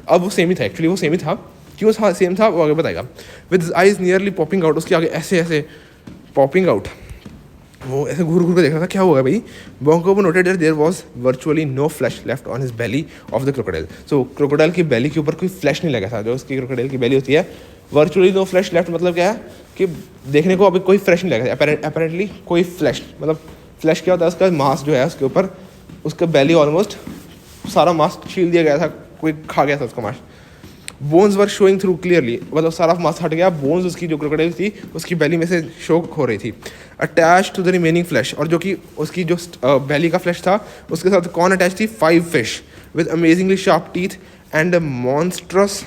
अब वो सेम ही था, एक्चुअली वो सेम ही था। क्यों सेम था वो आगे बताएगा। With eyes nearly popping out, उसके आगे ऐसे ऐसे पॉपिंग आउट, वो ऐसे घूर घूर के देख रहा था, क्या हुआ भाई। Bonko noted that there was virtually no flash left on his belly of the crocodile. So crocodile की बेली के ऊपर कोई फ्लैश नहीं लगा था, जो उसकी क्रोकोडाइल की बेली होती है। वर्चुअली नो फ्लैश लेफ्ट मतलब क्या है, कि देखने को अभी कोई फ्लैश नहीं लगा था, अपेरेंटली कोई फ्लैश, मतलब फ्लैश क्या होता है, उसका मांस जो है उसके ऊपर, उसका बेली ऑलमोस्ट सारा मांस छील दिया गया था, कोई खा गया था उसका मांस। बोन्स वर शोइंग थ्रू क्लियरली, मतलब सारा मांस हट गया, बोन्स उसकी जो क्रोकोडाइल थी उसकी बेली में से शो हो रही थी। Attach to the remaining flesh, और जो कि उसकी जो बेली का फ्लैश था उसके साथ कौन अटैच थी, 5 fish with amazingly sharp teeth and a monstrous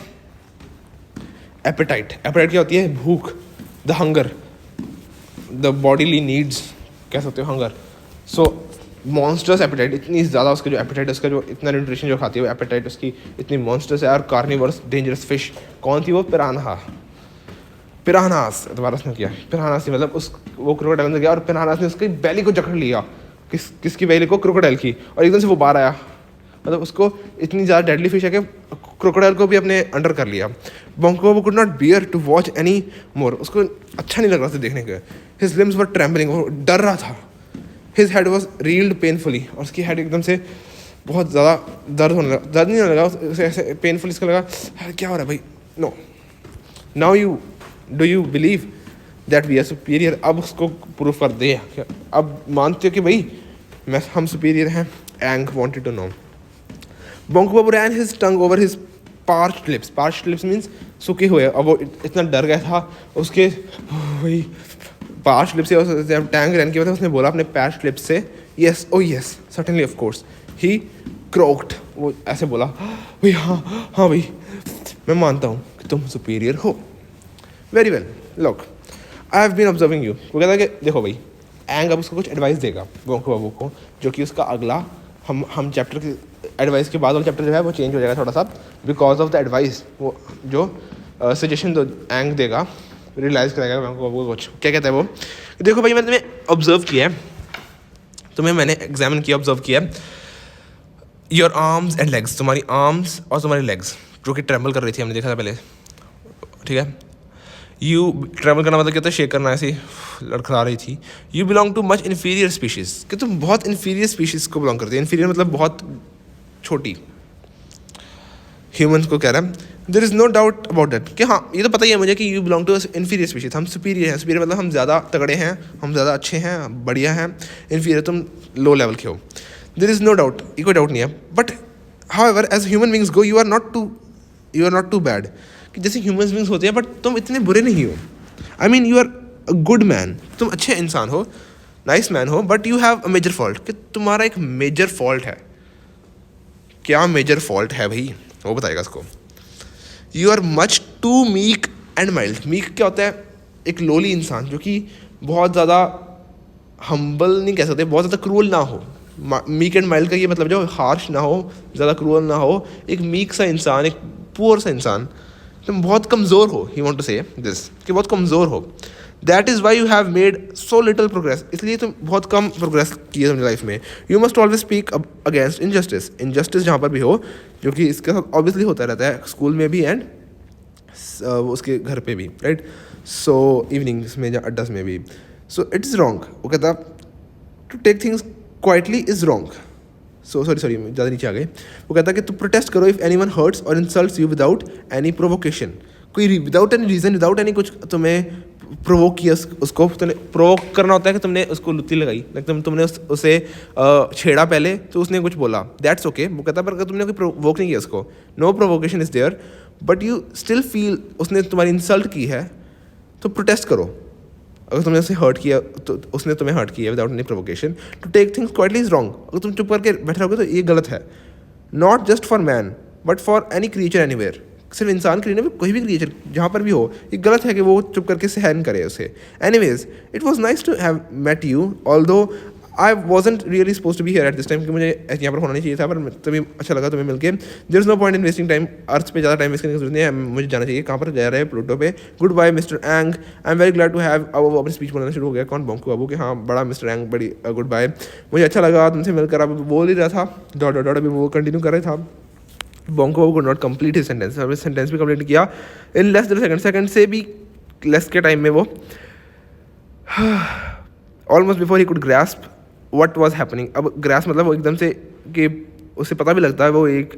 appetite. Appetite क्या होती है, भूख, the hunger, the bodily needs कह सकते हो, हंगर। सो मॉन्स्टर्स एपेटाइट, इतनी ज़्यादा उसका जो एपेटाइट, उसका जो इतना न्यूट्रिशन जो खाती है वो एपेटाइट उसकी इतनी मॉन्स्टर्स है। और कार्निवर्स डेंजरस फिश कौन थी वो, पिरानास, दोबारा उसने किया, पिरानास मतलब उस वो क्रोकोडाइल अंदर गया और पिरानास ने उसकी बैली को जकड़ लिया, किसकी बैली को, क्रोकोडाइल की, और एकदम से वो बाहर आया। मतलब उसको इतनी ज़्यादा डेडली फिश है कि क्रोकोडाइल को भी अपने अंडर कर लिया। Bonko could not bear to watch any more, उसको अच्छा नहीं लग रहा था देखने के। हिज लिम्स वर ट्रेम्बलिंग, वो डर रहा था। His head was reeled painfully, और उसकी हेड एकदम से बहुत ज़्यादा दर्द होने लगा, दर्द नहीं होने लगा उसे, ऐसे पेनफुल इसका लगा यार क्या हो रहा है भाई. No, now do you believe that we are superior. अब उसको प्रूफ कर दे, अब मानते हो कि भाई हम सुपीरियर हैं. Ang wanted to know. Bonko Babu ran his tongue over his parched lips. Parched lips means सूखे हुए. अब वो इतना डर गया था उसके वही पार्च्ड लिप्स से. जब टैंग रैन किया था उसने बोला अपने पार्च्ड लिप्स से yes, oh yes, certainly of course. He croaked. वो ऐसे बोला भाई हाँ हाँ भाई मैं मानता हूँ कि तुम सुपीरियर हो. Very well, look I have been observing you. वो कहता है कि देखो भाई, एंग अब उसको कुछ एडवाइस देगा बोंको बाबू को, जो कि उसका अगला हम चैप्टर के एडवाइस के बाद वाला चैप्टर जो है वो चेंज हो जाएगा थोड़ा सा, बिकॉज ऑफ द एडवाइस. वो जो सजेशन एंग देगा, रियलाइज़ कराएगा बोंको बाबू को कुछ. क्या कहता है वो, देखो भाई मैंने तुम्हें ऑब्जर्व किया है, तुम्हें मैंने एग्जामिन किया, ऑब्जर्व किया. योर आर्म्स एंड लेग्स, तुम्हारी आर्म्स और तुम्हारी लेग्स जो कि ट्रैवल कर रही थी, हमने देखा था पहले, ठीक है. यू ट्रैवल करना मतलब क्या होता है, शेक करना, ऐसे लड़खड़ा रही थी. You belong too much inferior species, कि तुम बहुत इन्फीरियर स्पीशीज़ को बिलोंग करती है. इन्फीरियर मतलब बहुत छोटी. ह्यूमंस को कह रहा है. There is no doubt about that, कि हाँ ये तो पता ही है मुझे कि you belong to inferior species. हम सुपीरियर हैं. सुपीरियर मतलब हम ज़्यादा तगड़े हैं, हम ज़्यादा अच्छे हैं, बढ़िया हैं. इन्फीरियर तुम लो लेवल के हो. देयर इज़ नो डाउट, ये कोई डाउट नहीं है. But however as human beings go you are not too bad. कि जैसे ह्यूमन बींग्स होते हैं बट तुम इतने बुरे नहीं हो. I mean you are a good man, तुम अच्छे इंसान हो, नाइस मैन हो. But you have a major fault, कि तुम्हारा एक मेजर फॉल्ट है. क्या मेजर फॉल्ट है भाई, वो बताएगा इसको. You are much too meek and mild. Meek क्या होता है, एक लोली इंसान जो कि बहुत ज़्यादा हम्बल नहीं कह सकते, बहुत ज़्यादा क्रूअल ना हो. मीक एंड माइल्ड का ये मतलब जो हार्श ना हो, ज़्यादा क्रूअल ना हो. एक मीक सा इंसान, एक पुअर सा इंसान. तुम बहुत कमज़ोर हो. ही वॉन्ट टू से दिस, कि बहुत कमज़ोर हो. That is why you have made so little progress. इसलिए तुम बहुत कम प्रोग्रेस की है अपनी लाइफ में. You must always speak against injustice. Injustice जहाँ पर भी हो, जो कि इसके साथ ऑब्वियसली होता रहता है, स्कूल में भी एंड उसके घर पे भी, राइट. सो इवनिंग्स में या अड्डास में भी. So it is wrong. वो कहता to take things quietly is wrong. Sorry ज़्यादा नीचे आ गए. वो कहता है कि तुम प्रोटेस्ट करो इफ़ एनी वन हर्ट्स और insults you without any provocation. कोई without any reason, without any कुछ तुम्हें प्रोवोक किया, उसको तुमने प्रोवोक करना होता है कि तुमने उसको लुत्ती लगाई, लाइक तुमने उसे छेड़ा पहले तो उसने कुछ बोला, दैट्स ओके. वो कहता है पर अगर तुमने कोई प्रोवोक नहीं किया उसको, no provocation is there, but you still feel उसने तुम्हारी इंसल्ट की है, तो प्रोटेस्ट करो. अगर तुमने उसे हर्ट किया तो उसने तुम्हें हर्ट किया without any provocation. To take things quietly is wrong. अगर तुम चुप करके बैठे रहोगे तो ये गलत है. Not just for man but for any creature anywhere. सिर्फ इंसान के लिए नहीं, कोई भी क्रिएचर जहाँ पर भी हो, ये गलत है कि वो चुप करके सहन करे उसे. Anyways it was nice to have met you, although I wasn't really suppose to be here at this time, कि मुझे यहाँ पर होना नहीं चाहिए था, पर तभी अच्छा लगा तुम्हें मिलके. There is no point in wasting time. Earth पे ज़्यादा टाइम वेस्ट करने की जरूरत नहीं है, मुझे जाना चाहिए. कहाँ पर जा रहे हैं, प्लूटो पे. Good bye Mr Ang, I am very glad to have. अब वो अपनी स्पीच बोलना शुरू हो गया. कौन, बोंको बाबू के. हाँ बड़ा मिस्टर एंग, बड़ी गुड बाय, मुझे अच्छा लगा तुमसे मिलकर. अब बोल ही रहा था डॉट डॉट डॉट, अभी वो कंटिन्यू कर रहा था. बोंको बाबू could not complete his sentence. अब सेंटेंस भी कंप्लीट किया in less than second. Second से भी लेस के टाइम में वो almost before he could grasp what was happening. अब ग्रास्प मतलब वो एकदम से कि उसे पता भी लगता है, वो एक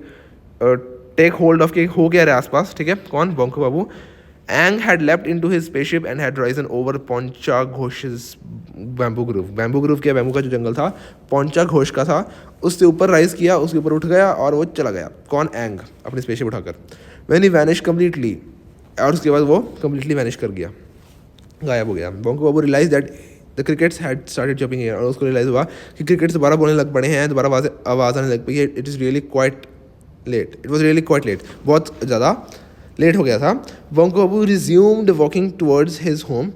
टेक होल्ड ऑफ के हो गया रहा आसपास, ठीक है. कौन, Bonku Babu. Ang had left into his spaceship and had risen over Poncha Ghosh's bamboo grove. Bamboo grove क्या, बैम्बू का जो जंगल था, पोंचा घोष का था, उससे ऊपर राइज किया, उसके ऊपर उठ गया और वो चला गया. कौन, एंग, अपनी स्पेसशिप उठाकर. व्हेन ही वैनिश कम्प्लीटली, और उसके बाद वो कम्प्लीटली वैनिश कर गया, गायब हो गया. Bonku Babu realize that the crickets had started jumping here. और उसको रियलाइज हुआ कि क्रिकेट दोबारा बोलने लग पड़े हैं, दोबारा आवाज़ आने लग पड़ी है. It is really quite late. It was really quite late, बहुत ज़्यादा लेट हो गया था. Bonku Babu resumed walking towards his home,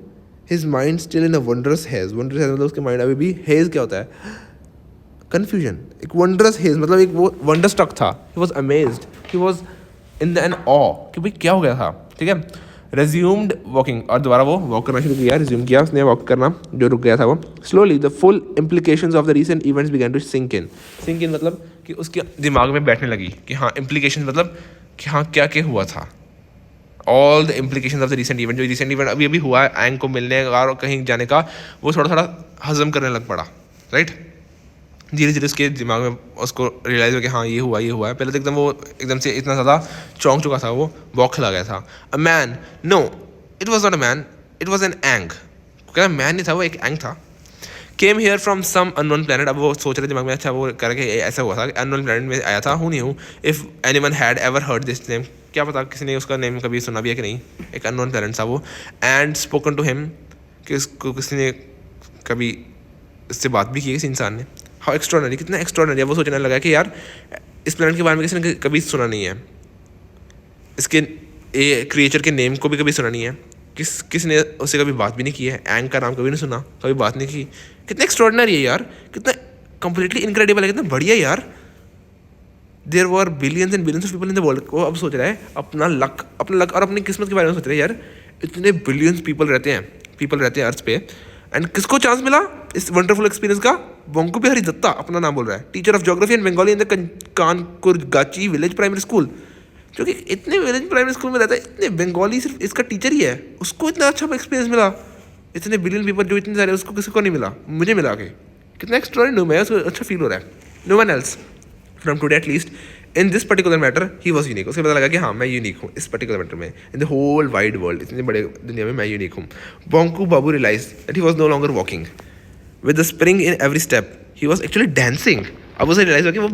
his mind still in a wondrous haze. Wondrous haze मतलब उसके माइंड अभी भी, हेज क्या होता है, कन्फ्यूजन. एक वंडरस हेज मतलब एक वो वंडर स्टक था. He was amazed, he was in the an awe कि भाई क्या हो गया था, ठीक है. रेज्यूम्ड वॉकिंग, और दोबारा वो वॉक करना शुरू किया, रिज्यूम किया उसने वॉक करना जो रुक गया था वो. Slowly the full implications of the recent events began to sink in. Sink in मतलब कि उसके दिमाग में बैठने लगी कि हाँ इम्प्लीकेशन मतलब कि हाँ क्या क्या हुआ था. All the implication of the recent event, जो रिसेंट इवेंट अभी अभी हुआ है, एंग को मिलने का और कहीं जाने का, वो थोड़ा थोड़ा हजम करने लग पड़ा, राइट. धीरे धीरे उसके दिमाग में उसको रियलाइज़ हो कि हाँ ये हुआ है। पहले तो एकदम वो एकदम से इतना ज़्यादा चौंक चुका था, वो बौखला गया था। A man, no it was not a man, it was an Ang. क्या मैन नहीं था, वो एक एंग था। Came here from some unknown planet. अब वो सोच रहे दिमाग में, अच्छा वो करके ऐसा हुआ था कि अननोन प्लानट में आया था, हूँ नहीं हूँ। If anyone had ever heard this name, क्या पता किसी ने उसका नेम कभी सुना भी है कि नहीं। एक अननोन प्लानट था वो। एंड स्पोकन टू हिम, कि उसको किसी ने कभी इससे बात भी की किसी इंसान ने। हाउ एक्स्ट्रॉर्डनरी, कितना एक्स्ट्रॉर्डनरी है। वो सोचने लगा कि यार इस प्लानट के बारे में किसी ने कभी सुना नहीं है, इसके क्रिएचर के नेम को भी कभी सुना नहीं है, किसने उससे कभी बात भी नहीं की है, एंग का नाम कभी नहीं सुना, कभी बात नहीं की। कितना एक्स्ट्रॉर्डनरी है यार, कितना कंप्लीटली इनक्रेडिबल है, कितना बढ़िया यार। There were billions and billions of people in the world. वो अब सोच रहा है अपना लक और अपनी किस्मत के बारे में सोच रहे हैं। यार इतने बिलियंस पीपल रहते हैं अर्थ पे, एंड किसको चांस मिला इस वंडरफुल एक्सपीरियंस का? बंकू बिहारी दत्ता अपना नाम बोल रहा है, teacher of geography and Bengali in the Kankurgachi village primary school. जो कि इतने विलेज प्राइमरी स्कूल में रहता है, इतने बंगाली सिर्फ इसका टीचर ही है, उसको इतना अच्छा एक्सपीरियंस मिला। इतने बिलियन पीपल जो इतने सारे, उसको किसी को नहीं मिला, मुझे मिला के। कितना एक्स्ट्राऑर्डिनरी है, उसको अच्छा फील हो रहा है। No one else from today at least in this particular matter he was unique. उसको पता लगा कि हाँ मैं यूनिक हूँ इस पर्टिकुलर मैटर में, in the whole wide world, इतने बड़े दुनिया में मैं यूनिक हूँ। Banku Babu realize that he was no longer walking with the spring in every step, he was actually dancing. अब उसे रियलाइज हुआ कि वो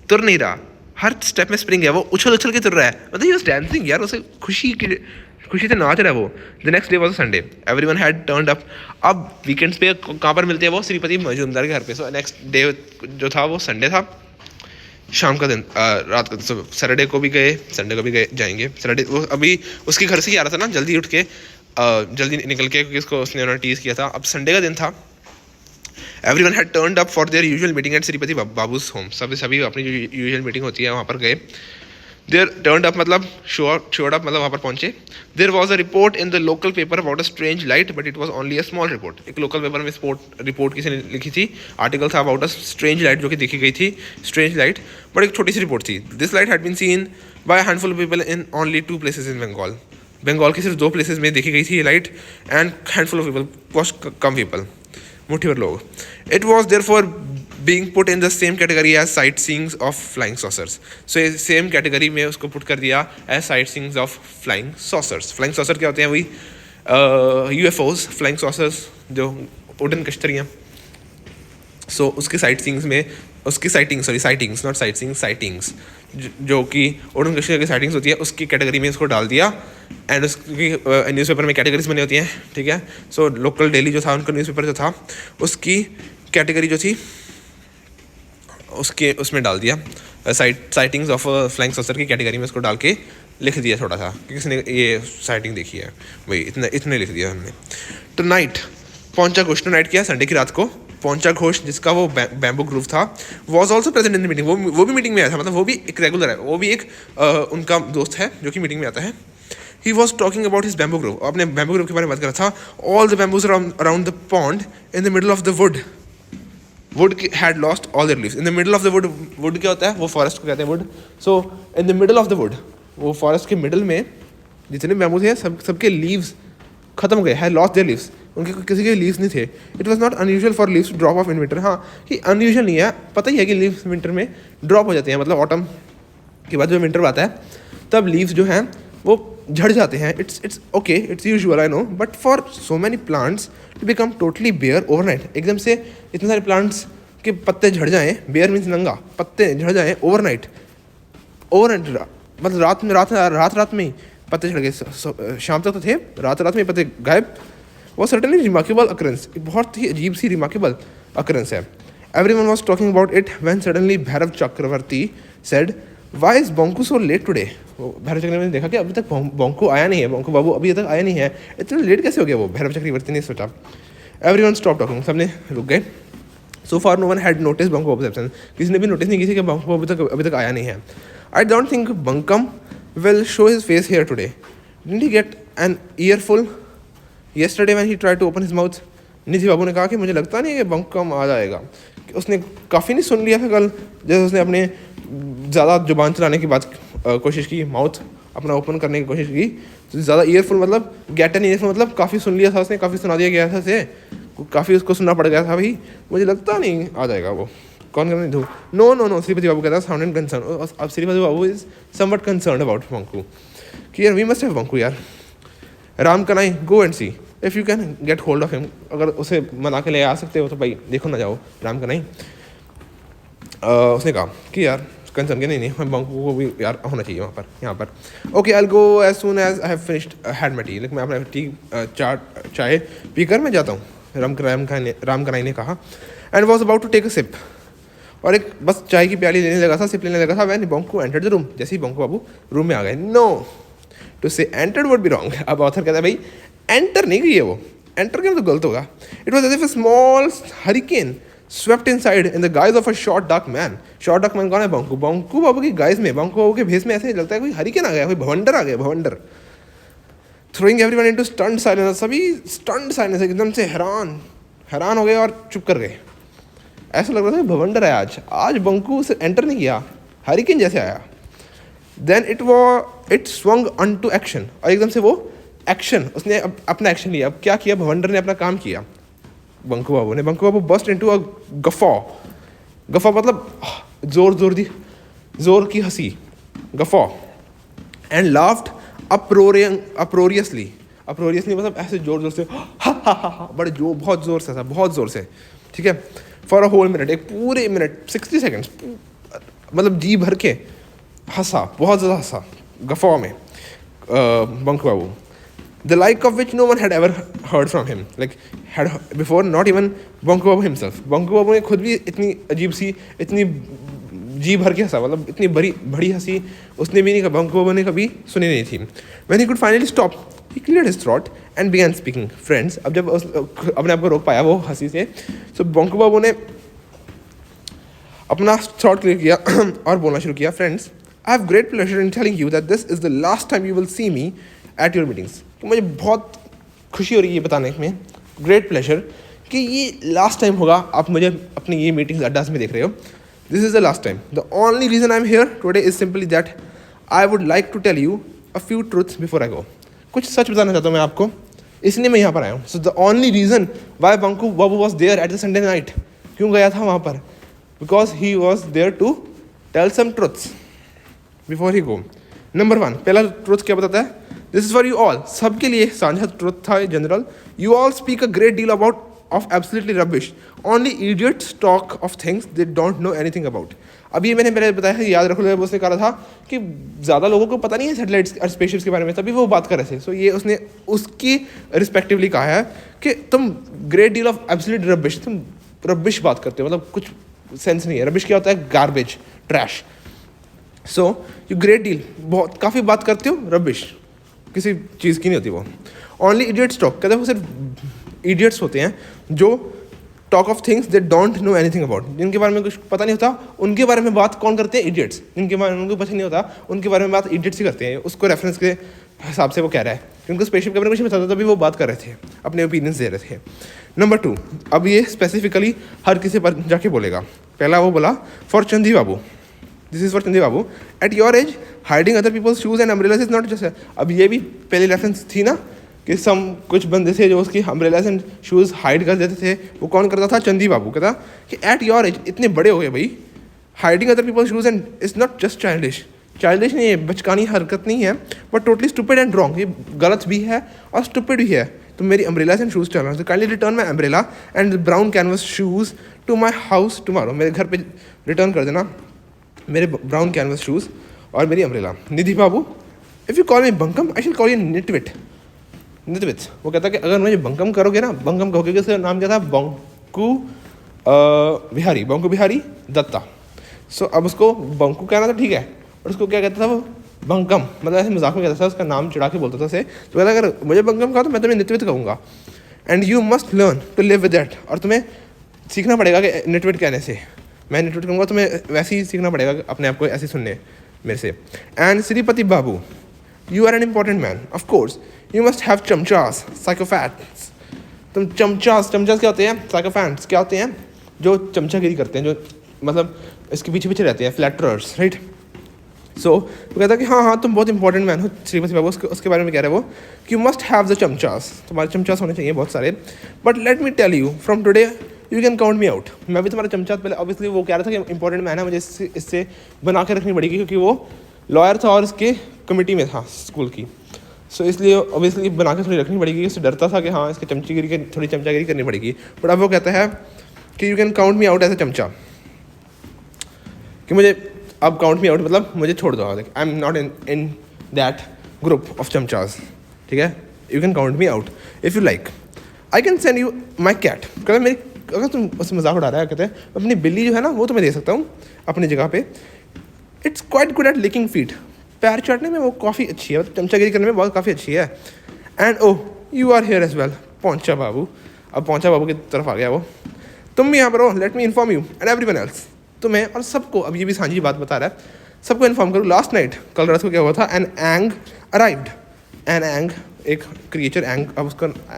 तुर नहीं रहा, हर स्टेप में स्प्रिंग है, वो उछल के तुर रहा है, मतलब ही वॉज डांसिंग यार, उसे खुशी से नाच रहा है वो। The next day was Sunday, every one had turned up. अब वीकेंड्स पे कहाँ पर मिलते हैं वो? श्रीपति मजूमदार के घर पे। सो नेक्स्ट डे जो था वो संडे था, शाम का दिन, रात का। सैटरडे को भी गए, संडे को भी गए, जाएंगे। सैटरडे वो अभी उसके घर से ही आ रहा था ना, जल्दी उठ के जल्दी निकल के, क्योंकि उसको उसने उन्होंने टीज़ किया था। अब संडे का दिन था। Everyone had turned up for their usual meeting at Shripati babus home. सभी अपनी जो यूजुअल मीटिंग होती है वहाँ पर गए। देयर टर्न्ड अप मतलब शोड अप मतलब वहाँ पर पहुँचे। There was a report in the local paper about a strange light, but it was only a small report. एक लोकल पेपर में रिपोर्ट किसी ने लिखी थी, आर्टिकल था अबाउट अ स्ट्रेंज लाइट, जो कि देखी गई थी स्ट्रेंज लाइट, बट एक छोटी सी रिपोर्ट थी। This light had been seen by handful of people in only 2 places in Bengal. Bengal की सिर्फ 2 प्लेसेस में देखी गई थी ये light, and handful of people was कम पीपल, मुट्ठी भर लोग। It was there for being put in the same category as sightseeings of flying saucers. So same category में उसको पुट कर दिया as sightseeings of flying saucers. Flying saucer क्या होते हैं? वही UFOs, flying saucers जो उड़न कश्तरियाँ। सो उसके साइटसिंग्स में, उसकी साइटिंग्स नॉट साइटसिंग, साइटिंग्स जो कि उड़न कश्तरियों की साइटिंग्स होती है, उसकी कैटेगरी में उसको डाल दिया। एंड उसकी न्यूज़पेपर में कैटेगरीज बनी होती हैं, ठीक है। सो लोकल डेली जो था उनका न्यूज़पेपर जो था, उसकी कैटेगरी जो थी उसके उसमें डाल दिया साइटिंग्स ऑफ फ्लाइंग सॉसर की कैटेगरी में उसको डाल के लिख दिया थोड़ा सा कि किसने ये साइटिंग देखी है, वही इतने लिख दिया हमने। टू नाइट पहुंचा घोष, टू नाइट किया संडे की रात को पहुंचा घोष, जिसका वो बैम्बू ग्रुव था, was also present in the meeting. वो भी मीटिंग में आया था, मतलब वो भी एक रेगुलर है, वो भी एक उनका दोस्त है जो कि मीटिंग में आता है। He was talking about his bamboo grove, अपने बैम्बू ग्रुव के बारे में बात कर रहा था। All the bamboos around the pond in the middle of the wood had lost all their leaves. In the middle of the wood क्या होता है? वो फॉरेस्ट को कहते हैं would. So in the middle of the wood, वो forest के middle में जितने बैम्बू थे सबके लीव्स खत्म हो गए, had lost their leaves, उनके किसी के लीव्स नहीं थे। It was not unusual for leaves to drop off in winter. हाँ, कि अनयूजुअल नहीं है, पता ही है कि लीव्स विंटर में ड्रॉप हो जाते हैं, मतलब ऑटम के बाद जो विंटर आता है तब लीव्स जो हैं वो झड़ जाते हैं। It's okay, it's usual, I know, but for so many plants to become totally bare overnight, एकदम से इतने सारे प्लांट्स के पत्ते झड़ जाएं, बेयर मीन्स नंगा, पत्ते झड़ जाएं ओवरनाइट मतलब रात में ही पत्ते झड़ गए। शाम तक तो थे, रात में ही पत्ते गायब। वो सर्टेनली रिमार्केबल अकरेंस, बहुत ही अजीब सी रिमार्केबल अकरेंस है। Everyone was talking about it when suddenly Bhairav Chakraborty said, why is Banku so late today? Bhairav Chakraborty ने देखा कि अभी तक बंकू आया नहीं है, बंकू बाबू अभी तक आया नहीं है, इतना लेट कैसे हो गया वो? भैरव चक्रवर्ती ने सोचा। एवरीवन स्टॉप टॉकिंग, सबने रुक गए। So far no one had notice Banku Babu's absence, किसी ने भी नोटिस नहीं की थी कि बंकू बाबू अभी तक आया नहीं है। I don't think Bankum will show his face here today, didn't he get an earful yesterday when he tried to open his mouth? Nidhi Babu ने कहा कि मुझे लगता नहीं है कि बंकम आ जाएगा, उसने काफ़ी नहीं सुन लिया था कल, जैसे उसने अपने ज़्यादा जुबान चलाने की बात कोशिश की, माउथ अपना ओपन करने की कोशिश की, तो ज़्यादा ईयरफुल मतलब गेट एन ईयरफुल मतलब काफ़ी सुन लिया था उसने, काफ़ी सुना दिया गया था उसे, काफ़ी उसको सुनना पड़ गया था भाई, मुझे लगता नहीं आ जाएगा वो, कौन करने दो? नो नो नो, श्रीपति बाबू कहता साउंड एंड कंसर्न. अब श्रीपति बाबू is somewhat concern about Banku कि यार वी मस्ट हैव बंकू यार. Ram Kanai, go and C if you can get hold of him. अगर उसे मना के ले आ सकते हो तो भाई देखो ना जाओ. राम कनाई उसने कहा कि यार कंसर्न के नहीं हम बंकू को भी यार होना चाहिए वहाँ पर, यहाँ पर. Okay I will go as soon as I have finished had my tea. मैं अपना टी चाय पीकर मैं जाता हूँ, राम कनाई ने कहा. And was about to take a sip. और एक बस चाय की प्याली लेने लगा था, सिप लेने लगा था. When Banku entered the room. जैसे ही बंकू बाबू रूम में आ गए. No, to say entered would be wrong. अब ऑथर कहता है भाई एंटर नहीं किए वो, एंटर करना तो गलत होगा. It was as if a small hurricane swept inside in the guise of a short dark man. Short dark man कौन है? बंकू. बंकू बाबू की गाइज में, बंकू बाबू के भेस में ऐसे लगता है कोई हरिकेन आ गया, कोई भवंडर आ गया, भवंडर. Throwing everyone into stunned silence. सभी स्टन्ड साइलेंस, एकदम से हैरान हो गए और चुप कर गए. ऐसा लग रहा था भवंडर है आज बंकू से एंटर नहीं किया, हरिकेन जैसे आया. Then it swung on to action. और एकदम से वो एक्शन, उसने अपना एक्शन लिया. अब क्या किया? भवंडर ने अपना काम किया. बंकू बाबू बस्ट इनटू अ गफा मतलब जोर की हंसी, गफा. एंड लाफ्ड अप्रोरियसली मतलब ऐसे जोर से हा बड़े बहुत जोर से, ठीक है. फॉर अ होल मिनट, एक पूरे मिनट 60 सेकेंड्स मतलब जी भर के हंसा, बहुत ज़्यादा हंसा गफा में बंकू बाबू. The like of which no one had ever heard from him, like had before, not even Banku Babu himself. Banku बाबू ने खुद भी इतनी अजीब सी, इतनी जी भर के हंसा, मतलब इतनी बड़ी हंसी उसने भी नहीं, बंकू बाबू ने कभी सुनी नहीं थी. When he could finally stop, he cleared his throat and began speaking. Friends, अब जब अपने आप को रोक पाया वो हंसी से, तो बंकू बाबू ने अपना थ्रॉट क्लियर किया और बोलना शुरू किया. Friends, I have great pleasure in telling you that this is the last time you will see me at your meetings. कि मुझे बहुत खुशी हो रही है ये बताने में, ग्रेट प्लेजर, कि ये लास्ट टाइम होगा आप मुझे अपनी ये मीटिंग्स अड्डास में देख रहे हो. This is the last time. The only reason I am here today is simply that I would like to tell you a few truths before I go. कुछ सच बताना चाहता हूँ मैं आपको, इसलिए मैं यहाँ पर आया हूँ. So the only reason why Banku Babu was there at the Sunday night, क्यों गया था वहाँ पर? Because he was there to tell some truths before he go. Number 1, पहला ट्रूथ क्या बताता है? This is for you all, सबके लिए साझा ट्रूथ था general. You all speak a great deal about of absolutely rubbish. Only idiots talk of things they don't know anything about. अब ये मैंने पहले बताया है, याद रखो. उसने कहा था कि ज़्यादा लोगों को पता नहीं है सैटेलाइट्स और स्पेसशिप्स के बारे में, तभी वो बात कर रहे थे. सो ये उसने उसकी रिस्पेक्टिवली कहा है कि तुम great deal of absolute rubbish, तुम रबिश बात करते हो, मतलब कुछ सेंस नहीं है. रबिश क्या होता है? Garbage, trash. So you great deal, बहुत काफ़ी बात करते हो, रबिश किसी चीज़ की नहीं होती वो. ओनली इडियट्स टॉक, कहते हैं वो सिर्फ इडियट्स होते हैं जो talk of things they don't know anything about. जिनके बारे में कुछ पता नहीं होता उनके बारे में बात कौन करते हैं? इडियट्स. जिनके बारे में उनको पता नहीं होता उनके बारे में बात इडियट्स ही करते हैं. उसको रेफरेंस के हिसाब से वो कह रहा है कि उनको स्पेसशिप के बारे में कुछ नहीं पता था, तभी वो बात कर रहे थे, अपने ओपिनियंस दे रहे थे. नंबर 2, अब ये स्पेसिफिकली हर किसी पर जाके बोलेगा. पहला वो बोला for Chandi Babu. This is for Chandi Babu. At your age hiding other people's shoes and umbrellas is not just. अब ये भी पहले रेफरेंस थी ना कि कुछ बंदे थे जो उसकी अम्ब्रेलास एंड शूज़ हाइड कर देते थे. वो कौन करता था? चंदी बाबू. कहता कि एट योर एज, इतने बड़े हो गए भाई, hiding other people's shoes and is not just childish नहीं है, बचकानी हरकत नहीं है, but totally stupid and wrong. ये गलत भी है और स्टूपिड भी है. तो मेरी अम्ब्रेलास एंड शूज़ चल रहा है. Kindly return my umbrella and brown canvas shoes to my house tomorrow. मेरे घर पे रिटर्न कर देना मेरे ब्राउन कैनवस शूज़ और मेरी umbrella. Nidhi Babu, if you call me Bankum I shall call you निटविट. वो कहता कि अगर मुझे बंकम करोगे ना, बंकम कहोगे कि उसका नाम क्या था? बंकू बिहारी दत्ता. सो अब उसको बंकू कहना था, ठीक है, और उसको क्या कहता था वो? बंकम, मतलब ऐसे मजाक में कहता था, उसका नाम चिढ़ा के बोलता था उसे. तो कहता अगर मुझे बंकम कहा तो मैं तुम्हें निटविट कहूँगा. And you must learn to live with that. और तुम्हें सीखना पड़ेगा कि निटविट कहने से मैं निटविट कहूँगा, तुम्हें वैसे ही सीखना पड़ेगा अपने आप को ऐसे सुनने मेरे से. And Shripati Babu, you are an important man, of course you must have chamchas, sycophants. तुम चमचास क्या होते हैं? साइकोफैट्स क्या होते हैं? जो चमचागिरी करते हैं, जो मतलब इसके पीछे रहते हैं, फ्लैटरर्स, राइट. सो वो कहता है कि हाँ तुम बहुत इंपॉर्टेंट मैन हो. श्रीपति बाबू उसके बारे में कह रहे हैं वो कि you must have the chamchas, तुम्हारे चमचास होने चाहिए बहुत सारे. But let me tell you from today you can count me out, मैं भी तुम्हारा चमचा। पहले ऑब्वियसली वो कह रहा था कि इंपॉर्टेंट मैन है, मुझे इससे बना के रखनी पड़ेगी क्योंकि वो लॉयर था और इसके कमेटी में था स्कूल की। सो इसलिए ऑब्वियसली बना के थोड़ी रखनी पड़ेगी। इससे डरता था कि हाँ इसकी चमचीगिरी थोड़ी चमचागिरी करनी पड़ेगी। बट अब वो कहता है कि you can count me out as a chamcha, कि मुझे अब काउंट मी आउट मतलब मुझे छोड़ दो, I am not in that group of chamchas, ठीक है। You can count me out if you like, I can send you my cat. कहते मेरी, अगर तुम उससे मजाक उड़ा रहा है, कहते हैं अपनी बिल्ली जो है ना वो तुम्हें दे सकता हूँ अपनी जगह पे। It's quite good at licking feet, पैर चाटने में वो काफ़ी अच्छी है, मतलब चमचागिरी करने में बहुत काफ़ी अच्छी है। And oh you are here as well, पहुंचा बाबू। अब पहुंचा बाबू की तरफ आ गया वो, तुम भी यहाँ पर हो, let me inform you and everyone else, तुम्हें और सबको, अब ये भी सांझी बात बता रहा है, सबको इन्फॉर्म करूँ। लास्ट नाइट, कल रात को क्या हुआ था, एन एंग अराइव्ड। एन एंग एक क्रिएचर, एंग, अब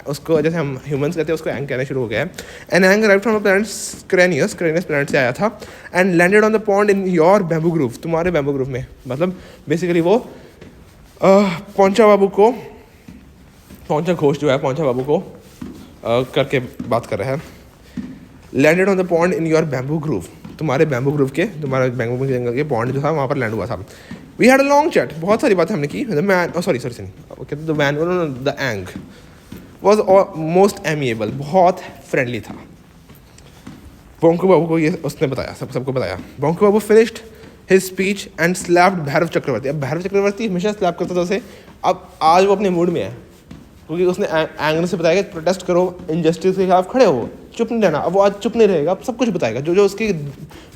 उसको जैसे हम ह्यूमंस कहते हैं उसको एंग कहना शुरू हो गया है। An Ang arrived from planet Craneus, Craneus planet से आया था, and landed on the pond in your bamboo grove, तुम्हारे बैम्बू ग्रूव में। मतलब बेसिकली वो पहुंचा बाबू को, पहुंचा घोष जो है पहुंचा बाबू को करके बात कर रहा है। Landed on the pond in your bamboo grove, तुम्हारे बैम्बू ग्रूव के, तुम्हारा बैम्बू जंगल के पॉन्ड जो था वहाँ पर लैंड हुआ था। We had a long chat, बहुत सारी बातें हमने की। The man, sorry the man, the Ang was most amiable, बहुत फ्रेंडली था। बोंकू बाबू को ये उसने बताया, सबको बताया। Bonku Babu finished his speech and slapped Bhairav Chakraborty. अब भैरव चक्रवर्ती हमेशा स्लैप करता था उसे, अब आज वो अपने मूड में है क्योंकि उसने एंग से बताया कि प्रोटेस्ट करो, इनजस्टिस के खिलाफ खड़े हो, चुप नहीं रहना। अब वो आज चुप नहीं रहेगा, अब सब कुछ बताएगा, जो जो उसके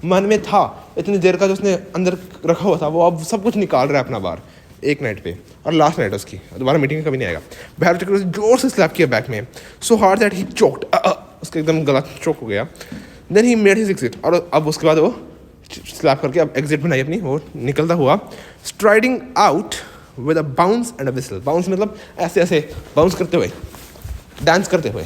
मन में था इतनी देर का, जो उसने अंदर रखा हुआ था, वो अब सब कुछ निकाल रहा है अपना बार एक नाइट पे, और लास्ट नाइट उसकी, दोबारा मीटिंग में कभी नहीं आएगा। भैरव चक्रवर्ती जोर से स्लैप किया बैक में, so hard that he choked, उसका एकदम गला चोक हो गया। Then he made his exit, और अब उसके बाद वो स्लैप करके अब एग्जिट बनाई अपनी, वो निकलता हुआ, striding out with a bounce and a whistle. Bounce मतलब ऐसे ऐसे बाउंस करते हुए, डांस करते हुए,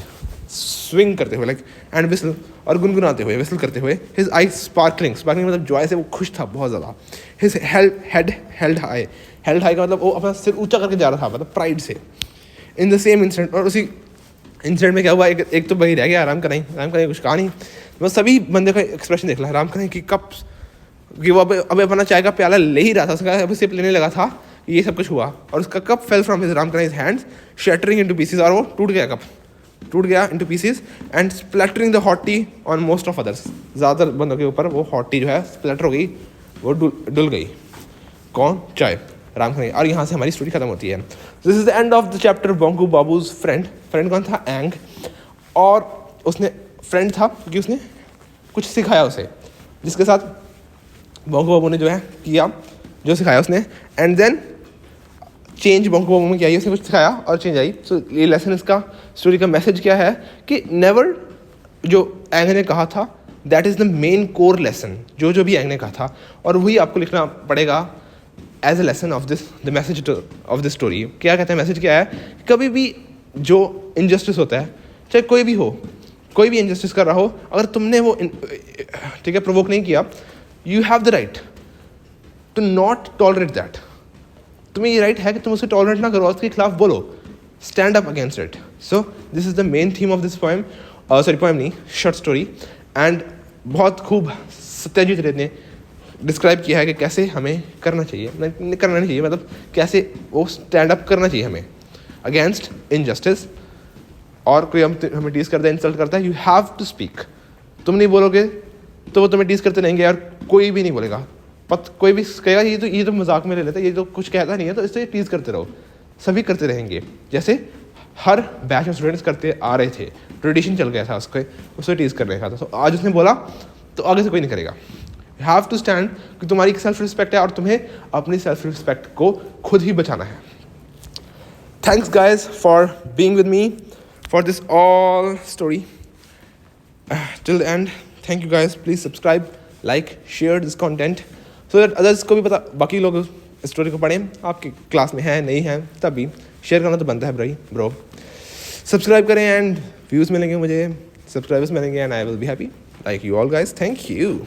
स्विंग करते हुए, लाइक, एंड विसल, और गुनगुनाते हुए, विसल करते हुए। हिज आई स्पार्कलिंग, स्पार्कलिंग मतलब जॉय से वो खुश था बहुत ज़्यादा। His head held high, held high का मतलब वो अपना सिर ऊंचा करके जा रहा था, मतलब प्राइड से। इन द सेम इंसिडेंट, और उसी इंसिडेंट में क्या हुआ, एक तो वही रह गया, आराम करें कुछ कहा नहीं। बस सभी बंदे का एक्सप्रेशन देख ला, आराम करें कि कब, कि वो अब अपना चाय का प्याला ले ही रहा था, उसका अभी सिप लेने लगा था, ये सब कुछ हुआ, और उसका cup fell from his arm his hands, shattering into pieces, और वो टूट गया, कप टूट गया into pieces, and splattering the hot tea on most of others. ज़्यादातर बंदों के ऊपर वो हॉट टी जो है स्प्लैटर हो गई, वो डुल गई। कौन? चाय, राम खन्ना। और यहाँ से हमारी स्टोरी खत्म होती है। This is the end of the chapter Bonku babus friend. Friend कौन था? एंग। और उसने फ्रेंड था क्योंकि उसने कुछ सिखाया उसे, जिसके साथ बोंकू बाबू ने जो है किया, जो सिखाया उसने, एंड देन चेंज बोंकू बाबू में क्या आई, उसने कुछ सिखाया और चेंज आई। सो ये लेसन, इसका स्टोरी का मैसेज क्या है कि नेवर, जो एंग ने कहा था, that is the main core lesson, जो भी एंग ने कहा था, और वही आपको लिखना पड़ेगा as a lesson of this, the message of this story. क्या कहते हैं, मैसेज क्या है? कभी भी जो इनजस्टिस होता है, चाहे कोई भी हो, कोई भी इनजस्टिस कर रहा हो, अगर तुमने वो ठीक है प्रोवोक नहीं किया, you have the right to not tolerate that. तुम्हें ये राइट है कि तुम उसे टॉलरेट ना करो, उसके खिलाफ बोलो, stand up against it. So this is the main theme of this poem, sorry poem नहीं, शॉर्ट स्टोरी। एंड बहुत खूब सत्यजीत रे ने डिस्क्राइब किया है कि कैसे हमें करना चाहिए, करना नहीं चाहिए, मतलब कैसे वो स्टैंड अप करना चाहिए हमें अगेंस्ट इनजस्टिस। और कोई हमें टीज करता है, इंसल्ट करता है, यू हैव टू स्पीक। तुम नहीं बोलोगे तो वो तुम्हें टीज करते रहेंगे, और कोई भी नहीं बोलेगा, कोई भी कहेगा ये तो मजाक में ले लेता है, ये तो कुछ कहता नहीं है, तो इससे टीज करते रहो। सभी करते रहेंगे, जैसे हर बैच ऑफ स्टूडेंट्स करते आ रहे थे, ट्रेडिशन चल गया था उससे टीज करने का था। तो आज उसने बोला तो आगे से कोई नहीं करेगा। यू हैव टू स्टैंड, कि तुम्हारी एक सेल्फ रिस्पेक्ट है और तुम्हें अपनी सेल्फ रिस्पेक्ट को खुद ही बचाना है। Thanks guys for being with me for this all story till the end. Thank you guys, please subscribe, like, share this content so that others को भी पता, बाकी लोग इस स्टोरी को पढ़ें। आपकी क्लास में है नहीं है, तभी शेयर करना तो बनता है ब्रो। सब्सक्राइब करें एंड व्यूज़ मिलेंगे, मुझे सब्सक्राइबर्स मिलेंगे, and I will be happy like you all guys. Thank you.